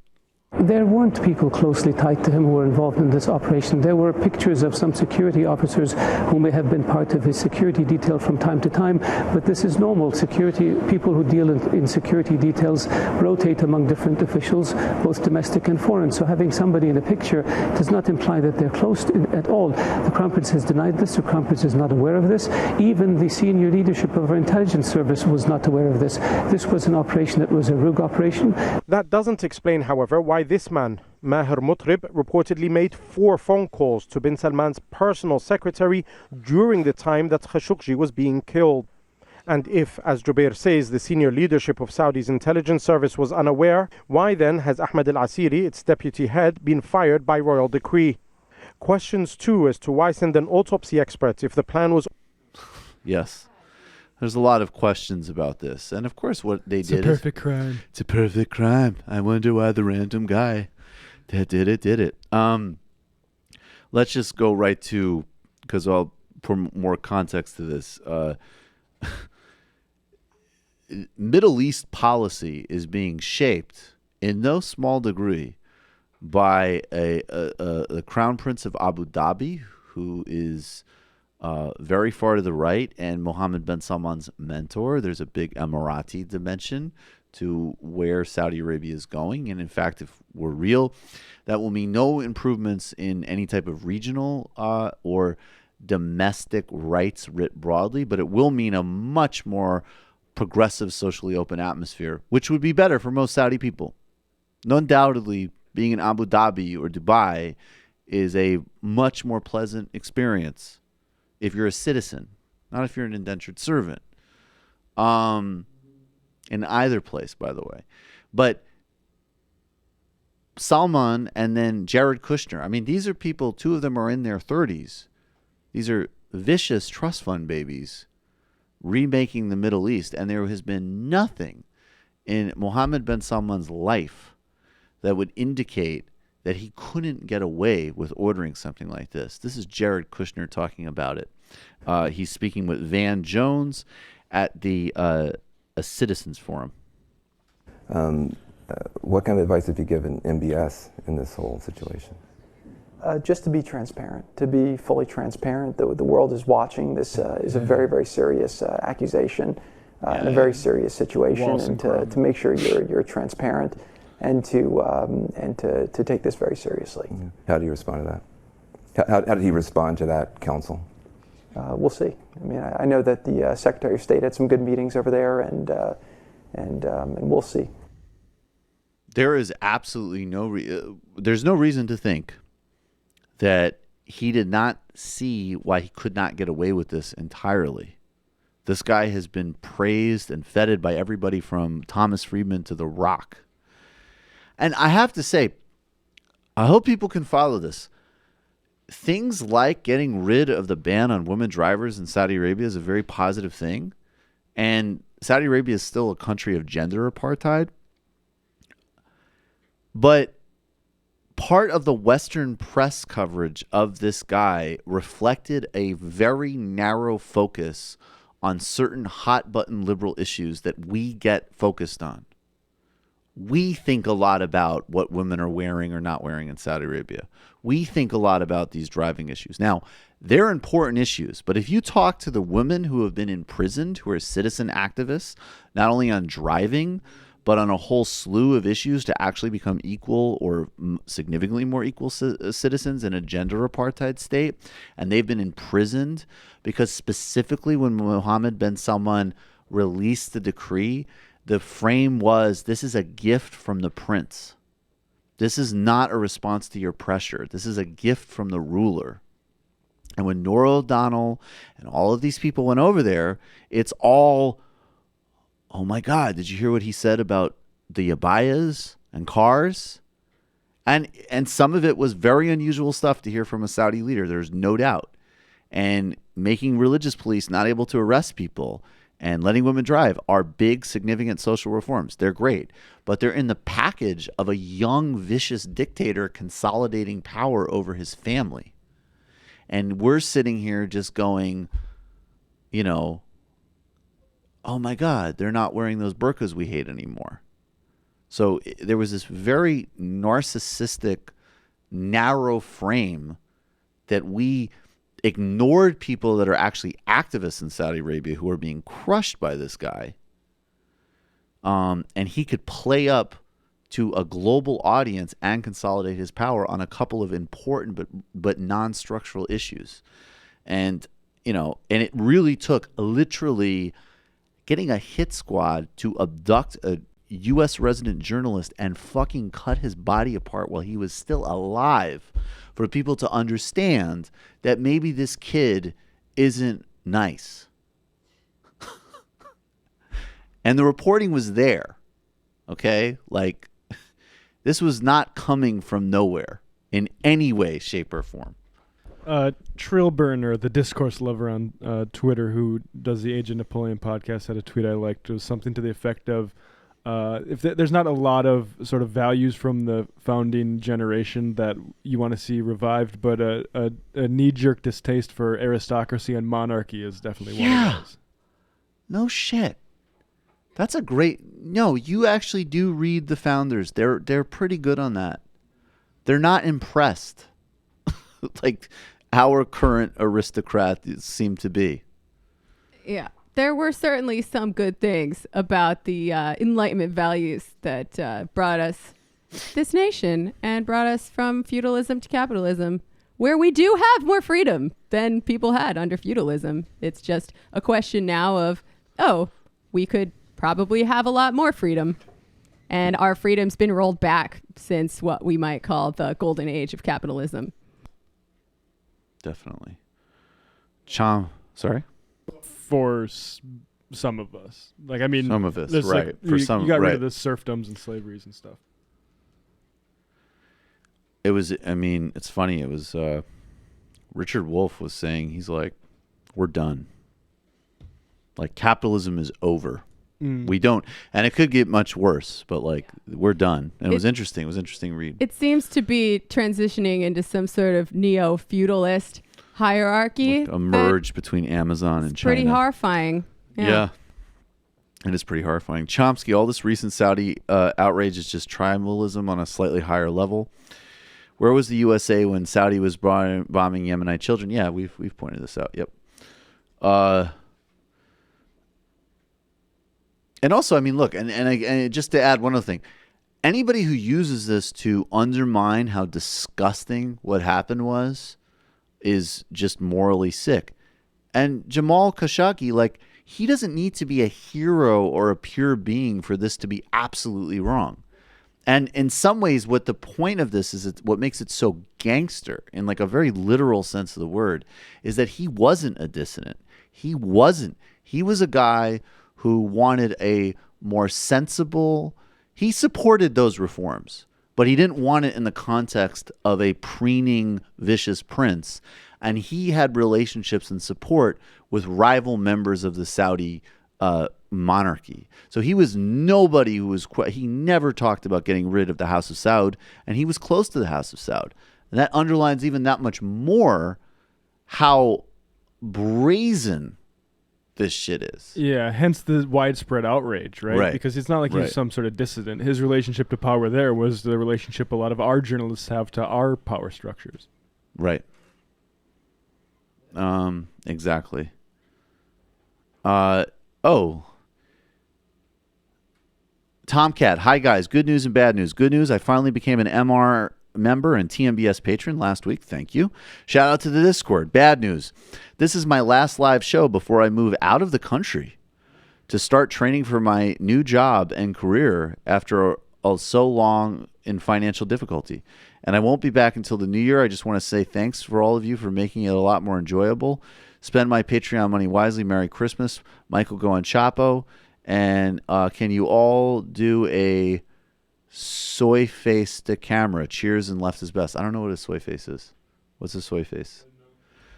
There weren't people closely tied to him who were involved in this operation. There were pictures of some security officers who may have been part of his security detail from time to time, but this is normal. Security people who deal in security details rotate among different officials, both domestic and foreign. So having somebody in a picture does not imply that they're close at all. The Crown Prince has denied this. The Crown Prince is not aware of this. Even the senior leadership of our intelligence service was not aware of this. This was an operation that was a rogue operation. That doesn't explain, however, why this man, Maher Mutrib, reportedly made 4 phone calls to bin Salman's personal secretary during the time that Khashoggi was being killed. And if, as Jubair says, the senior leadership of Saudi's intelligence service was unaware, why then has Ahmed al-Asiri, its deputy head, been fired by royal decree? Questions too as to why send an autopsy expert if the plan was... Yes. There's a lot of questions about this. And of course what they did is... It's a perfect crime. It's a perfect crime. I wonder why the random guy that did it. Let's just go right to, because I'll put more context to this. Middle East policy is being shaped in no small degree by the Crown Prince of Abu Dhabi, who is very far to the right, and Mohammed bin Salman's mentor. There's a big Emirati dimension to where Saudi Arabia is going. And in fact, if we're real, that will mean no improvements in any type of regional or domestic rights writ broadly, but it will mean a much more progressive, socially open atmosphere, which would be better for most Saudi people. Undoubtedly, being in Abu Dhabi or Dubai is a much more pleasant experience if you're a citizen, not if you're an indentured servant. In either place, by the way. But Salman and then Jared Kushner, I mean, these are people, two of them are in their 30s. These are vicious trust fund babies remaking the Middle East. And there has been nothing in Mohammed bin Salman's life that would indicate that he couldn't get away with ordering something like this. This is Jared Kushner talking about it. He's speaking with Van Jones at the a Citizens Forum. What kind of advice have you given MBS in this whole situation? Just to be transparent, to be fully transparent. The world is watching. This is a very, very serious accusation and a very serious situation, and to make sure you're transparent and to take this very seriously. How do you respond to that? How did he respond to that counsel? We'll see. I mean, I know that the Secretary of State had some good meetings over there, and we'll see. There is absolutely there's no reason to think that he did not see why he could not get away with this entirely. This guy has been praised and feted by everybody from Thomas Friedman to The Rock. And I have to say, I hope people can follow this. Things like getting rid of the ban on women drivers in Saudi Arabia is a very positive thing. And Saudi Arabia is still a country of gender apartheid. But part of the Western press coverage of this guy reflected a very narrow focus on certain hot button liberal issues that we get focused on. We think a lot about what women are wearing or not wearing in Saudi Arabia. We think a lot about these driving issues. Now, they're important issues, but if you talk to the women who have been imprisoned, who are citizen activists, not only on driving, but on a whole slew of issues to actually become equal or significantly more equal citizens in a gender apartheid state, and they've been imprisoned because specifically when Mohammed bin Salman released the decree, the frame was, this is a gift from the prince. This is not a response to your pressure. This is a gift from the ruler. And when Norah O'Donnell and all of these people went over there, it's all, oh my God, did you hear what he said about the abayas and cars? And some of it was very unusual stuff to hear from a Saudi leader, there's no doubt. And making religious police not able to arrest people and letting women drive are big, significant social reforms. They're great. But they're in the package of a young, vicious dictator consolidating power over his family. And we're sitting here just going, you know, oh my God, they're not wearing those burqas we hate anymore. So there was this very narcissistic, narrow frame that we ignored people that are actually activists in Saudi Arabia who are being crushed by this guy. And he could play up to a global audience and consolidate his power on a couple of important but non-structural issues. And, you know, and it really took literally getting a hit squad to abduct a U.S. resident journalist and fucking cut his body apart while he was still alive for people to understand that maybe this kid isn't nice. And the reporting was there, okay? Like, this was not coming from nowhere in any way, shape, or form. Trillburner, the discourse lover on Twitter who does the Age of Napoleon podcast, had a tweet I liked. It was something to the effect of, if there's not a lot of sort of values from the founding generation that you want to see revived, but a knee-jerk distaste for aristocracy and monarchy is definitely one of those. No shit. That's a great... No, you actually do read the founders. They're pretty good on that. They're not impressed like our current aristocrats seem to be. Yeah. There were certainly some good things about the Enlightenment values that brought us this nation and brought us from feudalism to capitalism, where we do have more freedom than people had under feudalism. It's just a question now of, we could probably have a lot more freedom. And our freedom's been rolled back since what we might call the golden age of capitalism. Definitely. Sorry? For some of us. Like, I mean, some of us, right. Like, for some, you got right. rid of the serfdoms and slaveries and stuff. It was, I mean, it's funny. It was, Richard Wolff was saying, he's like, we're done. Like, capitalism is over. We don't, and it could get much worse, but like, we're done. And it was interesting. It was an interesting read. It seems to be transitioning into some sort of neo-feudalist hierarchy. Like a merge between Amazon and China. Pretty horrifying. Yeah. It is pretty horrifying. Chomsky, all this recent Saudi outrage is just tribalism on a slightly higher level. Where was the USA when Saudi was bombing Yemenite children? Yeah, we've pointed this out. Yep. And also, I mean, look, and just to add one other thing, anybody who uses this to undermine how disgusting what happened was is just morally sick. And Jamal Khashoggi, like, he doesn't need to be a hero or a pure being for this to be absolutely wrong. And in some ways, what the point of this is, what makes it so gangster, in like a very literal sense of the word, is that he wasn't a dissident. He wasn't. He was a guy who wanted a more sensible, he supported those reforms, but he didn't want it in the context of a preening, vicious prince. And he had relationships and support with rival members of the Saudi monarchy. So he was nobody who was, he never talked about getting rid of the House of Saud, and he was close to the House of Saud. And that underlines even that much more how brazen this shit is. Yeah, hence the widespread outrage, right? Because it's not like he's some sort of dissident. His relationship to power there was the relationship a lot of our journalists have to our power structures. Right. Exactly. Tomcat, hi guys, good news and bad news. Good news, I finally became an MR member and TMBS patron last week. Thank you. Shout out to the Discord. Bad news, this is my last live show before I move out of the country to start training for my new job and career after so long in financial difficulty. And I won't be back until the new year. I just want to say thanks for all of you for making it a lot more enjoyable. Spend my Patreon money wisely. Merry Christmas. Michael Go on Chapo. And can you all do a soy face to camera? Cheers and left is best. I don't know what a soy face is. What's a soy face?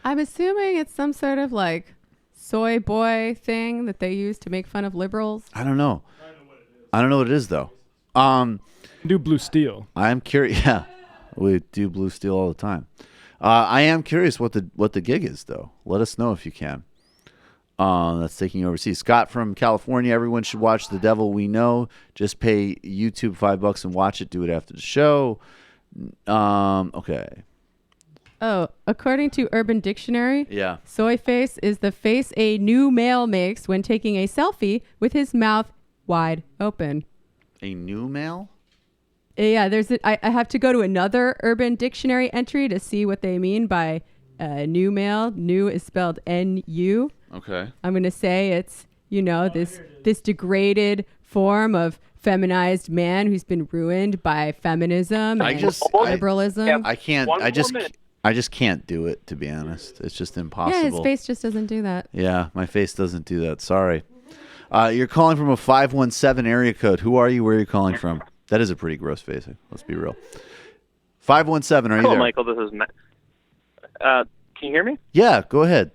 I'm assuming it's some sort of like soy boy thing that they use to make fun of liberals. I don't know. I don't know what it is though. Do Blue Steel. I'm curious. Yeah, we do Blue Steel all the time. I am curious what the gig is though. Let us know if you can. That's taking you overseas. Scott from California. Everyone should watch The Devil We Know. Just pay YouTube $5 and watch it. Do it after the show. Okay. Oh, according to Urban Dictionary, yeah, soy face is the face a new male makes when taking a selfie with his mouth wide open. A new male? Yeah, I have to go to another Urban Dictionary entry to see what they mean by new male. New is spelled N-U. Okay. I'm going to say it's, this degraded form of feminized man who's been ruined by feminism and liberalism. I just can't do it, to be honest. It's just impossible. Yeah, his face just doesn't do that. Yeah, my face doesn't do that. Sorry. You're calling from a 517 area code. Who are you? Where are you calling from? That is a pretty gross face. Let's be real. 517, are you there? Hello, Michael. This is Matt. Can you hear me? Yeah, go ahead.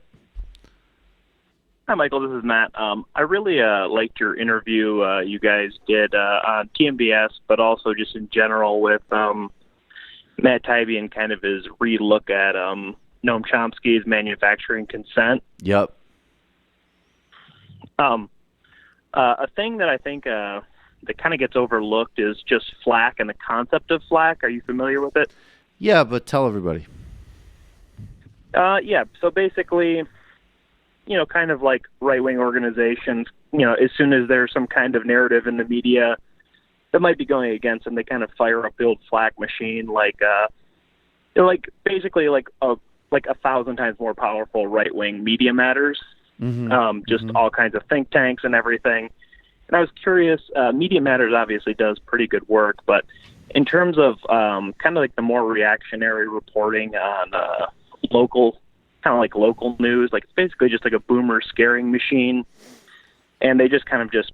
Hi, Michael. This is Matt. I really liked your interview you guys did on TMBS, but also just in general with Matt Taibbi and kind of his relook at Noam Chomsky's manufacturing consent. Yep. A thing that I think that kind of gets overlooked is just FLAC and the concept of FLAC. Are you familiar with it? Yeah, but tell everybody. Yeah, so basically, kind of like right-wing organizations, as soon as there's some kind of narrative in the media that might be going against them, they kind of fire up the old FLAC machine, basically like a 1,000 times more powerful right-wing Media Matters, all kinds of think tanks and everything. And I was curious, Media Matters obviously does pretty good work, but in terms of kind of like the more reactionary reporting on local news, like it's basically just like a boomer scaring machine, and they just kind of just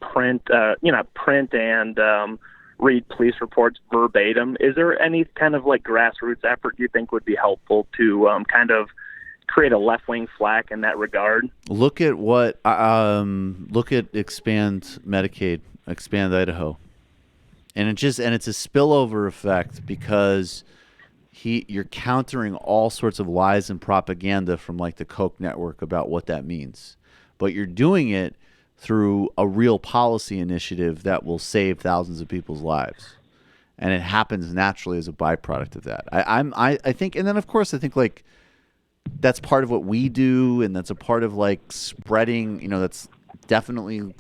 print and read police reports verbatim. Is there any kind of like grassroots effort you think would be helpful to kind of create a left-wing FLAC in that regard? Look at Expand Medicaid, Expand Idaho, and it's a spillover effect because you're countering all sorts of lies and propaganda from like the Koch network about what that means, but you're doing it through a real policy initiative that will save thousands of people's lives, and it happens naturally as a byproduct of that. I think, and then of course I think like that's part of what we do, and that's a part of like spreading. That's definitely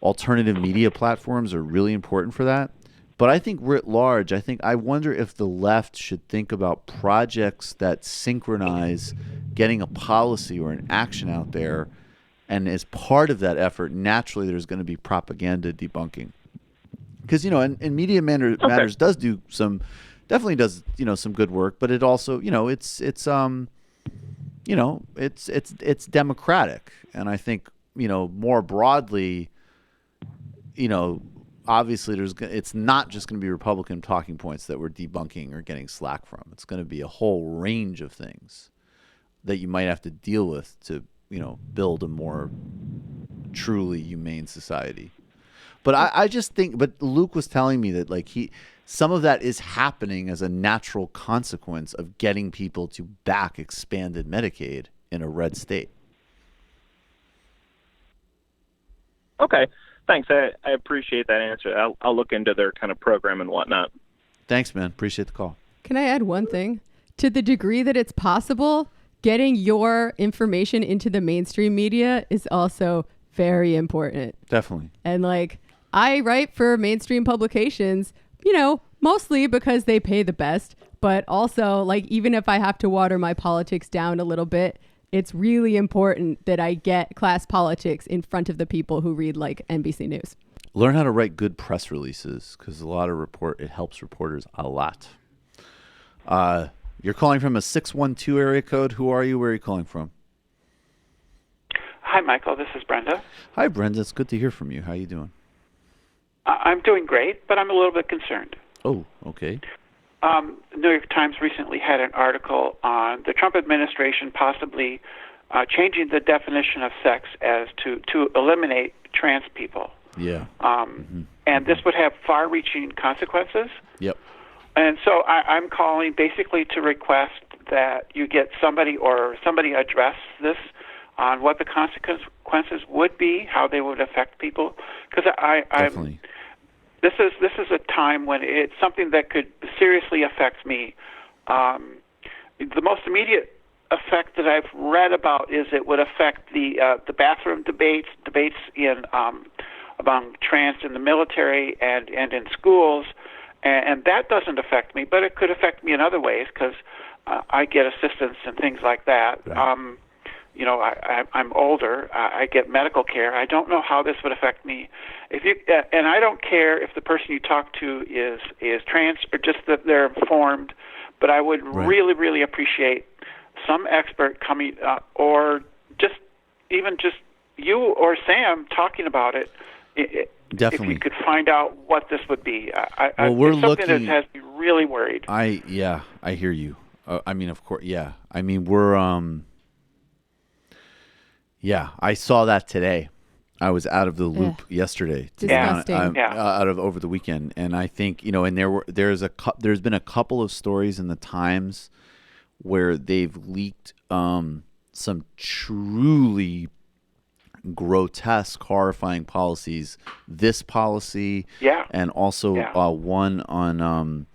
alternative media platforms are really important for that. But I think writ large, I wonder if the left should think about projects that synchronize getting a policy or an action out there, and as part of that effort, naturally there's going to be propaganda debunking. Because and Media Matters does do some good work, but it also it's democratic, and I think more broadly, obviously it's not just going to be Republican talking points that we're debunking or getting slack from. It's going to be a whole range of things that you might have to deal with to build a more truly humane society. But I just think, but Luke was telling me that like some of that is happening as a natural consequence of getting people to back expanded Medicaid in a red state. Okay. Thanks. I appreciate that answer. I'll look into their kind of program and whatnot. Thanks, man. Appreciate the call. Can I add one thing? To the degree that it's possible, getting your information into the mainstream media is also very important. Definitely. And like, I write for mainstream publications, mostly because they pay the best, but also like, even if I have to water my politics down a little bit, it's really important that I get class politics in front of the people who read like NBC News. Learn how to write good press releases, because it helps reporters a lot. You're calling from a 612 area code. Who are you? Where are you calling from? Hi, Michael. This is Brenda. Hi, Brenda. It's good to hear from you. How are you doing? I'm doing great, but I'm a little bit concerned. Oh, okay. The New York Times recently had an article on the Trump administration possibly changing the definition of sex as to eliminate trans people. Yeah. And this would have far-reaching consequences. Yep. And so I'm calling basically to request that you get somebody address this on what the consequences would be, how they would affect people. Because Definitely. This is a time when it's something that could seriously affect me. The most immediate effect that I've read about is it would affect the bathroom debates in among trans in the military and in schools, and that doesn't affect me, but it could affect me in other ways because I get assistance and things like that. Right. I'm older. I get medical care. I don't know how this would affect me. And I don't care if the person you talk to is trans or just that they're informed, but I would really, really appreciate some expert coming or just you or Sam talking about it. Definitely. If you could find out what this would be. We're it's something that has me really worried. I hear you. Of course, yeah. We're I saw that today. I was out of the loop yesterday. Disgusting. Out of over the weekend, and I think and there's been a couple of stories in the Times where they've leaked some truly grotesque, horrifying policies. This policy, and also one on,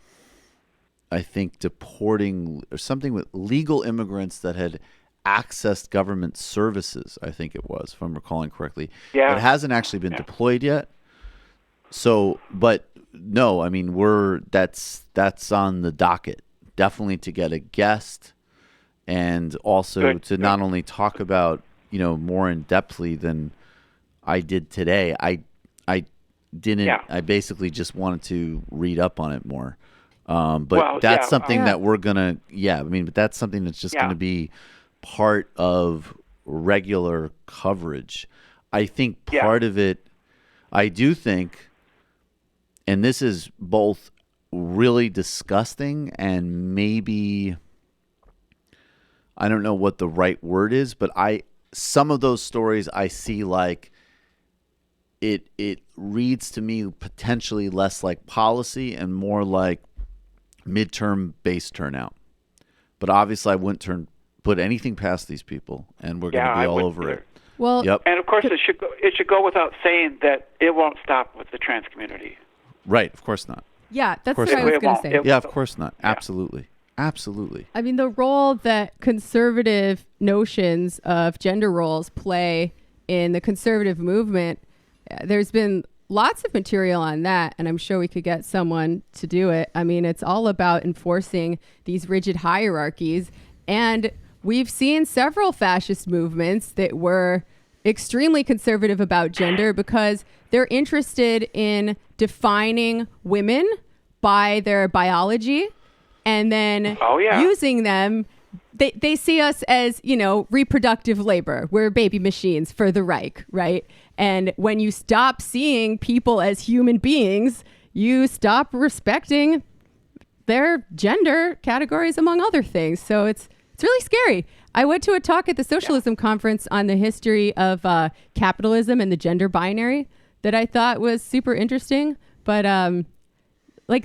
I think, deporting or something with legal immigrants that had accessed government services, I think it was, if I'm recalling correctly. It hasn't actually been deployed yet. So, but no, I mean, that's on the docket. Definitely to get a guest, and also to not only talk about, more in depthly than I did today. I didn't. I basically just wanted to read up on it more. But that's something that we're gonna. But that's something that's just gonna be part of regular coverage. I think part of it, I do think, and this is both really disgusting and maybe, I don't know what the right word is, but some of those stories I see like it reads to me potentially less like policy and more like midterm base turnout. But obviously I wouldn't put anything past these people, and we're going to be all over it. Well, and of course, it should go without saying that it won't stop with the trans community. Right, of course not. Yeah, that's what I was going to say. Yeah, of course not. Absolutely. Absolutely. I mean, the role that conservative notions of gender roles play in the conservative movement, there's been lots of material on that, and I'm sure we could get someone to do it. I mean, it's all about enforcing these rigid hierarchies, and we've seen several fascist movements that were extremely conservative about gender because they're interested in defining women by their biology and then using them. They see us as, reproductive labor. We're baby machines for the Reich, right? And when you stop seeing people as human beings, you stop respecting their gender categories, among other things. So it's really scary. I went to a talk at the Socialism Conference on the history of capitalism and the gender binary that I thought was super interesting. But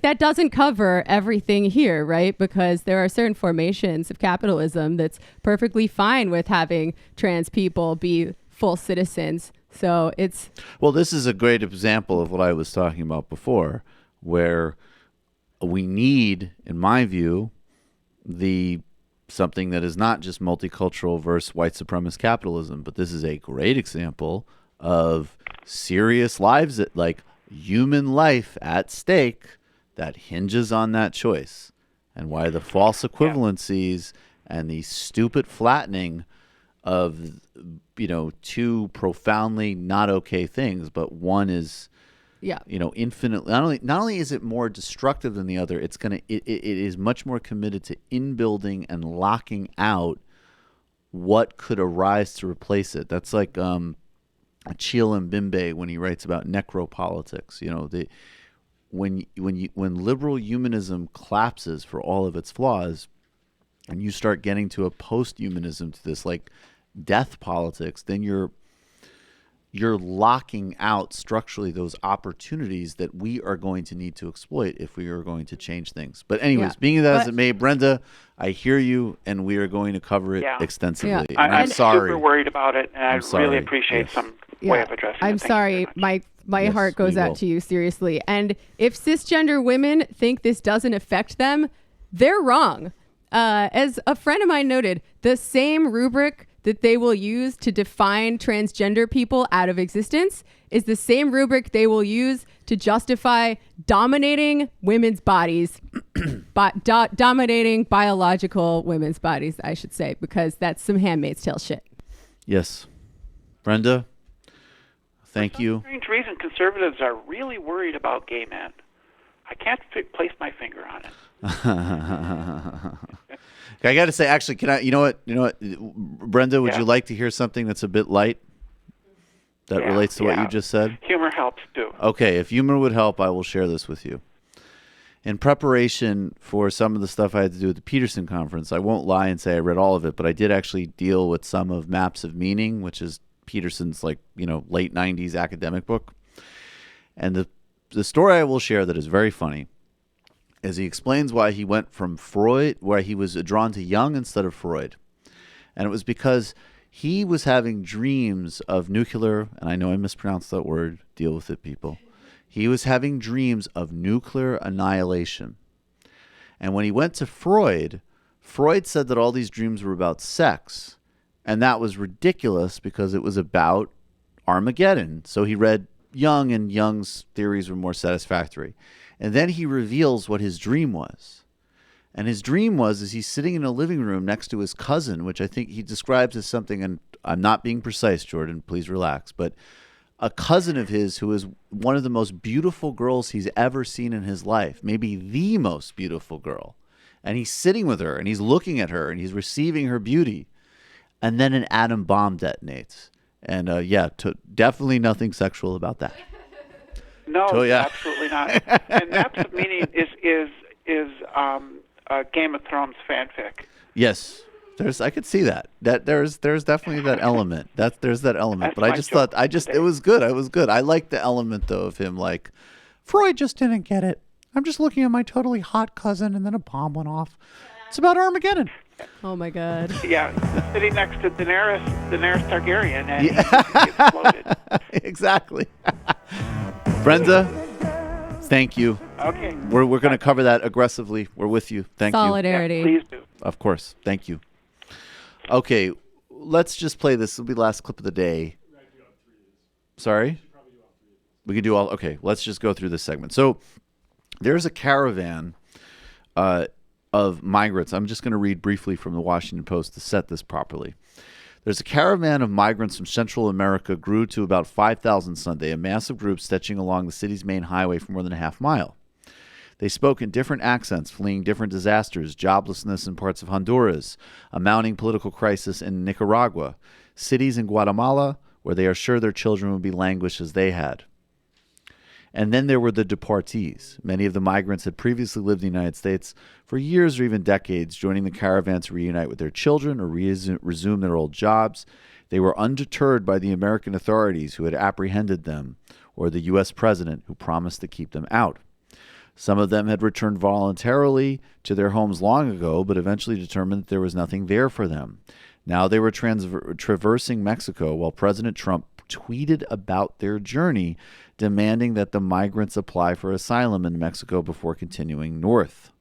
that doesn't cover everything here, right? Because there are certain formations of capitalism that's perfectly fine with having trans people be full citizens. So it's... Well, this is a great example of what I was talking about before, where we need, in my view, something that is not just multicultural versus white supremacist capitalism, but this is a great example of serious lives, like human life at stake, that hinges on that choice, and why the false equivalencies and the stupid flattening of two profoundly not okay things, but one is infinitely not only is it more destructive than the other, it is much more committed to inbuilding and locking out what could arise to replace it. That's like Achille Mbembe when he writes about necropolitics. When liberal humanism collapses for all of its flaws, and you start getting to a post-humanism, to this like death politics, then you're locking out structurally those opportunities that we are going to need to exploit if we are going to change things. But anyways, being that as it may, Brenda, I hear you, and we are going to cover it extensively. Yeah. And I'm sorry. Super worried about it, and I really appreciate some way of addressing it. I'm sorry. My heart goes out to you, seriously. And if cisgender women think this doesn't affect them, they're wrong. As a friend of mine noted, the same rubric that they will use to define transgender people out of existence is the same rubric they will use to justify dominating women's bodies, dominating biological women's bodies, I should say, because that's some Handmaid's Tale shit. Yes. Brenda, thank you. For some strange reason, conservatives are really worried about gay men. I can't place my finger on it. I got to say, actually, can I? You know what, Brenda? Would you like to hear something that's a bit light that relates to what you just said? Humor helps too. Okay, if humor would help, I will share this with you. In preparation for some of the stuff I had to do at the Peterson conference, I won't lie and say I read all of it, but I did actually deal with some of Maps of Meaning, which is Peterson's late 90s academic book. And the story I will share that is very funny is he explains why he went from Freud, where he was drawn to Jung instead of Freud. And it was because He was having dreams of nuclear, and I know I mispronounced that word. Deal with it, people. He was having dreams of nuclear annihilation. And when he went to Freud, Freud said that all these dreams were about sex. And that was ridiculous because it was about Armageddon. So he read Jung, and Jung's theories were more satisfactory. And then he reveals what his dream was. And his dream was is he's sitting in a living room next to his cousin, which I think he describes as something, and I'm not being precise, Jordan, please relax, but a cousin of his who is one of the most beautiful girls he's ever seen in his life, maybe the most beautiful girl. And he's sitting with her, and he's looking at her, and he's receiving her beauty. And then an atom bomb detonates. And definitely nothing sexual about that. No, So, yeah. absolutely not. And that's meaning is Game of Thrones fanfic. Yes, I could see that. There's definitely that element. There's that element. But I just thought it was good. I liked the element though of him like, Freud just didn't get it. I'm just looking at my totally hot cousin, and then a bomb went off. It's about Armageddon. Oh my God. Yeah, sitting next to Daenerys Targaryen, and he exploded. Exactly. Brenda, thank you. Okay. We're going to cover that aggressively. We're with you. Thank you. Solidarity. Yeah, please do. Of course. Thank you. Okay, let's just play this. This will be the last clip of the day. Sorry? We can do all. Okay, let's just go through this segment. So there's a caravan of migrants. I'm just going to read briefly from the Washington Post to set this properly. There's a caravan of migrants from Central America grew to about 5,000 Sunday, a massive group stretching along the city's main highway for more than a half mile. They spoke in different accents, fleeing different disasters, joblessness in parts of Honduras, a mounting political crisis in Nicaragua, cities in Guatemala where they are sure their children will be languished as they had. And then there were the deportees. Many of the migrants had previously lived in the United States for years or even decades, joining the caravan to reunite with their children or resume their old jobs. They were undeterred by the American authorities who had apprehended them, or the U.S. president who promised to keep them out. Some of them had returned voluntarily to their homes long ago, but eventually determined that there was nothing there for them. Now they were traversing Mexico while President Trump tweeted about their journey, demanding that the migrants apply for asylum in Mexico before continuing north.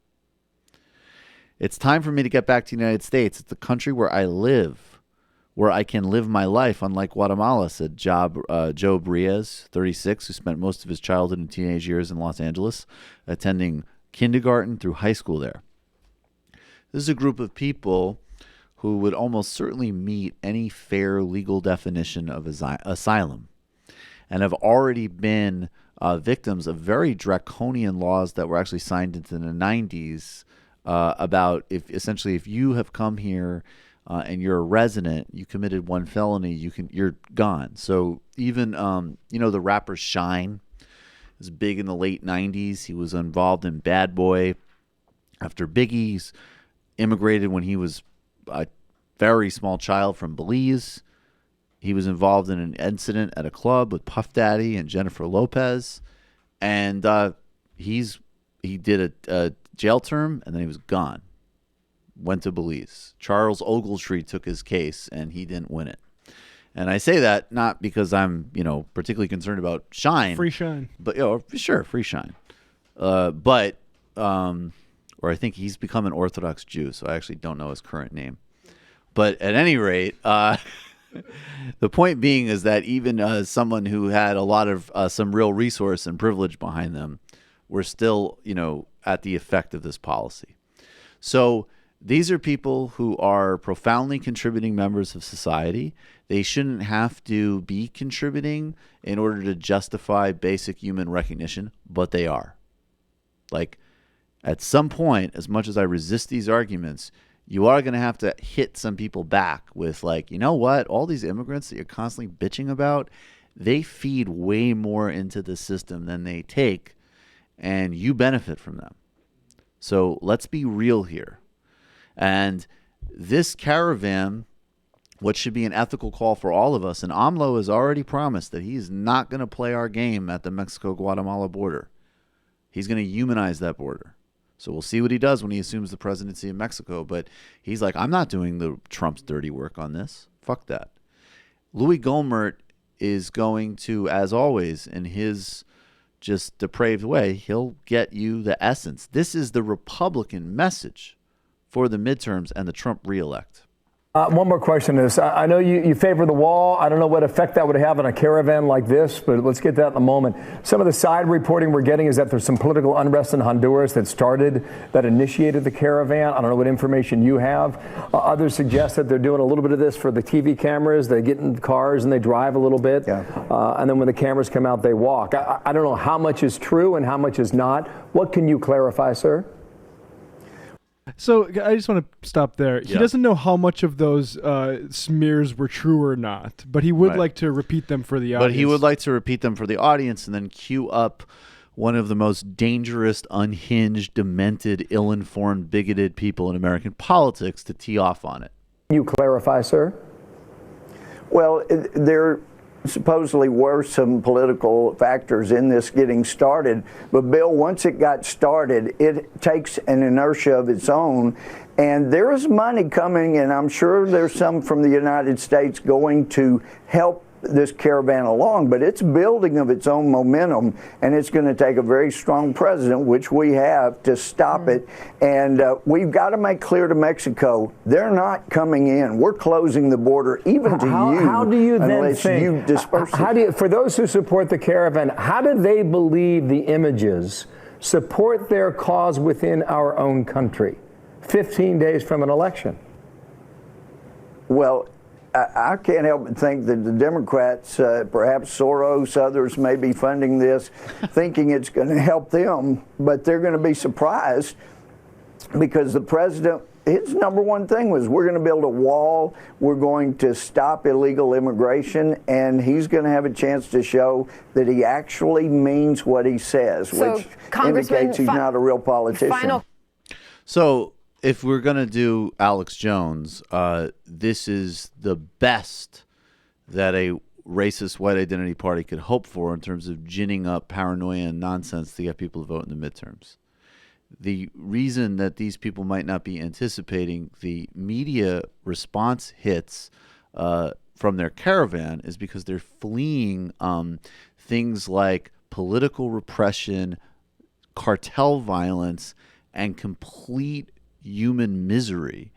It's time for me to get back to the United States. It's the country where I live, where I can live my life, unlike Guatemala, said Joe Briez, 36, who spent most of his childhood and teenage years in Los Angeles, attending kindergarten through high school there. This is a group of people who would almost certainly meet any fair legal definition of asylum, and have already been victims of very draconian laws that were actually signed into the 90s about if you have come here and you're a resident, you committed one felony, you're gone. So even the rapper Shine was big in the late 90s. He was involved in Bad Boy after Biggie's immigrated when he was a very small child from Belize. He was involved in an incident at a club with Puff Daddy and Jennifer Lopez, and he did a jail term, and then he was gone. Went to Belize. Charles Ogletree took his case, and he didn't win it. And I say that not because I'm particularly concerned about Shine, Free Shine, but sure, Free Shine, or I think he's become an Orthodox Jew, so I actually don't know his current name. But at any rate, the point being is that even someone who had a lot of some real resource and privilege behind them were still, at the effect of this policy. So these are people who are profoundly contributing members of society. They shouldn't have to be contributing in order to justify basic human recognition, but they are. Like, at some point, as much as I resist these arguments, you are going to have to hit some people back with, like, you know what? All these immigrants that you're constantly bitching about, they feed way more into the system than they take, and you benefit from them. So let's be real here. And this caravan, what should be an ethical call for all of us, and AMLO has already promised that he's not going to play our game at the Mexico-Guatemala border. He's going to humanize that border. So we'll see what he does when he assumes the presidency of Mexico. But he's like, I'm not doing the Trump's dirty work on this. Fuck that. Louis Gohmert is going to, as always, in his just depraved way, he'll get you the essence. This is the Republican message for the midterms and the Trump reelect. One more question is, I know you favor the wall. I don't know what effect that would have on a caravan like this, but let's get that in a moment. Some of the side reporting we're getting is that there's some political unrest in Honduras that initiated the caravan. I don't know what information you have. Others suggest that they're doing a little bit of this for the TV cameras. They get in cars and they drive a little bit. Yeah. And then when the cameras come out, they walk. I don't know how much is true and how much is not. What can you clarify, sir? So I just want to stop there. He doesn't know how much of those smears were true or not, but he would like to repeat them for the audience. But he would like to repeat them for the audience and then cue up one of the most dangerous, unhinged, demented, ill-informed, bigoted people in American politics to tee off on it. Can you clarify, sir? Well, there supposedly were some political factors in this getting started, but Bill, once it got started, it takes an inertia of its own, and there is money coming, and I'm sure there's some from the United States going to help this caravan along, but it's building of its own momentum, and it's going to take a very strong president, which we have, to stop it. And we've got to make clear to Mexico, they're not coming in. We're closing the border even to you. How do you then think? You disperse how do you, for those who support the caravan, how do they believe the images support their cause within our own country, 15 days from an election? Well, I can't help but think that the Democrats, perhaps Soros, others may be funding this, thinking it's going to help them, but they're going to be surprised because the president, his number one thing was, we're going to build a wall, we're going to stop illegal immigration, and he's going to have a chance to show that he actually means what he says, so, which indicates he's not a real politician. So, if we're going to do Alex Jones, this is the best that a racist white identity party could hope for in terms of ginning up paranoia and nonsense to get people to vote in the midterms. The reason that these people might not be anticipating the media response hits from their caravan is because they're fleeing things like political repression, cartel violence, and complete human misery,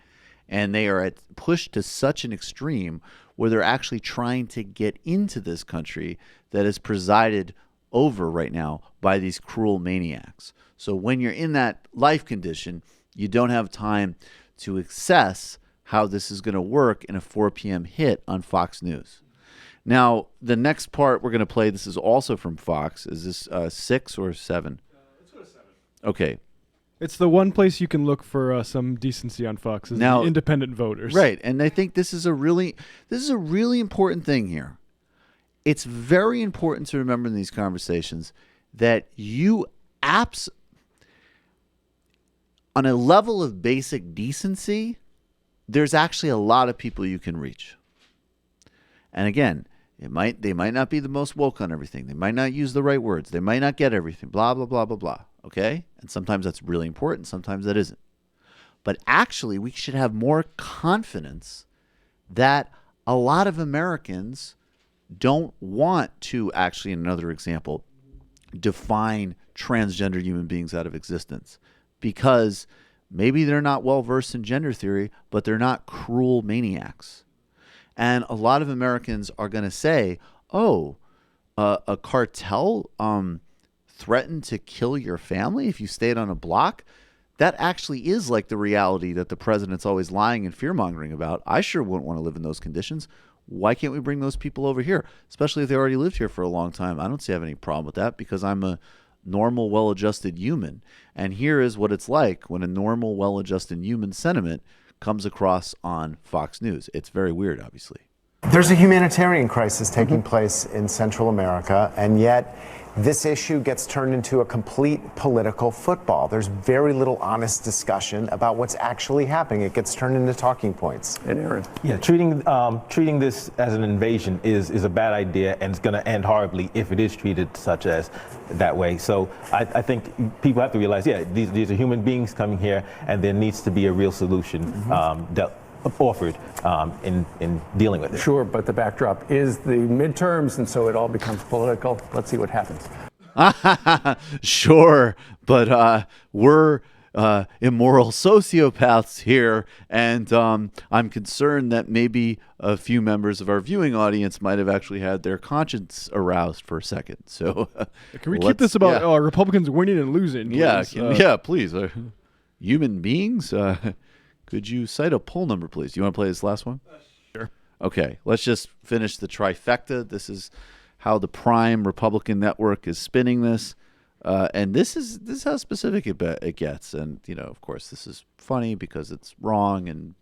and they are pushed to such an extreme where they're actually trying to get into this country that is presided over right now by these cruel maniacs. So when you're in that life condition, you don't have time to assess how this is going to work in a 4 p.m. hit on Fox News. Now, the next part we're going to play, this is also from Fox. Is this 6 or 7? Let's go to 7. Okay. It's the one place you can look for some decency on Fox, is the independent voters. Right, and I think this is a really important thing here. It's very important to remember in these conversations that on a level of basic decency, there's actually a lot of people you can reach. And again, they might not be the most woke on everything. They might not use the right words. They might not get everything. Blah, blah, blah, blah, blah. Okay? And sometimes that's really important. Sometimes that isn't. But actually, we should have more confidence that a lot of Americans don't want to actually, in another example, define transgender human beings out of existence. Because maybe they're not well-versed in gender theory, but they're not cruel maniacs. And a lot of Americans are going to say, oh, a cartel threatened to kill your family if you stayed on a block? That actually is like the reality that the president's always lying and fear-mongering about. I sure wouldn't want to live in those conditions. Why can't we bring those people over here? Especially if they already lived here for a long time. I don't see have any problem with that because I'm a normal, well-adjusted human. And here is what it's like when a normal, well-adjusted human sentiment comes across on Fox News. It's very weird, obviously. There's a humanitarian crisis taking place in Central America, and yet this issue gets turned into a complete political football. There's very little honest discussion about what's actually happening. It gets turned into talking points. And Aaron? Yeah, treating this as an invasion is a bad idea, and it's going to end horribly if it is treated such as that way. So I think people have to realize, these are human beings coming here, and there needs to be a real solution offered in dealing with it. Sure, but the backdrop is the midterms, and so it all becomes political. Let's see what happens. Sure, but we're immoral sociopaths here, and I'm concerned that maybe a few members of our viewing audience might have actually had their conscience aroused for a second. So can we keep this about Republicans winning and losing? Please? Please. Human beings, could you cite a poll number, please? Do you want to play this last one? Sure. Okay, let's just finish the trifecta. This is how the prime Republican network is spinning this. And this is how specific it gets. And, of course, this is funny because it's wrong. And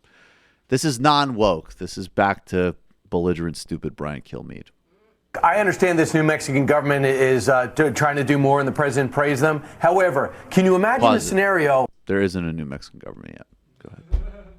this is non-woke. This is back to belligerent, stupid Brian Kilmeade. I understand this New Mexican government is trying to do more and the president praised them. However, can you imagine a scenario? There isn't a New Mexican government yet. Go ahead.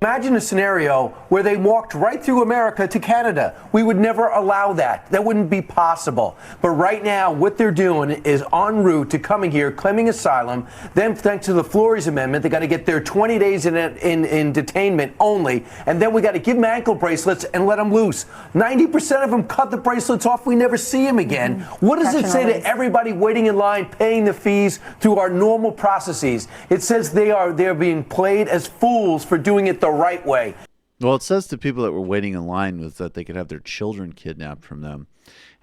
Imagine a scenario where they walked right through America to Canada. We would never allow that. That wouldn't be possible. But right now, what they're doing is en route to coming here, claiming asylum. Then, thanks to the Flores Amendment, they got to get there 20 days in detainment only. And then we got to give them ankle bracelets and let them loose. 90% of them cut the bracelets off. We never see them again. What does it say to everybody waiting in line, paying the fees through our normal processes? It says they're being played as fools for doing it the right way. Well, it says to people that were waiting in line was that they could have their children kidnapped from them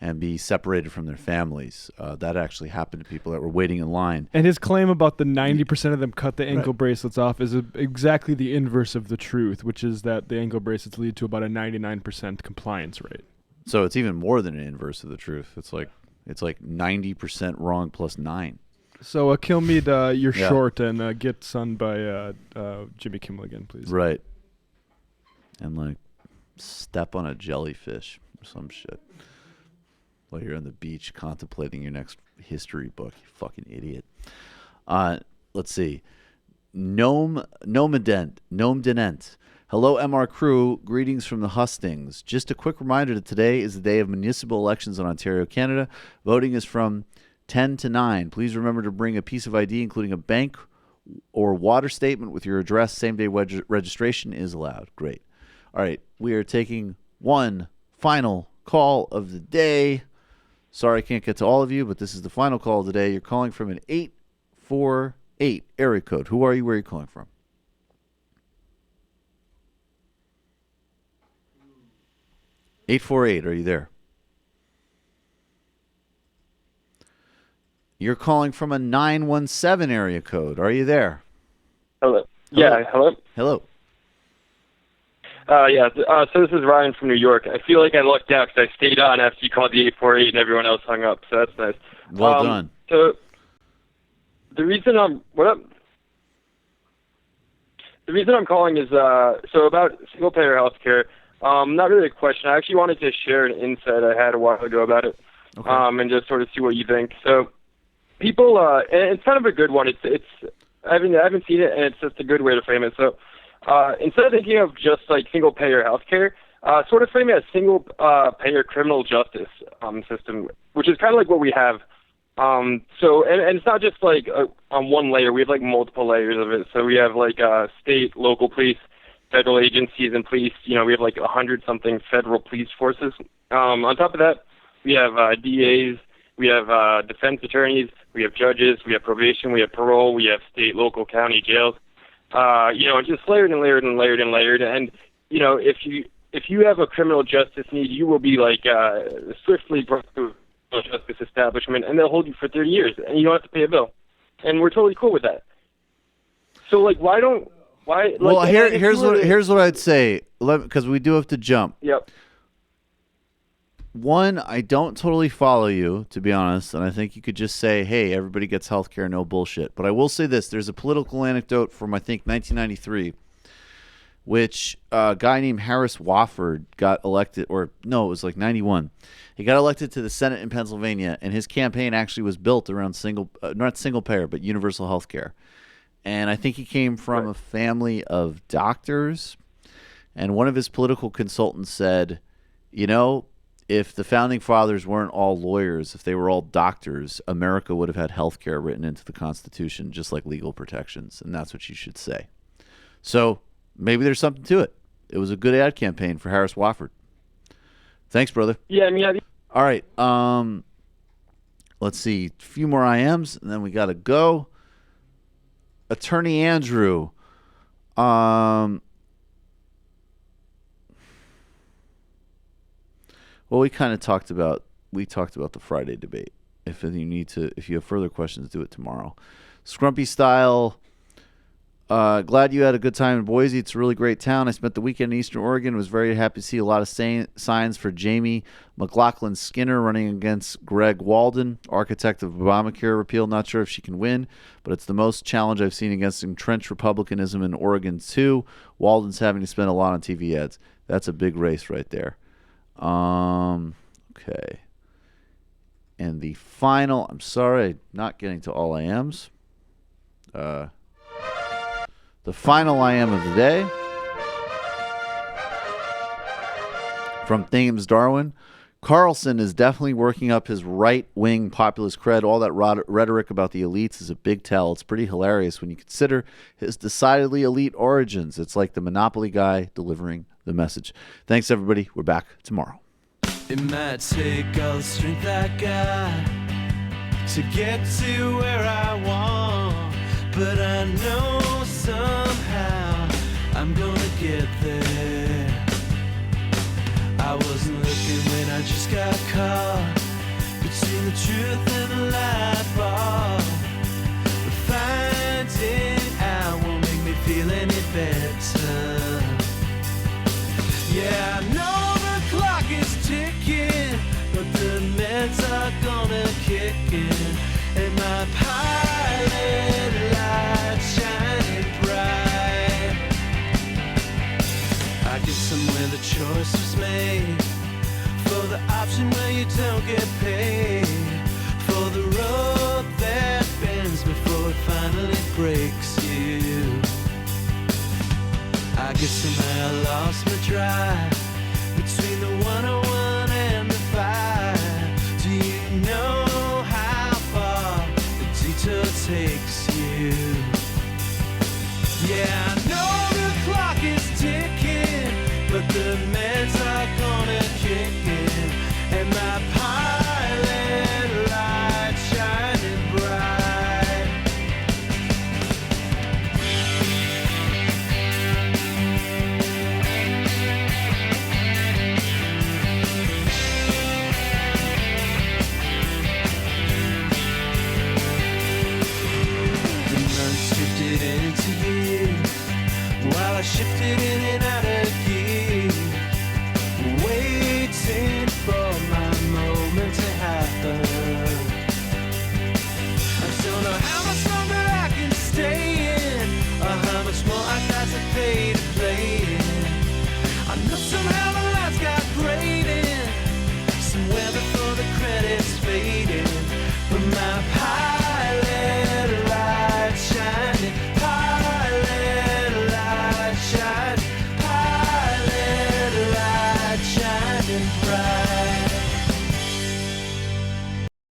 and be separated from their families. That actually happened to people that were waiting in line. And his claim about the 90% of them cut the ankle bracelets off is exactly the inverse of the truth, which is that the ankle bracelets lead to about a 99% compliance rate. So it's even more than an inverse of the truth. It's like 90% wrong plus 9. So Kilmeade, you're short, and get sunned by Jimmy Kimmel again, please. Right. And step on a jellyfish or some shit while you're on the beach contemplating your next history book, you fucking idiot. Let's see. Gnome Denent. Hello, MR crew. Greetings from the hustings. Just a quick reminder that today is the day of municipal elections in Ontario, Canada. Voting is from 10 to 9. Please remember to bring a piece of ID, including a bank or water statement with your address. Same-day registration is allowed. Great. All right, we are taking one final call of the day. Sorry I can't get to all of you, but this is the final call of the day. You're calling from an 848 area code. Who are you? Where are you calling from? (848). Are you there? You're calling from a 917 area code. Are you there? Hello. Yeah, hello? Hello. So this is Ryan from New York. I feel like I lucked out because I stayed on after you called the 848 and everyone else hung up, so that's nice. Well done. So the reason I'm calling is so about single-payer healthcare. Not really a question. I actually wanted to share an insight I had a while ago about it, and just sort of see what you think. So people, and it's kind of a good one. I haven't seen it, and it's just a good way to frame it. So instead of thinking of just like single-payer healthcare, sort of frame it as single-payer criminal justice system, which is kind of like what we have. So it's not just like on one layer. We have like multiple layers of it. So we have like state, local police, federal agencies, and police. We have like 100-something federal police forces. On top of that, we have DAs, we have defense attorneys, we have judges, we have probation, we have parole, we have state, local, county jails. And just layered and layered and layered and layered. And if you have a criminal justice need, you will be like swiftly brought to a justice establishment, and they'll hold you for 30 years, and you don't have to pay a bill. And we're totally cool with that. So like, why? Well, here's what I'd say, because we do have to jump. Yep. One, I don't totally follow you, to be honest, and I think you could just say, hey, everybody gets health care, no bullshit. But I will say this. There's a political anecdote from, I think, 1993, which a guy named Harris Wofford got elected, or no, it was like 91. He got elected to the Senate in Pennsylvania, and his campaign actually was built around not single payer, but universal health care. And I think he came from a family of doctors, and one of his political consultants said, if the founding fathers weren't all lawyers, if they were all doctors, America would have had health care written into the Constitution, just like legal protections. And that's what you should say. So maybe there's something to it. It was a good ad campaign for Harris Wofford. Thanks, brother. Yeah, I mean, all right. Let's see. A few more IMs, and then we got to go. Attorney Andrew. Well, we kind of talked about the Friday debate. If you have further questions, do it tomorrow. Scrumpy Style. Glad you had a good time in Boise. It's a really great town. I spent the weekend in Eastern Oregon. Was very happy to see a lot of signs for Jamie McLaughlin Skinner running against Greg Walden, architect of Obamacare repeal. Not sure if she can win, but it's the most challenge I've seen against entrenched Republicanism in Oregon too. Walden's having to spend a lot on TV ads. That's a big race right there. Okay. And the final, I'm sorry, not getting to all IMs. The final IM of the day from Thames Darwin. Carlson is definitely working up his right-wing populist cred. All that rhetoric about the elites is a big tell. It's pretty hilarious when you consider his decidedly elite origins. It's like the Monopoly guy delivering the message. Thanks, everybody. We're back tomorrow. It might take all the strength I got to get to where I want, but I know somehow I'm gonna get there. I wasn't looking when I just got caught between the truth and the light bulb, but finding out won't make me feel any better. Yeah, I know the clock is ticking, but the meds are gonna kick in, and my pilot light shining bright. I guess somewhere the choice was made for the option where you don't get paid, for the road that bends before it finally breaks you. I guess somehow I lost my drive between the 101 and the 5. Do you know how far the detour takes you? Yeah, I know the clock is ticking, but the meds are gonna kick in, and my pilot light shining bright. Into years while I shifted in and out of gear, waiting for my moment to happen. I don't know how much longer I can stay in, or how much more I got to pay to play in. I know somehow the lights got graded somewhere before the credits faded, but my pilot light shining, pilot light shining bright.